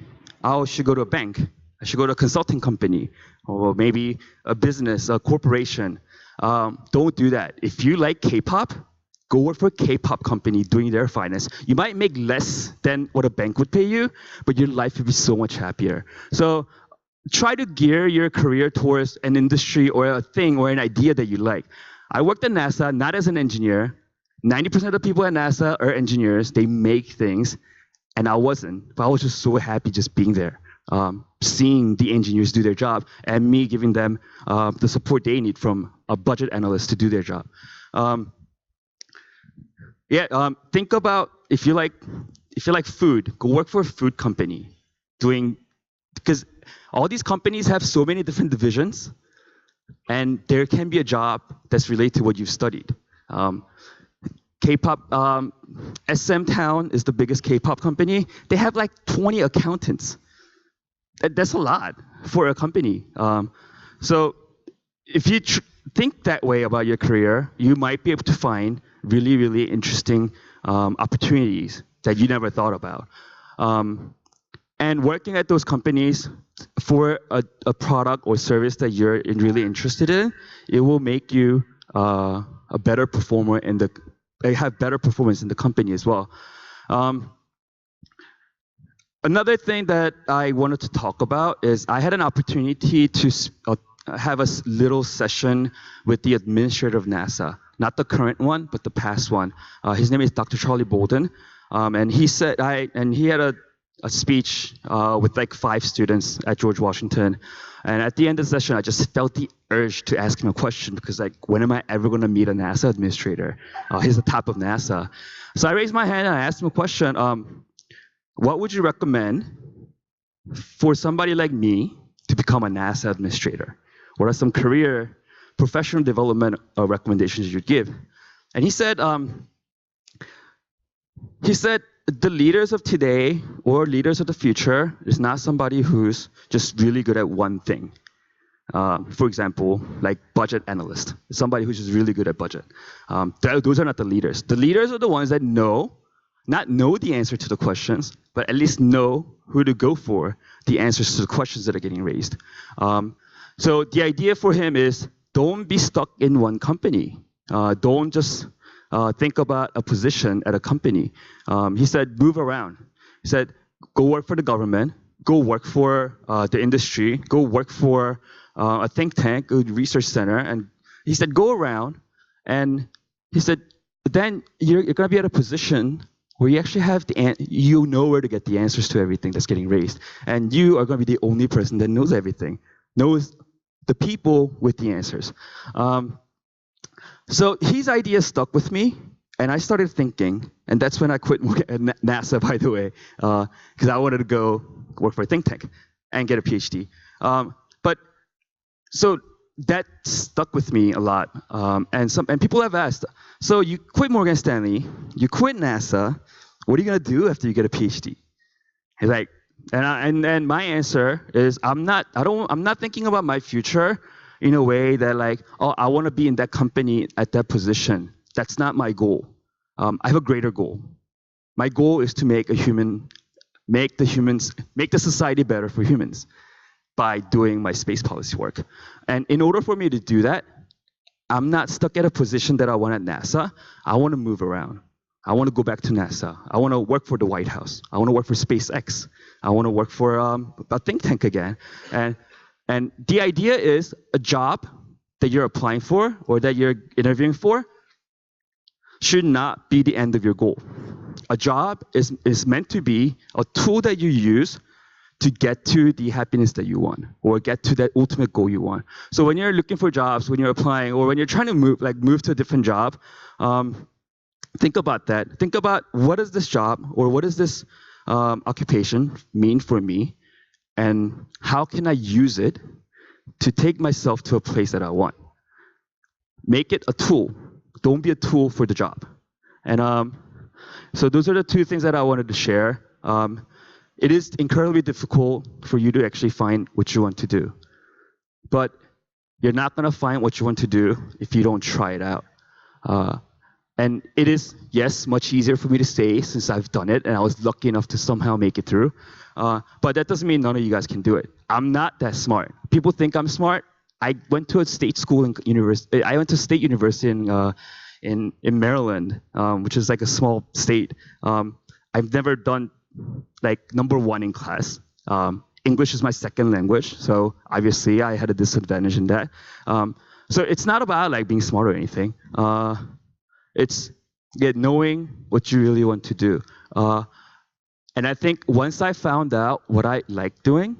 I should go to a bank. I should go to a consulting company, or maybe a business, a corporation. Don't do that. If you like K-pop, go work for a K-pop company doing their finance. You might make less than what a bank would pay you, but your life would be so much happier. So try to gear your career towards an industry or a thing or an idea that you like. I worked at NASA, not as an engineer. 90% of the people at NASA are engineers. They make things, and I wasn't. But I was just so happy just being there, seeing the engineers do their job, and me giving them the support they need from a budget analyst to do their job. Think about if you like food, go work for a food company, because all these companies have so many different divisions, and there can be a job that's related to what you've studied. K-pop, SM Town is the biggest K-pop company. They have like 20 accountants. That's a lot for a company. So if you think that way about your career, you might be able to find really, really interesting opportunities that you never thought about. And working at those companies for a product or service that you're really interested in, it will make you a better performer have better performance in the company as well. Another thing that I wanted to talk about is I had an opportunity to have a little session with the administrator of NASA, not the current one, but the past one. His name is Dr. Charlie Bolden, and he had a speech with like 5 students at George Washington. And at the end of the session, I just felt the urge to ask him a question because like, when am I ever going to meet a NASA administrator? He's the top of NASA. So I raised my hand and I asked him a question. What would you recommend for somebody like me to become a NASA administrator? What are some career, professional development recommendations you'd give? And he said, the leaders of today or leaders of the future is not somebody who's just really good at one thing. For example, like budget analyst, somebody who's just really good at budget. Those are not the leaders. The leaders are the ones that not know the answer to the questions, but at least know who to go for the answers to the questions that are getting raised. So the idea for him is don't be stuck in one company. Don't just think about a position at a company. He said, move around. He said, go work for the government, go work for the industry, go work for a think tank, a research center. And he said, go around. And he said, then you're going to be at a position where you actually have you know where to get the answers to everything that's getting raised. And you are going to be the only person that knows everything, knows the people with the answers. So his idea stuck with me, and I started thinking, and that's when I quit NASA, by the way, because I wanted to go work for a think tank and get a PhD. So that stuck with me a lot, and people have asked, so you quit Morgan Stanley, you quit NASA, what are you gonna do after you get a PhD? He's like, And my answer is I'm not thinking about my future in a way that like, oh, I want to be in that company at that position. That's not my goal. I have a greater goal. My goal is to make the society better for humans by doing my space policy work. And in order for me to do that, I'm not stuck at a position that I want at NASA. I want to move around. I want to go back to NASA. I want to work for the White House. I want to work for SpaceX. I want to work for a think tank again. And the idea is a job that you're applying for or that you're interviewing for should not be the end of your goal. A job is meant to be a tool that you use to get to the happiness that you want or get to that ultimate goal you want. So when you're looking for jobs, when you're applying, or when you're trying to move to a different job, think about that. Think about what does this job or what does this occupation mean for me, and how can I use it to take myself to a place that I want. Make it a tool. Don't be a tool for the job. And so those are the two things that I wanted to share. It is incredibly difficult for you to actually find what you want to do. But you're not going to find what you want to do if you don't try it out. And it is, yes, much easier for me to say since I've done it and I was lucky enough to somehow make it through. But that doesn't mean none of you guys can do it. I'm not that smart. People think I'm smart. I went to a state school in university. I went to State University in Maryland, which is like a small state. I've never done like #1 in class. English is my second language, so obviously I had a disadvantage in that. So it's not about like being smart or anything. It's knowing what you really want to do. And I think once I found out what I like doing,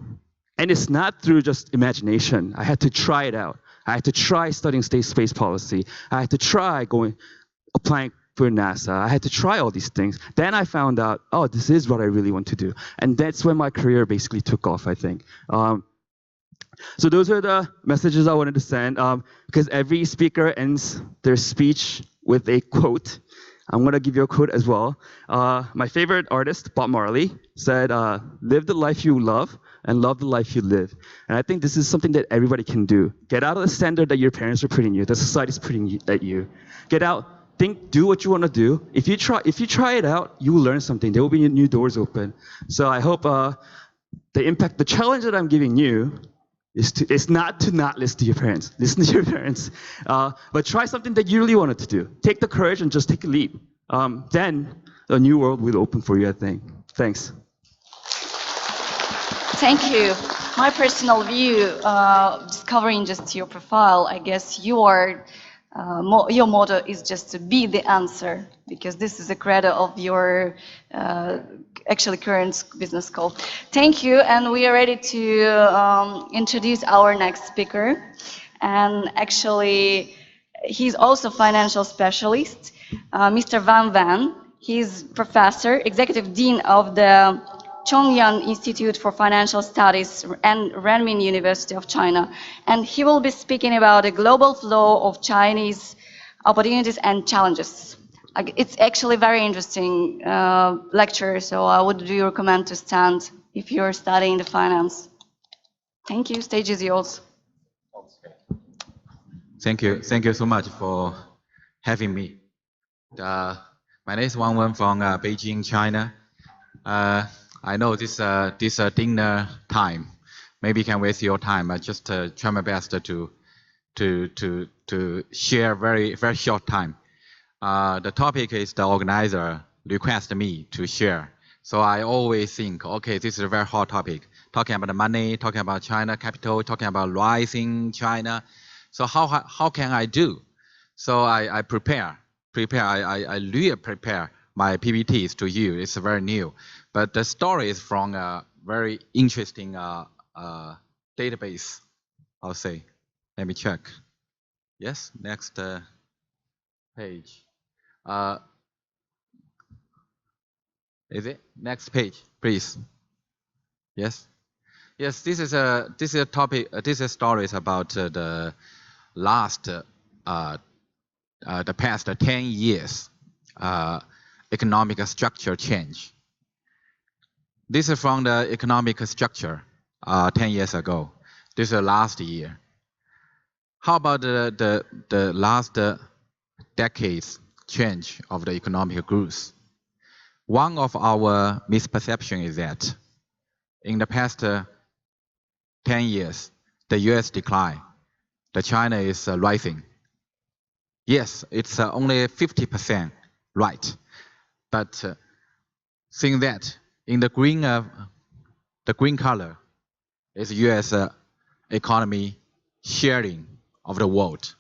and it's not through just imagination, I had to try it out. I had to try studying space policy. I had to try applying for NASA. I had to try all these things. Then I found out, oh, this is what I really want to do. And that's when my career basically took off, I think. So those are the messages I wanted to send, because every speaker ends their speech with a quote. I'm going to give you a quote as well. My favorite artist, Bob Marley, said, live the life you love and love the life you live. And I think this is something that everybody can do. Get out of the standard that your parents are putting you, that society's putting at you. Get out, do what you want to do. If you try it out, you will learn something. There will be new doors open. So I hope the challenge that I'm giving you is not to not listen to your parents. Listen to your parents. But try something that you really wanted to do. Take the courage and just take a leap. Then a new world will open for you, I think. Thanks.
Thank you. My personal view, discovering just your profile, I guess your motto is just to be the answer, because this is a credo of your actually current business school. Thank you, and we are ready to introduce our next speaker. And actually, he's also financial specialist, Mr. Van Van. He's professor, executive dean of the Chongyan Institute for Financial Studies and Renmin University of China. And he will be speaking about the global flow of Chinese opportunities and challenges. It's actually a very interesting lecture, so I would really recommend to stand if you're studying the finance. Thank you. Stage is yours.
Thank you so much for having me. My name is Wang Wen from Beijing, China. I know this dinner time maybe can waste your time. I just try my best to share very short time. The topic is the organizer requested me to share. So I always think, okay, this is a very hot topic. Talking about the money, talking about China capital, talking about rising China. So how can I do? So I prepare. I really prepare my PPTs to you. It's very new. But the story is from a very interesting database, I'll say. Let me check. Yes, next page. Is it? Next page, please. Yes. Yes, this is a topic. This is stories about the past 10 years economic structure change. This is from the economic structure 10 years ago. This is last year. How about the last decade's change of the economic growth? One of our misperceptions is that in the past 10 years, the US decline, the China is rising. Yes, it's only 50% right. But seeing that in the green color is US economy sharing of the world.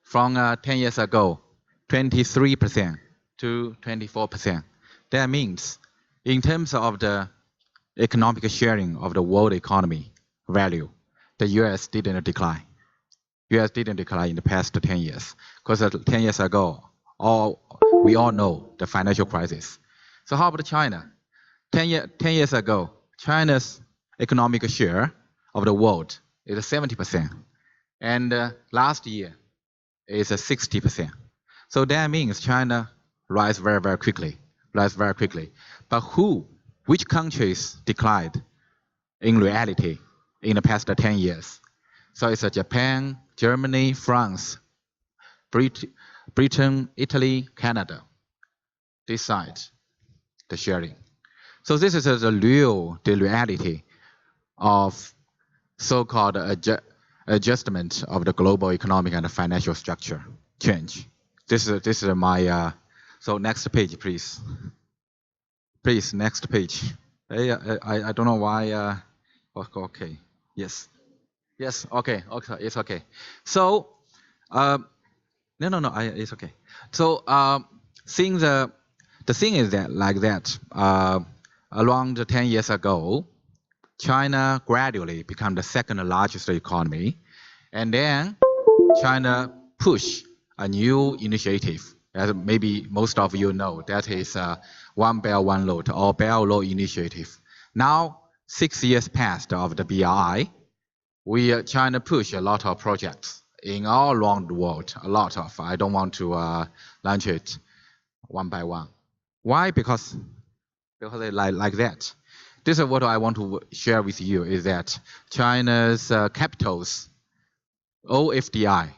From 10 years ago, 23% to 24%. That means in terms of the economic sharing of the world economy value, the US didn't decline. US didn't decline in the past 10 years. Because 10 years ago, we all know the financial crisis. So how about China? 10 years ago, China's economic share of the world is 70%. And last year is 60%. So that means China rise very, very quickly. But which countries declined in reality in the past 10 years? So it's Japan, Germany, France, Britain, Italy, Canada. This side, the sharing. So this is the reality of so-called adjustment of the global economic and financial structure change. This is my. So next page, please. Please, next page. I don't know why. Okay. Yes. Yes. Okay. Okay. It's okay. So, no. It's okay. So, seeing the thing is that like that. Around 10 years ago, China gradually became the second largest economy, and then China pushed a new initiative. As maybe most of you know, that is One Belt, One Road, or Belt and Road Initiative. Now, 6 years passed of the BRI, China pushed a lot of projects in all around the world. A lot of. I don't want to launch it one by one. Why? Because they like that. This is what I want to share with you, is that China's capitals, OFDI,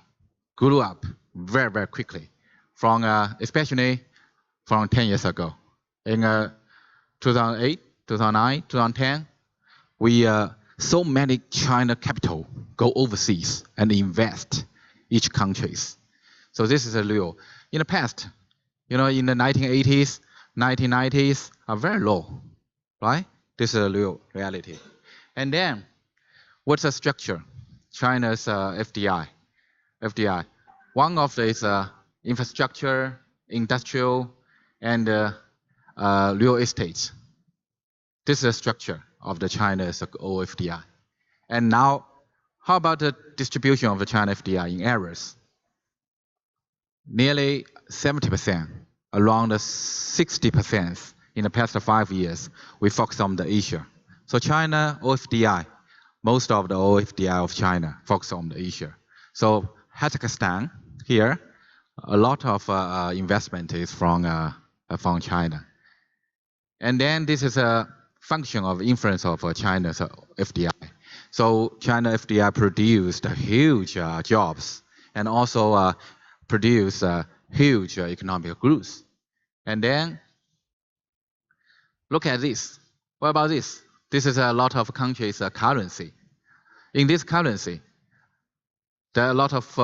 grew up very, very quickly, from especially from 10 years ago. In 2008, 2009, 2010, so many China capital go overseas and invest each countries. So this is a real. In the past, in the 1980s, 1990s are very low, right? This is a real reality. And then, what's the structure? China's FDI. One of these infrastructure, industrial, and real estate. This is the structure of the China's OFDI. And now, how about the distribution of the China FDI in areas? Nearly 70%, around 60% in the past 5 years, we focus on the Asia. So China OFDI, most of the OFDI of China focus on the Asia. So Kazakhstan here, a lot of investment is from China. And then this is a function of influence of China's FDI. So China FDI produced huge jobs and also produced huge economic growth. And then look at this. What about this? This is a lot of countries' currency. In this currency, there are a lot of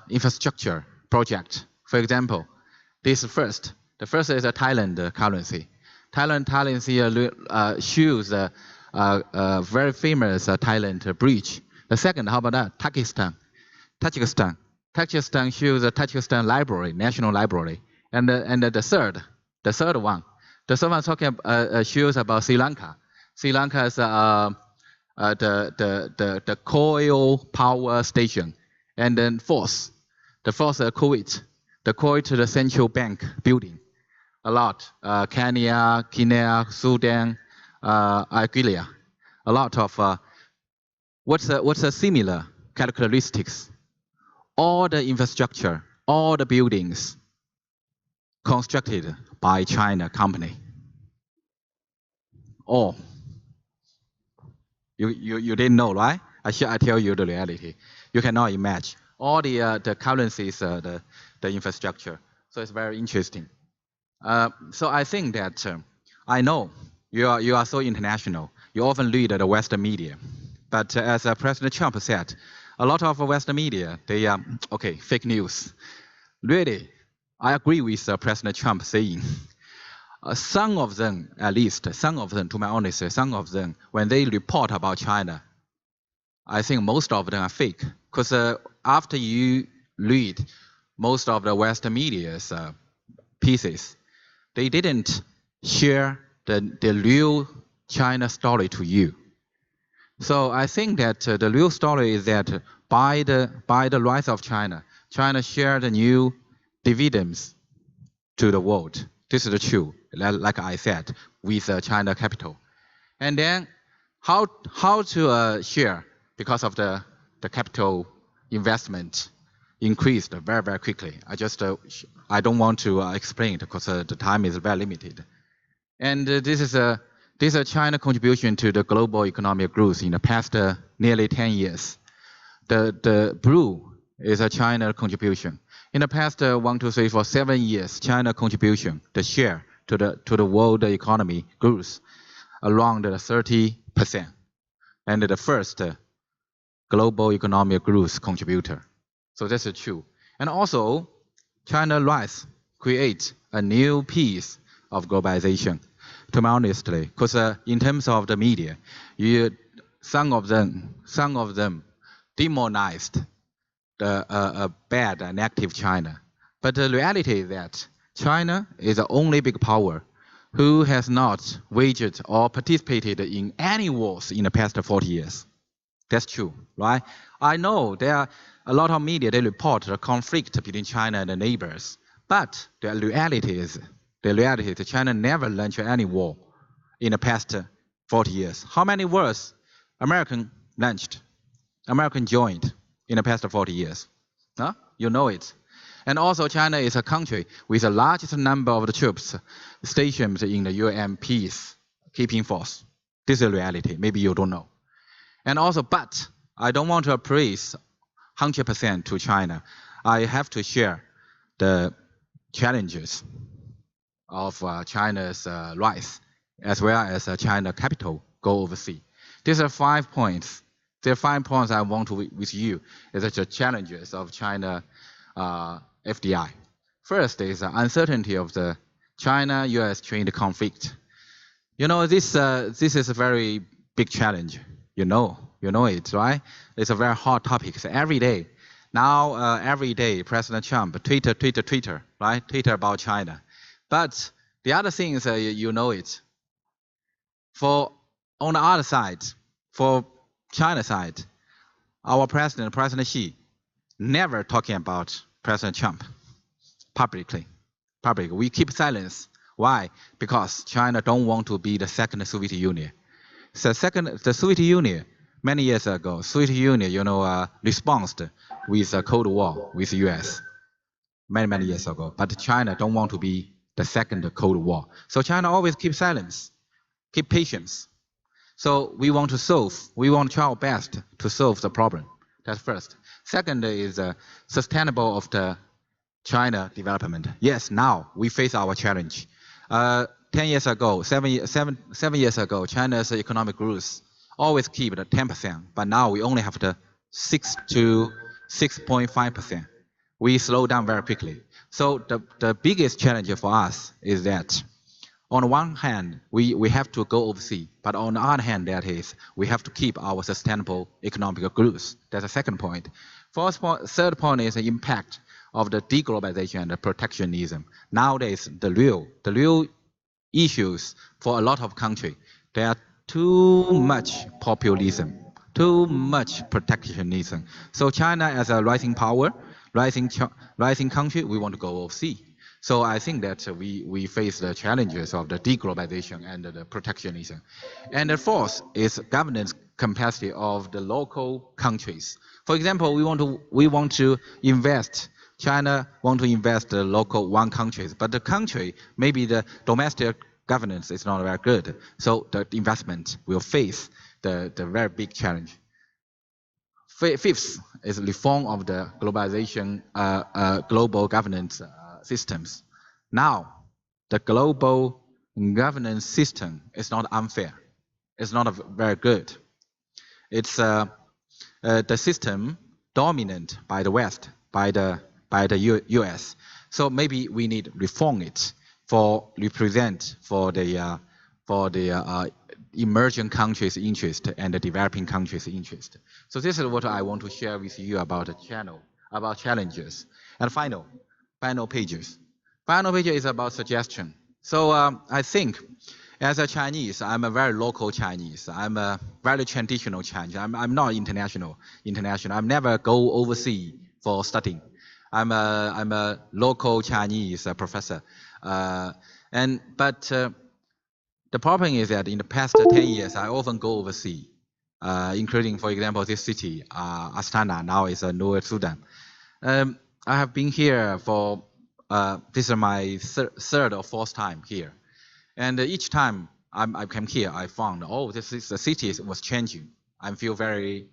infrastructure projects. For example, the first is a Thailand currency. Thailand currency shows a very famous Thailand bridge. The second, how about that? Tajikistan shows the Tajikistan library, national library. And the third one talking shows about Sri Lanka. Sri Lanka is the coal power station. And then the fourth Kuwait. The Kuwait, the central bank building. A lot. Kenya, Sudan, Algeria. A lot of. What's a similar characteristics? All the infrastructure, all the buildings constructed by China company. All You didn't know, right? I tell you the reality. You cannot imagine all the currencies, the infrastructure. So it's very interesting. So I think that I know you are so international. You often read the Western media, but as President Trump said, a lot of Western media they are fake news. Really, I agree with President Trump saying. Some of them, at least, some of them, to my honesty, some of them, when they report about China, I think most of them are fake. Because after you read most of the Western media's pieces, they didn't share the real China story to you. So I think that the real story is that by the rise of China, China shared the new dividends to the world. This is the truth, like I said, with China capital. And then how to share, because of the capital investment increased very, very quickly. I don't want to explain it because the time is very limited. And this is a China contribution to the global economic growth in the past nearly 10 years. The blue is a China contribution. In the past 1, 2, 3, 4, 7 years, China contribution, the share to the world economy grows around 30%, and the first global economic growth contributor. So that's true. And also, China rise creates a new piece of globalization. To my honestly, because in terms of the media, some of them demonized the bad and active China. But the reality is that China is the only big power who has not waged or participated in any wars in the past 40 years. That's true, right? I know there are a lot of media, they report the conflict between China and the neighbors. But the reality is that China never launched any war in the past 40 years. How many wars American launched? American joined in the past 40 years. Huh? You know it. And also China is a country with the largest number of the troops stationed in the UN peacekeeping force. This is a reality. Maybe you don't know. And also, but I don't want to praise 100% to China. I have to share the challenges of China's rise, as well as China capital go overseas. These are 5 points. There are 5 points I want to with you is the challenges of China FDI. First is the uncertainty of the China-US trade conflict. You know, this is a very big challenge. You know it, right? It's a very hot topic. So every day, now every day, President Trump, Twitter, right? Twitter about China. But the other thing is, you know it. On the other side, for China side, our President Xi, never talking about President Trump publicly. We keep silence. Why? Because China don't want to be the second Soviet Union. So the Soviet Union, many years ago, Soviet Union, responded with a Cold War with the US many years ago. But China don't want to be the second Cold War. So China always keep silence, keep patience. So we want to try our best to solve the problem. That's first. Second is sustainable of the China development. Yes, now we face our challenge. 10 years ago, 7 years ago, China's economic growth always keep at 10%, but now we only have the 6 to 6.5%. We slow down very quickly. So the biggest challenge for us is that on the one hand, we have to go overseas, but on the other hand, that is, we have to keep our sustainable economic growth. That's the second point. Third point is the impact of the deglobalization and the protectionism. Nowadays, the real issues for a lot of countries, there are too much populism, too much protectionism. So China as a rising power, rising country, we want to go overseas. So I think that we face the challenges of the deglobalization and the protectionism. And the fourth is governance capacity of the local countries. For example, we want to invest. China want to invest the local one countries, but the country, maybe the domestic governance is not very good. So the investment will face the very big challenge. Fifth is reform of the globalization, global governance systems. Now, the global governance system is not unfair. It's not very good. It's the system dominant by the West, by the U.S. So maybe we need reform it for represent for the emerging countries' interest and the developing countries' interest. So this is what I want to share with you about the channel, about challenges. And final pages. Final page is about suggestion. So I think as a Chinese, I'm a very local Chinese. I'm a very traditional Chinese. I'm not international. I never go overseas for studying. I'm a local Chinese professor. But the problem is that in the past 10 years, I often go overseas, including, for example, this city, Astana, now is Nur-Sultan. I have been here for, this is my third or fourth time here. And each time I came here, I found, oh, the city was changing. I feel very,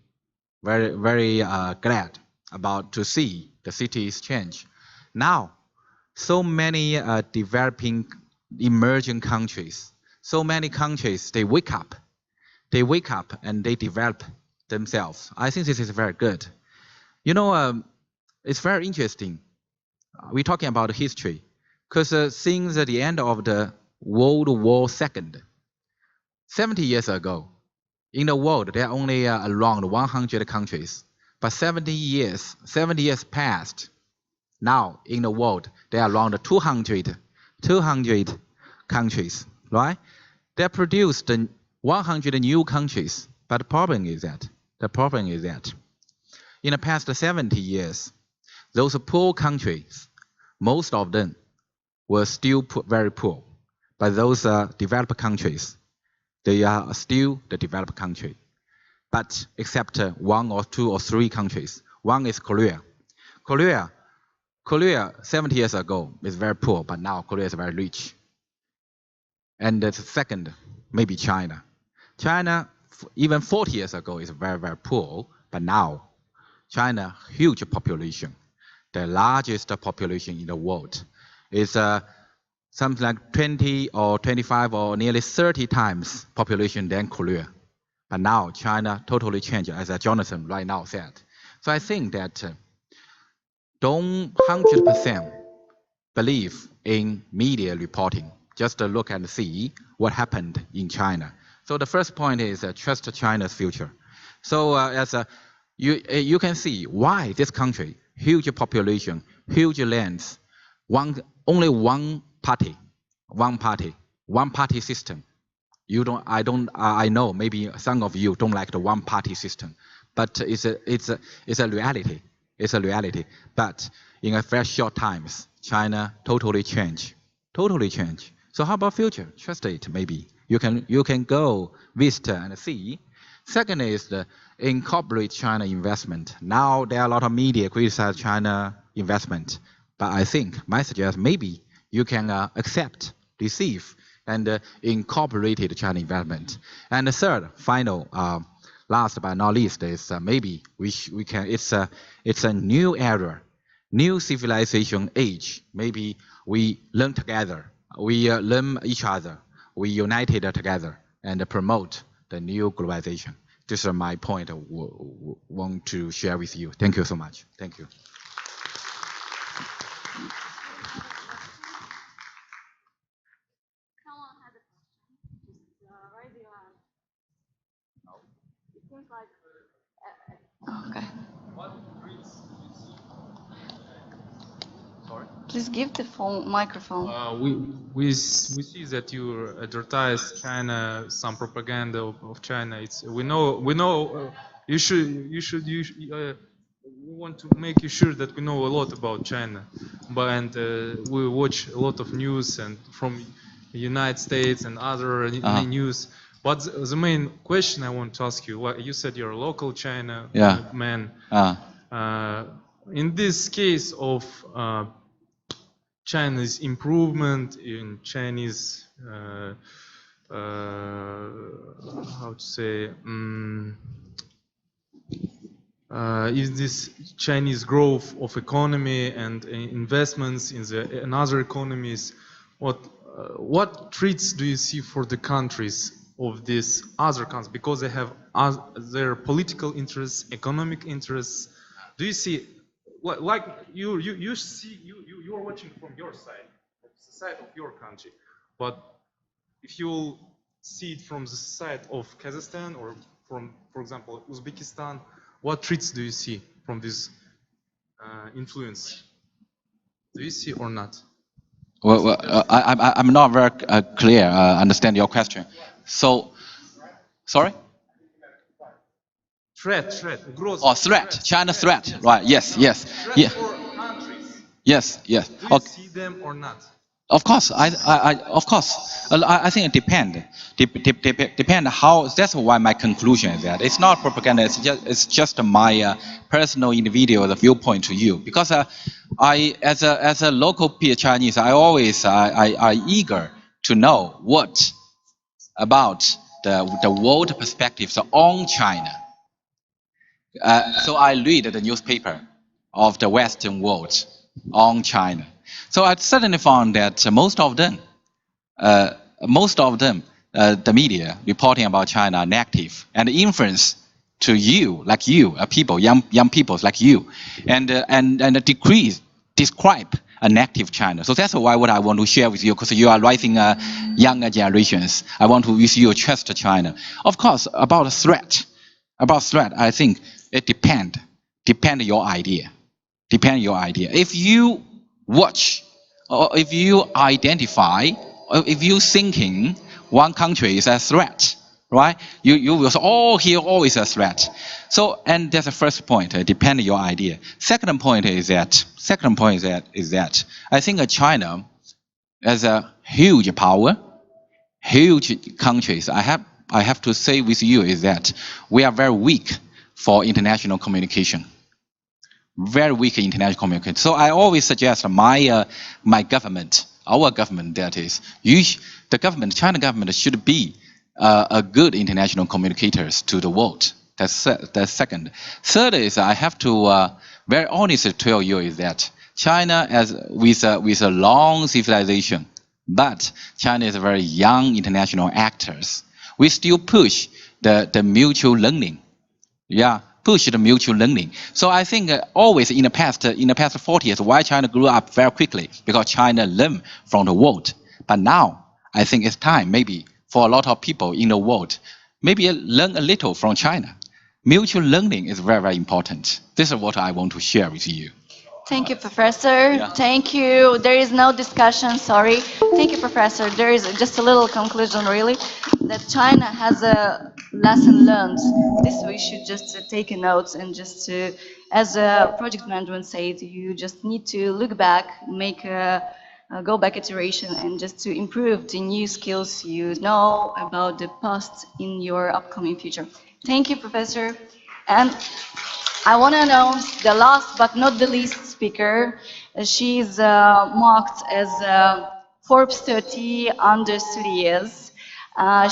very, very glad about to see the cities change. Now, so many developing, emerging countries, so many countries, they wake up and they develop themselves. I think this is very good. You know, it's very interesting. We're talking about history, because since the end of the World War II, 70 years ago, in the world, there are only around 100 countries. But 70 years passed. Now, in the world, there are around 200 countries, right? They produced 100 new countries. But the problem is that in the past 70 years, those poor countries, most of them were still very poor. But those developed countries, they are still the developed country. But except one or two or three countries. One is Korea. Korea 70 years ago is very poor, but now Korea is very rich. And the second, maybe China. China, even 40 years ago, is very, very poor, but now China, huge population, the largest population in the world, is something like 20 or 25 or nearly 30 times population than Korea. But now China totally changed, as Jonathan right now said. So I think that don't 100% believe in media reporting. Just look and see what happened in China. So the first point is trust China's future. So you can see why this country, huge population, huge lands, only one party system. I know maybe some of you don't like the one party system, but it's a reality. It's a reality. But in a very short times, China totally changed. So how about future? Trust it, maybe. You can go visit and see. Second is the incorporate China investment. Now there are a lot of media criticize China investment, but I think my suggestion maybe you can accept, receive, and incorporate China investment. And the third, final, last but not least, is maybe we can. It's a new era, new civilization age. Maybe we learn together. We learn each other. We united together and promote the new globalization. This is my point I want to share with you. Thank you so much. Thank you.
Okay. Please give the phone microphone.
We see that you advertise China, some propaganda of China. We know we want to make you sure that we know a lot about China, and we watch a lot of news and from the United States and other news. But the main question I want to ask you, you said you're a local China man. In this case of China's improvement in Chinese how to say, is this Chinese growth of economy and investments in other economies, what threats do you see for the countries of these other countries, because they have their political interests, economic interests? Do you see, like you are watching from your side, the side of your country, but if you see it from the side of Kazakhstan or from, for example, Uzbekistan, what threats do you see from this influence? Do you see or not?
Well, I'm not very clear. Understand your question. So, sorry.
Threat. Growth.
Oh, threat. China threat. Right. Yes. Yeah.
For countries.
Yes.
Do you see them or not?
Of course, of course. I think it depend how. That's why my conclusion is that it's not propaganda. It's just my personal individual viewpoint to you. Because I, as a local peer Chinese, I always I eager to know what about the world perspectives on China. So I read the newspaper of the Western world on China. So I suddenly found that most of them, the media reporting about China are negative and influence to you, like you, people, young people like you, and describe a negative China. So that's why what I want to share with you, because you are rising younger generations. I want to use you trust China. Of course, about threat, I think it depend your idea. If you watch, or if you identify, or if you thinking one country is a threat, right? You will say, oh, here always a threat. So, and that's the first point. Depend your idea. Second point is that I think China as a huge power, huge countries. I have to say with you is that we are very weak for international communication. Very weak in international communication. So I always suggest my government, our government, that is, the government, China government should be a good international communicators to the world. That's second. Third is I have to very honestly tell you is that China with a long civilization, but China is a very young international actors. We still push the mutual learning. Yeah. Push the mutual learning. So I think always in the past 40 years, why China grew up very quickly? Because China learned from the world. But now, I think it's time maybe for a lot of people in the world, maybe learn a little from China. Mutual learning is very, very important. This is what I want to share with you.
Thank you, Professor.
Yeah.
Thank you. There is no discussion, sorry. Thank you, Professor. There is just a little conclusion, really, that China has a lesson learned. This we should just take a note and just as a project management said, you just need to look back, make a go back iteration and just to improve the new skills you know about the past in your upcoming future. Thank you, Professor. And I want to announce the last but not the least speaker. She's marked as Forbes 30 under 30 years.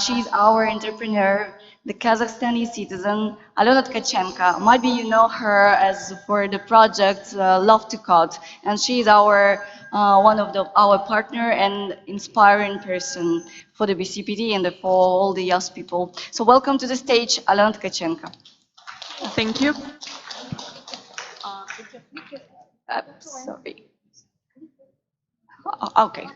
She's our entrepreneur, the Kazakhstani citizen, Alena Tkachenko. Maybe you know her as for the project Love to Code, and she's our one of our partner and inspiring person for the BCPD and for all the young people. So welcome to the stage, Alena Tkachenko.
Thank you.
Sorry. Oh, okay.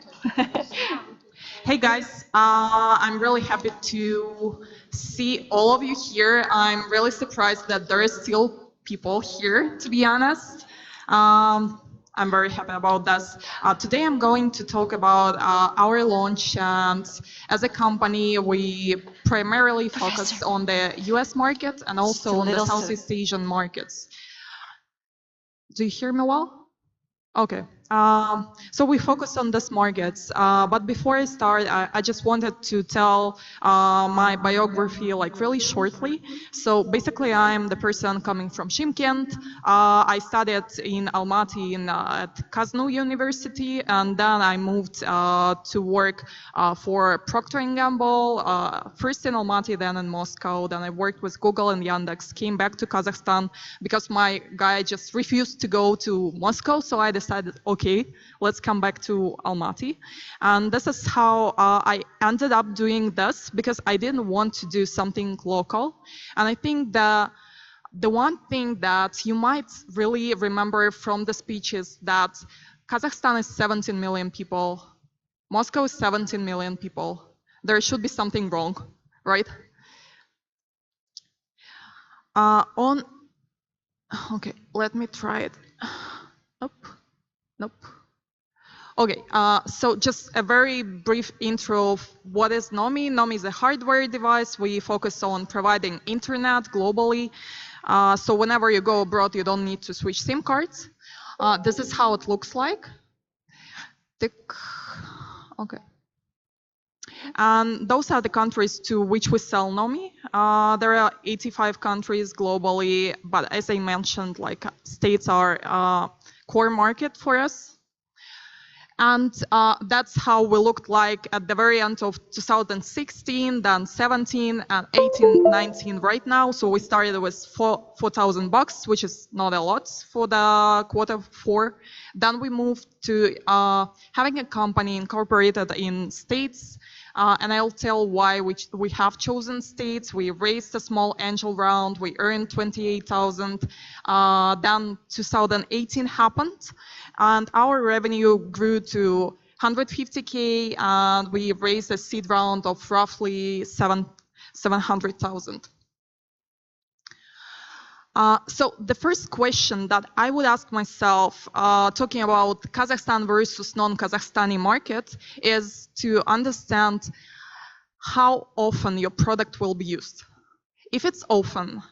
Hey guys, I'm really happy to see all of you here. I'm really surprised that there is still people here, to be honest. I'm very happy about this. Today I'm going to talk about our launch, and as a company we primarily focus on the US market and also on the Southeast Asian markets. Do you hear me well? Okay, So we focus on these markets. But before I start, I just wanted to tell my biography like really shortly. So basically, I'm the person coming from Shymkent. I studied in Almaty at Kaznu University, and then I moved to work for Procter & Gamble, first in Almaty, then in Moscow. Then I worked with Google and Yandex, came back to Kazakhstan because my guy just refused to go to Moscow, so I decided, okay, let's come back to Almaty. And this is how I ended up doing this, because I didn't want to do something local. And I think the one thing that you might really remember from the speech is that Kazakhstan is 17 million people, Moscow is 17 million people. There should be something wrong, right? Okay, let me try it. Nope. Okay, so just a very brief intro of what is Nomi. Nomi is a hardware device. We focus on providing internet globally. So whenever you go abroad, you don't need to switch SIM cards. This is how it looks like. Okay. And those are the countries to which we sell Nomi. There are 85 countries globally, but as I mentioned, like states are core market for us. And that's how we looked like at the very end of 2016, then 17 and 18, 19 right now. So we started with $4,000, which is not a lot for the Q4. Then we moved to having a company incorporated in states. And I'll tell why we have chosen states. We raised a small angel round. We earned 28,000. Then 2018 happened, and our revenue grew to 150K, and we raised a seed round of roughly 700,000. So the first question that I would ask myself, talking about Kazakhstan versus non-Kazakhstani market, is to understand how often your product will be used. If it's often,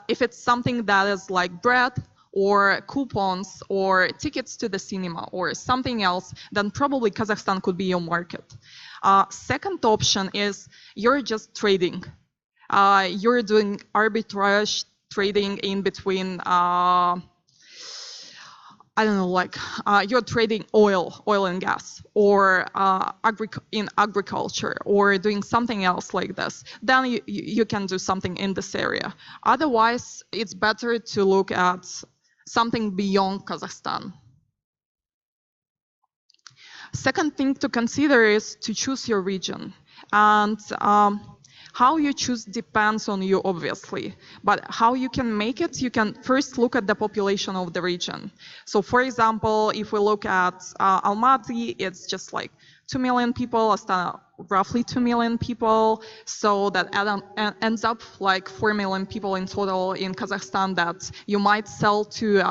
if it's something that is like bread or coupons or tickets to the cinema or something else, then probably Kazakhstan could be your market. Second option is you're just trading. You're doing arbitrage trading in between, I don't know, like you're trading oil and gas, or in agriculture, or doing something else like this. Then you can do something in this area. Otherwise, it's better to look at something beyond Kazakhstan. Second thing to consider is to choose your region. And how you choose depends on you, obviously, but how you can make it, you can first look at the population of the region. So for example, if we look at Almaty, it's just like 2 million people, Astana roughly 2 million people, so that ends up like 4 million people in total in Kazakhstan that you might sell to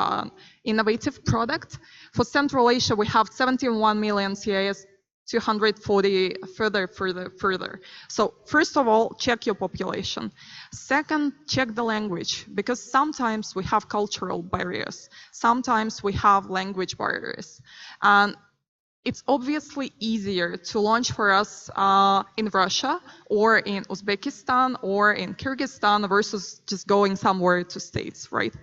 innovative product. For Central Asia, we have 71 million CIS, 240 further. So first of all, check your population. Second, check the language, because sometimes we have cultural barriers. Sometimes we have language barriers. And it's obviously easier to launch for us in Russia or in Uzbekistan or in Kyrgyzstan versus just going somewhere to states, right?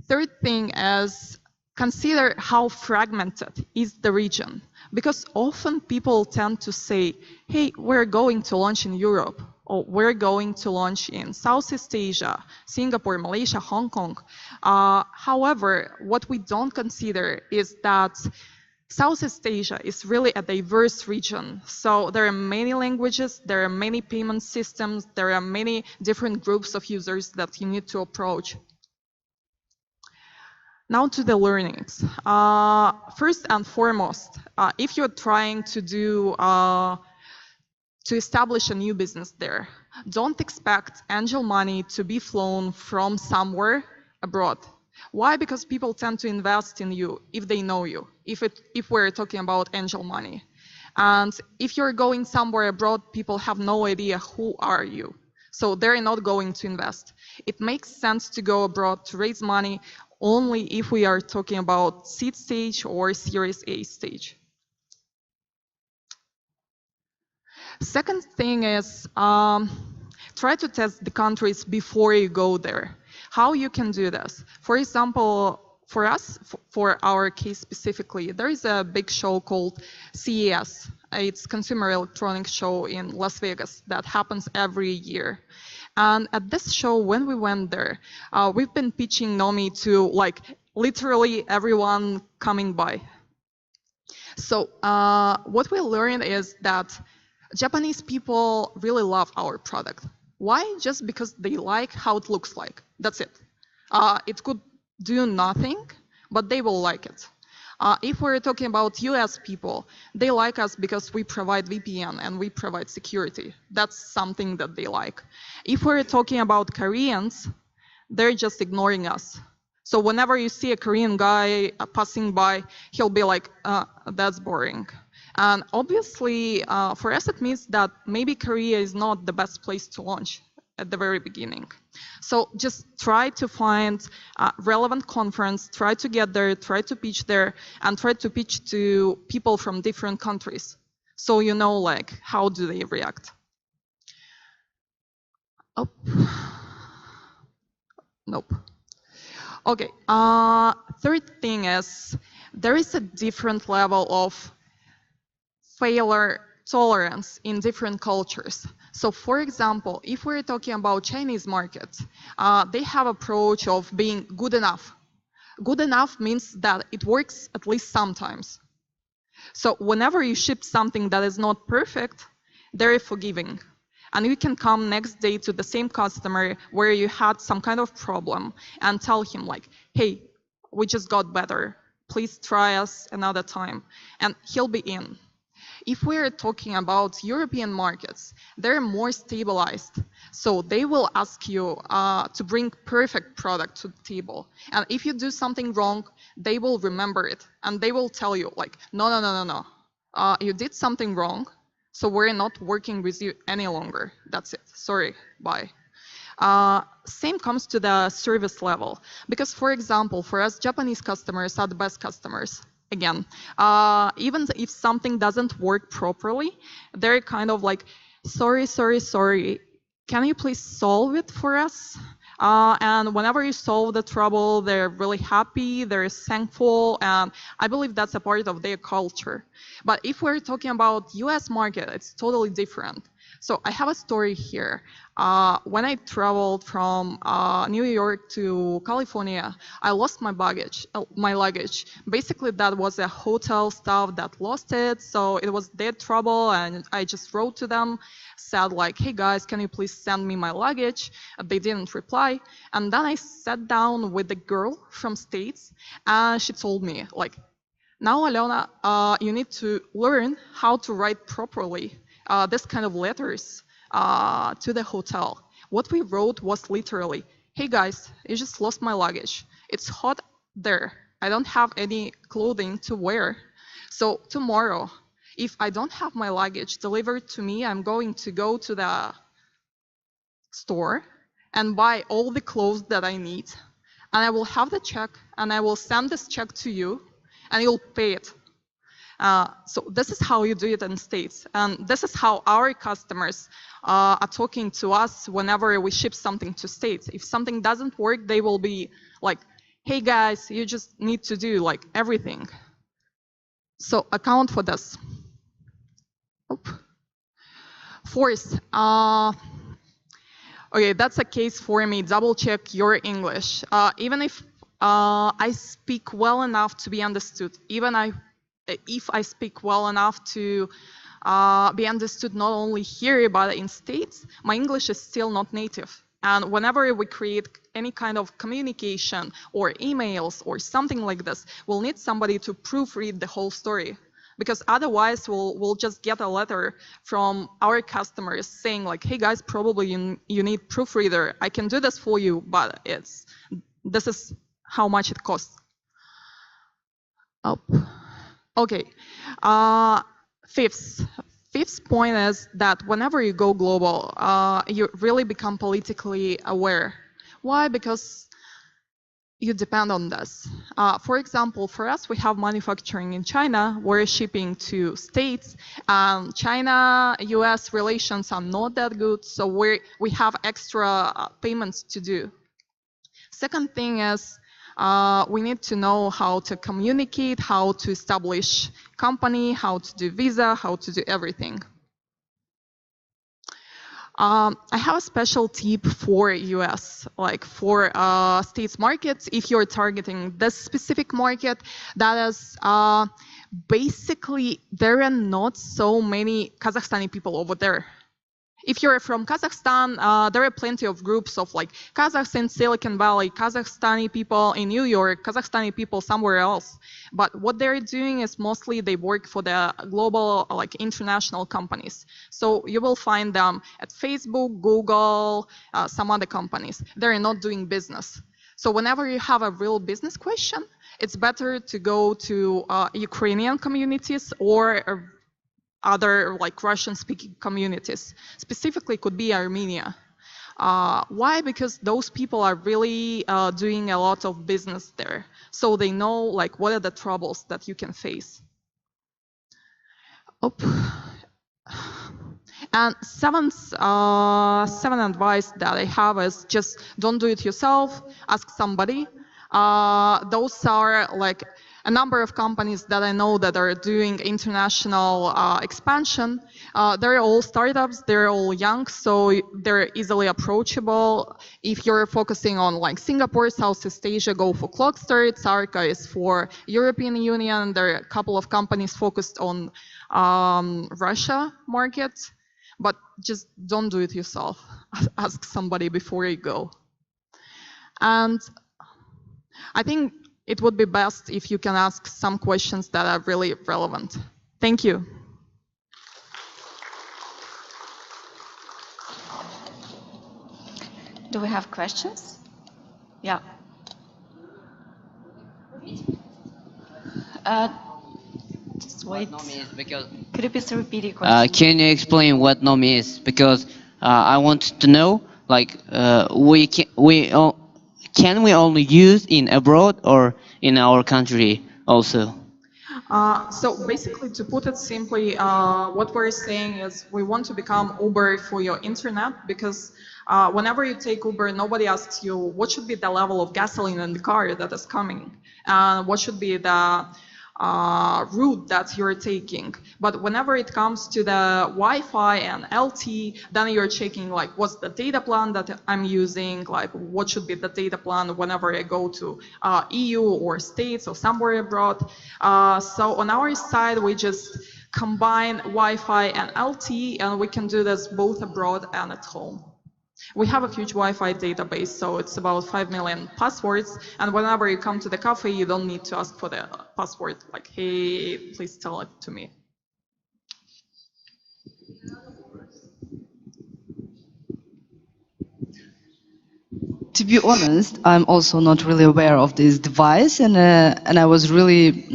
Third thing is consider how fragmented is the region. Because often people tend to say, hey, we're going to launch in Europe, or we're going to launch in Southeast Asia, Singapore, Malaysia, Hong Kong. However, what we don't consider is that Southeast Asia is really a diverse region. So there are many languages, there are many payment systems, there are many different groups of users that you need to approach. Now to the learnings. First and foremost, if you're trying to establish a new business there, don't expect angel money to be flown from somewhere abroad. Why? Because people tend to invest in you if they know you, if we're talking about angel money. And if you're going somewhere abroad, people have no idea who are you. So they're not going to invest. It makes sense to go abroad to raise money only if we are talking about seed stage or Series A stage. Second thing is try to test the countries before you go there. How you can do this? For example, for us, for our case specifically, there is a big show called CES. It's Consumer Electronics Show in Las Vegas that happens every year. And at this show, when we went there, we've been pitching Nomi to like literally everyone coming by. So what we learned is that Japanese people really love our product. Why? Just because they like how it looks like. That's it. It could do nothing, but they will like it. If we're talking about US people, they like us because we provide VPN and we provide security. That's something that they like. If we're talking about Koreans, they're just ignoring us. So whenever you see a Korean guy passing by, he'll be like, that's boring. And obviously, for us, it means that maybe Korea is not the best place to launch at the very beginning. So just try to find a relevant conference, try to get there, try to pitch there, and try to pitch to people from different countries. So you know, like, how do they react? Oh. Nope. Okay, third thing is, there is a different level of failure tolerance in different cultures. So for example, if we're talking about Chinese markets, they have approach of being good enough. Good enough means that it works at least sometimes. So whenever you ship something that is not perfect, they're forgiving. And you can come next day to the same customer where you had some kind of problem and tell him like, hey, we just got better. Please try us another time. And he'll be in. If we're talking about European markets, they're more stabilized. So they will ask you to bring perfect product to the table. And if you do something wrong, they will remember it. And they will tell you like, no. You did something wrong. So we're not working with you any longer. That's it. Sorry, bye. Same comes to the service level. Because for example, for us, Japanese customers are the best customers. Again, even if something doesn't work properly, they're kind of like, sorry. Can you please solve it for us? And whenever you solve the trouble, they're really happy, they're thankful, and I believe that's a part of their culture. But if we're talking about US market, it's totally different. So I have a story here. When I traveled from New York to California, I lost my luggage. Basically, that was a hotel staff that lost it, so it was their trouble, and I just wrote to them, said like, hey guys, can you please send me my luggage? They didn't reply, and then I sat down with the girl from States, and she told me like, now Alena, you need to learn how to write properly this kind of letters to the hotel. What we wrote was literally, hey guys, you just lost my luggage. It's hot there. I don't have any clothing to wear. So tomorrow, if I don't have my luggage delivered to me, I'm going to go to the store and buy all the clothes that I need. And I will have the check, and I will send this check to you, and you'll pay it. So this is how you do it in the States. And this is how our customers are talking to us whenever we ship something to States. If something doesn't work, they will be like, hey guys, you just need to do like everything. So account for this. Fourth, okay, that's a case for me. Double check your English. Even if I speak well enough to be understood, if I speak well enough to be understood not only here but in States, my English is still not native. And whenever we create any kind of communication or emails or something like this, we'll need somebody to proofread the whole story. Because otherwise we'll just get a letter from our customers saying like, hey guys, probably you need proofreader. I can do this for you, but this is how much it costs. Okay, fifth point is that whenever you go global, you really become politically aware. Why? Because you depend on this. For example, for us, we have manufacturing in China. We're shipping to States. China-US relations are not that good, so we have extra payments to do. Second thing is we need to know how to communicate, how to establish company, how to do visa, how to do everything. I have a special tip for US, like for States markets. If you're targeting this specific market, that is basically there are not so many Kazakhstani people over there. If you're from Kazakhstan, there are plenty of groups of like Kazakhs in Silicon Valley, Kazakhstani people in New York, Kazakhstani people somewhere else. But what they're doing is mostly they work for the global, like international companies. So you will find them at Facebook, Google, some other companies. They're not doing business. So whenever you have a real business question, it's better to go to Ukrainian communities or other like Russian-speaking communities. Specifically, could be Armenia. Why? Because those people are really doing a lot of business there, so they know like what are the troubles that you can face. And seventh advice that I have is just don't do it yourself. Ask somebody. Those are like a number of companies that I know that are doing international expansion. They're all startups, they're all young, so they're easily approachable. If you're focusing on like Singapore, Southeast Asia, go for Clockstart. Sarka is for European Union. There are a couple of companies focused on Russia market, but just don't do it yourself. Ask somebody before you go. And I think it would be best if you can ask some questions that are really relevant. Thank you.
Do we have questions? Yeah. Just wait. Could you please repeat your question?
Can you explain what NOM is? Because I want to know, like, can we only use in abroad or in our country also?
So basically, to put it simply, what we're saying is we want to become Uber for your internet, because whenever you take Uber, nobody asks you what should be the level of gasoline in the car that is coming, and what should be the route that you're taking. But whenever it comes to the Wi-Fi and LTE, then you're checking like what's the data plan that I'm using, like what should be the data plan whenever I go to EU or States or somewhere abroad. So on our side, we just combine Wi-Fi and LTE, and we can do this both abroad and at home. We have a huge Wi-Fi database, so it's about 5 million passwords. And whenever you come to the cafe, you don't need to ask for the password, like, hey, please tell it to me.
To be honest, I'm also not really aware of this device, and I was really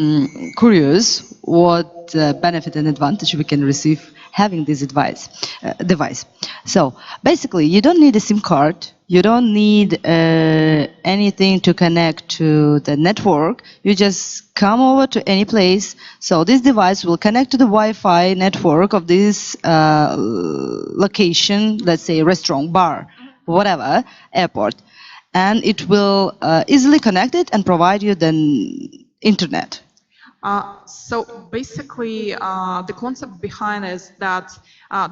curious what benefit and advantage we can receive having this device. So basically, you don't need a SIM card, you don't need anything to connect to the network. You just come over to any place. So this device will connect to the Wi-Fi network of this location, let's say restaurant, bar, whatever, airport, and it will easily connect it and provide you the internet.
So basically, the concept behind is that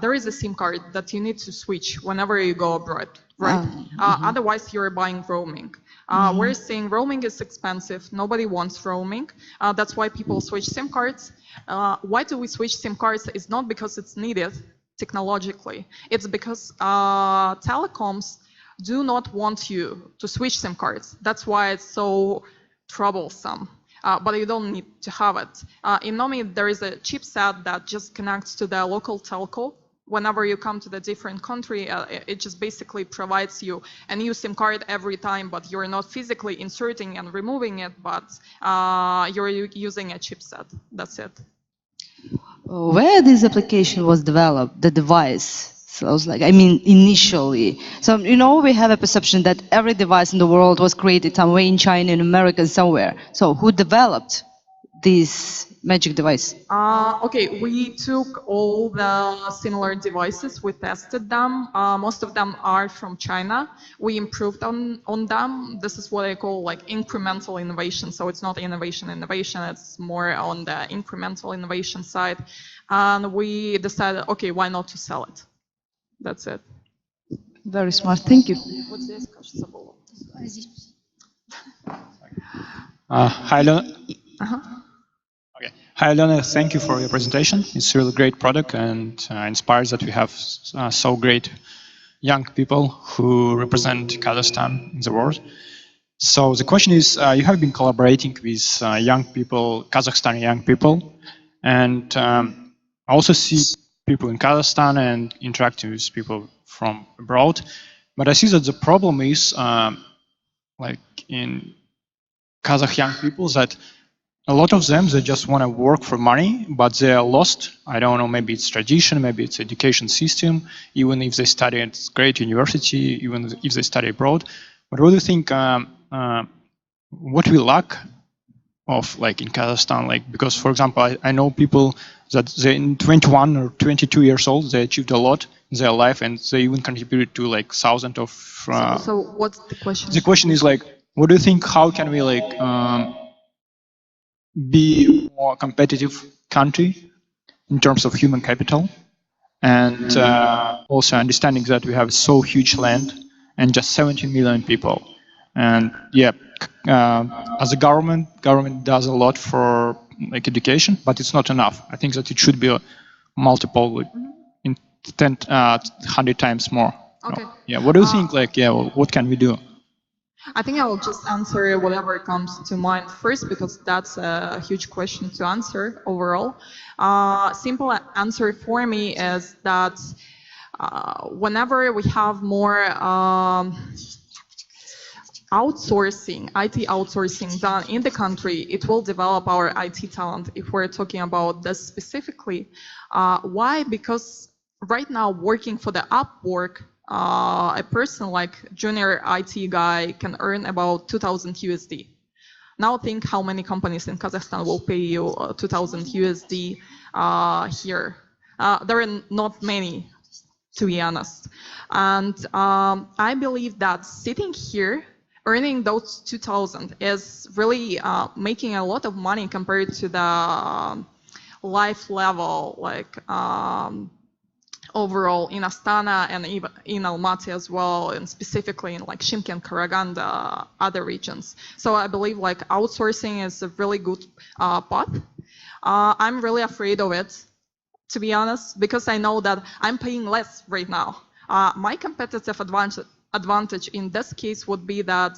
there is a SIM card that you need to switch whenever you go abroad, right? Otherwise, you're buying roaming. We're saying roaming is expensive. Nobody wants roaming. That's why people switch SIM cards. Why do we switch SIM cards? It's not because it's needed technologically. It's because telecoms do not want you to switch SIM cards. That's why it's so troublesome. But you don't need to have it. In Nomi, there is a chipset that just connects to the local telco. Whenever you come to the different country, it just basically provides you a new SIM card every time, but you're not physically inserting and removing it, but you're using a chipset. That's it.
Where this application was developed, the device, So I was like, I mean, initially. So, you know, we have a perception that every device in the world was created somewhere in China, in America, somewhere. So who developed this magic device?
Okay, we took all the similar devices, we tested them. Most of them are from China. We improved on them. This is what I call like incremental innovation. So it's not innovation, it's more on the incremental innovation side. And we decided, okay, why not to sell it? That's it.
Very smart, thank you.
Вот здесь, кажется, было.
Hi, Okay. Hi, Alena. Thank you for your presentation. It's a really great product and inspires that we have so great young people who represent Kazakhstan in the world. So the question is, you have been collaborating with young people, Kazakhstani young people, and I also see people in Kazakhstan and interacting with people from abroad. But I see that the problem is, like in Kazakh young people, that a lot of them, they just want to work for money, but they are lost. I don't know, maybe it's tradition, maybe it's education system, even if they study at great university, even if they study abroad. But what do you think, what we lack of like in Kazakhstan? Like, because for example, I know people that they in 21 or 22 years old, they achieved a lot in their life and they even contributed to like thousands of...
So what's the question?
The question is like, what do you think, how can we like be more competitive country in terms of human capital, and also understanding that we have so huge land and just 17 million people, and yeah, as a government does a lot for like education, but it's not enough. I think that it should be a multiple in 100 times more.
Okay.
Yeah, what do you think? Like, yeah, what can we do?
I think I'll just answer whatever comes to mind first, because that's a huge question to answer overall. Simple answer for me is that whenever we have more outsourcing, IT outsourcing done in the country, it will develop our IT talent, if we're talking about this specifically. Why? Because right now, working for the Upwork, a person like junior IT guy can earn about 2,000 USD. Now think how many companies in Kazakhstan will pay you 2,000 USD here. There are not many, to be honest. And I believe that sitting here, earning those 2,000 is really making a lot of money compared to the life level, like overall in Astana and even in Almaty as well, and specifically in like Shymkent, Karaganda, other regions. So I believe like outsourcing is a really good path. I'm really afraid of it, to be honest, because I know that I'm paying less right now. My competitive advantage in this case would be that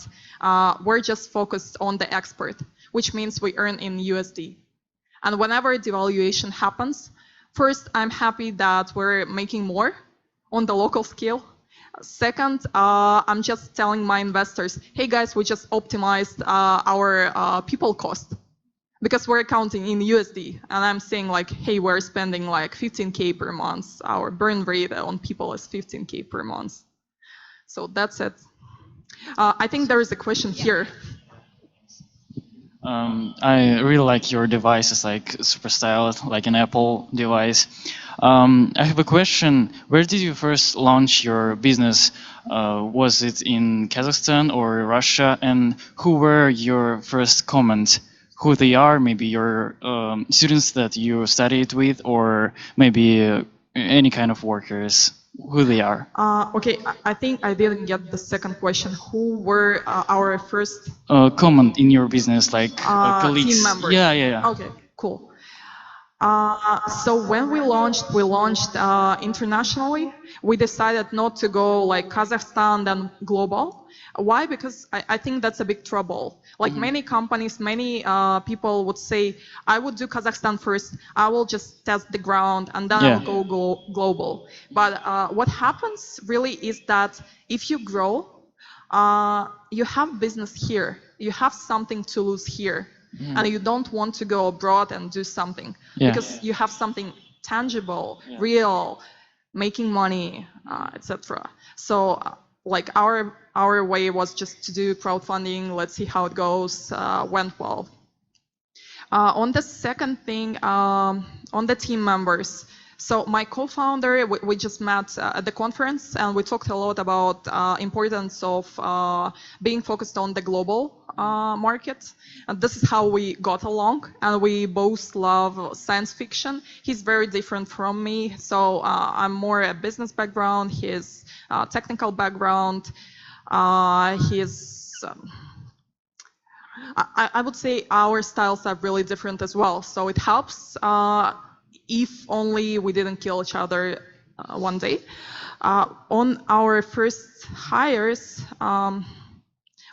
we're just focused on the export, which means we earn in USD. And whenever devaluation happens, first, I'm happy that we're making more on the local scale. Second, I'm just telling my investors, hey guys, we just optimized our people cost because we're accounting in USD. And I'm saying like, hey, we're spending like 15K per month. Our burn rate on people is 15K per month. So that's it. I think there is a question here.
I really like your device. It's like super styled, like an Apple device. I have a question. Where did you first launch your business? Was it in Kazakhstan or Russia? And who were your first comments? Who they are? Maybe your students that you studied with, or maybe any kind of workers. Who they are?
Okay, I think I didn't get the second question. Who were our first
comment in your business, like colleagues?
Team members?
Yeah.
Okay, cool. So when we launched internationally. We decided not to go like Kazakhstan then global. Why? Because I think that's a big trouble. Like many companies, many people would say, I would do Kazakhstan first. I will just test the ground and then I'll go global. But what happens really is that if you grow, you have business here. You have something to lose here. And you don't want to go abroad and do something because you have something tangible, real, making money, etc. So like our way was just to do crowdfunding. Let's see how it goes. Went well. On the second thing, on the team members. So my co-founder, we just met at the conference, and we talked a lot about importance of being focused on the global market. And this is how we got along, and we both love science fiction. He's very different from me, so I'm more a business background, his technical background. I would say our styles are really different as well, so it helps if only we didn't kill each other one day. On our first hires,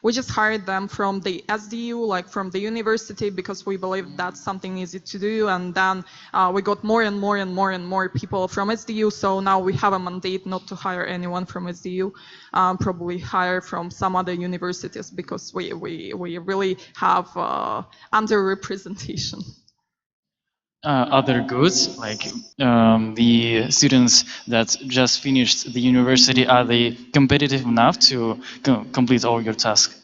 we just hired them from the SDU, like from the university, because we believe that's something easy to do. And then we got more and more and more and more people from SDU. So now we have a mandate not to hire anyone from SDU, probably hire from some other universities, because we really have underrepresentation.
Other goods, like the students that just finished the university, are they competitive enough to complete all your tasks?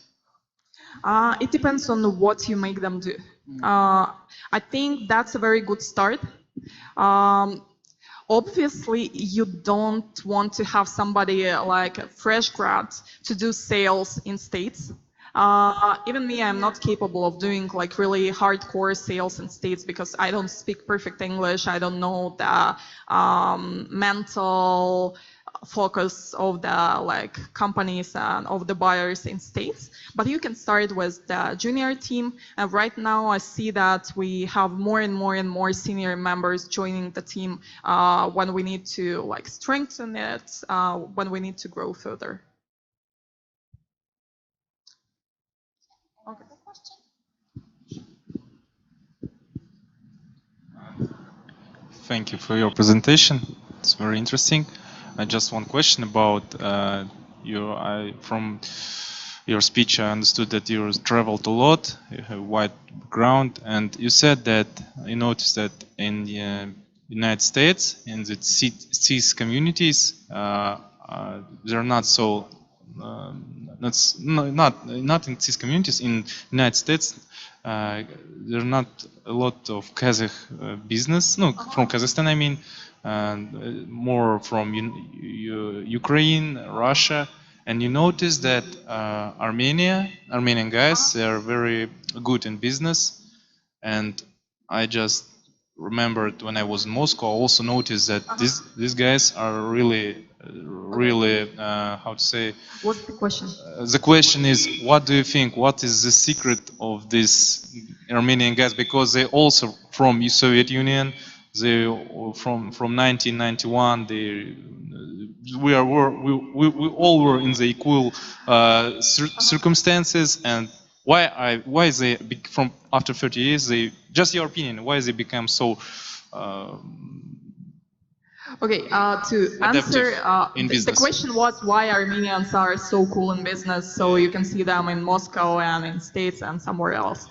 It depends on what you make them do. I think that's a very good start. Obviously, you don't want to have somebody like a fresh grad to do sales in States. Even me, I'm not capable of doing like really hardcore sales in States because I don't speak perfect English. I don't know the mental focus of the like companies and of the buyers in States. But you can start with the junior team. And right now I see that we have more and more and more senior members joining the team when we need to like strengthen it, when we need to grow further. Okay.
Thank you for your presentation. It's very interesting. Just one question about from your speech. I understood that you traveled a lot, you have a wide background, and you said that you noticed that in the United States, in the CIS communities, they're not so. Not in CIS communities in United States. There are not a lot of Kazakh business. No, from Kazakhstan, I mean, more from Ukraine, Russia, and you notice that Armenian guys, they are very good in business, and I just remembered when I was in Moscow, I also noticed that these guys are really, how to say?
What's the question?
The question is, what do you think? What is the secret of these Armenian guys? Because they also from the Soviet Union. They from 1991. We all were in the equal circumstances, and why they from after 30 years they just your opinion, why they become so
okay, to answer the question was why Armenians are so cool in business, so you can see them in Moscow and in States and somewhere else.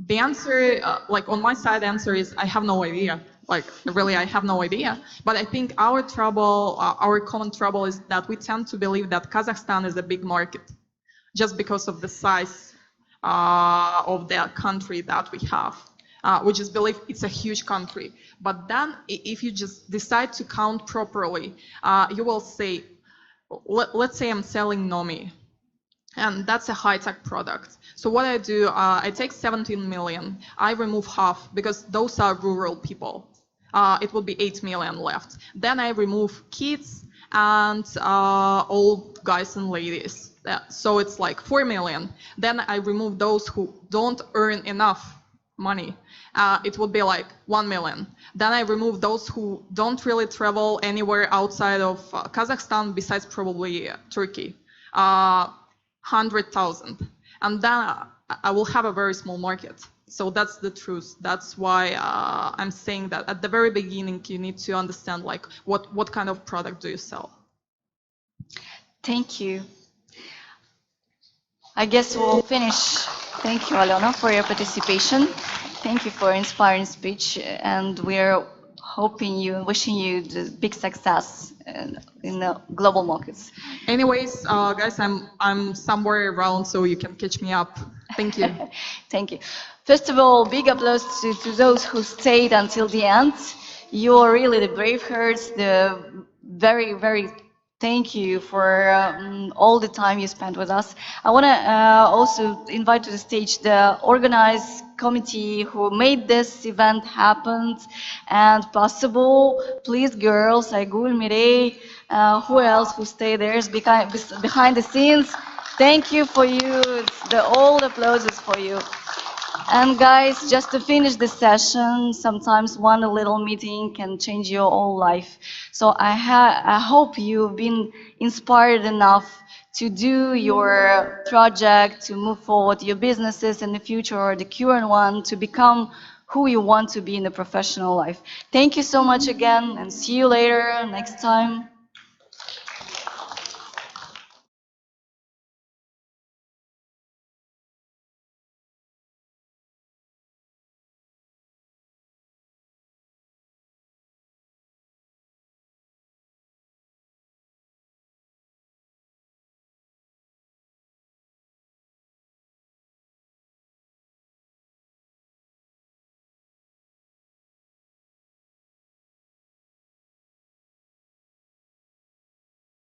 The answer, like on my side, the answer is I have no idea. Like really, I have no idea. But I think our trouble, our common trouble, is that we tend to believe that Kazakhstan is a big market, just because of the size of the country that we have. We just believe it's a huge country. But then, if you just decide to count properly, you will say, let's say I'm selling Nomi. And that's a high-tech product. So what I do, I take 17 million. I remove half because those are rural people. It would be 8 million left. Then I remove kids and old guys and ladies. So it's like 4 million. Then I remove those who don't earn enough money. It would be like 1 million. Then I remove those who don't really travel anywhere outside of Kazakhstan besides probably Turkey. 100,000, and then I will have a very small market. So that's the truth. That's why I'm saying that at the very beginning you need to understand like what kind of product do you sell.
Thank you. I guess we'll finish. Thank you, Alona, for your participation. Thank you for inspiring speech, and we're hoping you and wishing you the big success in the global markets.
Anyways, guys, I'm somewhere around, so you can catch me up. Thank you.
Thank you. First of all, big applause to those who stayed until the end. You're really the brave hearts, the very, very thank you for all the time you spent with us. I want to also invite to the stage the organized committee who made this event happen and possible. Please, girls, Aigul, Mireille, who else who stay there behind the scenes. Thank you for you. All the applause is for you. And guys, just to finish this session, sometimes one little meeting can change your whole life. So I hope you've been inspired enough to do your project, to move forward your businesses in the future or the current one, to become who you want to be in the professional life. Thank you so much again, and see you later next time.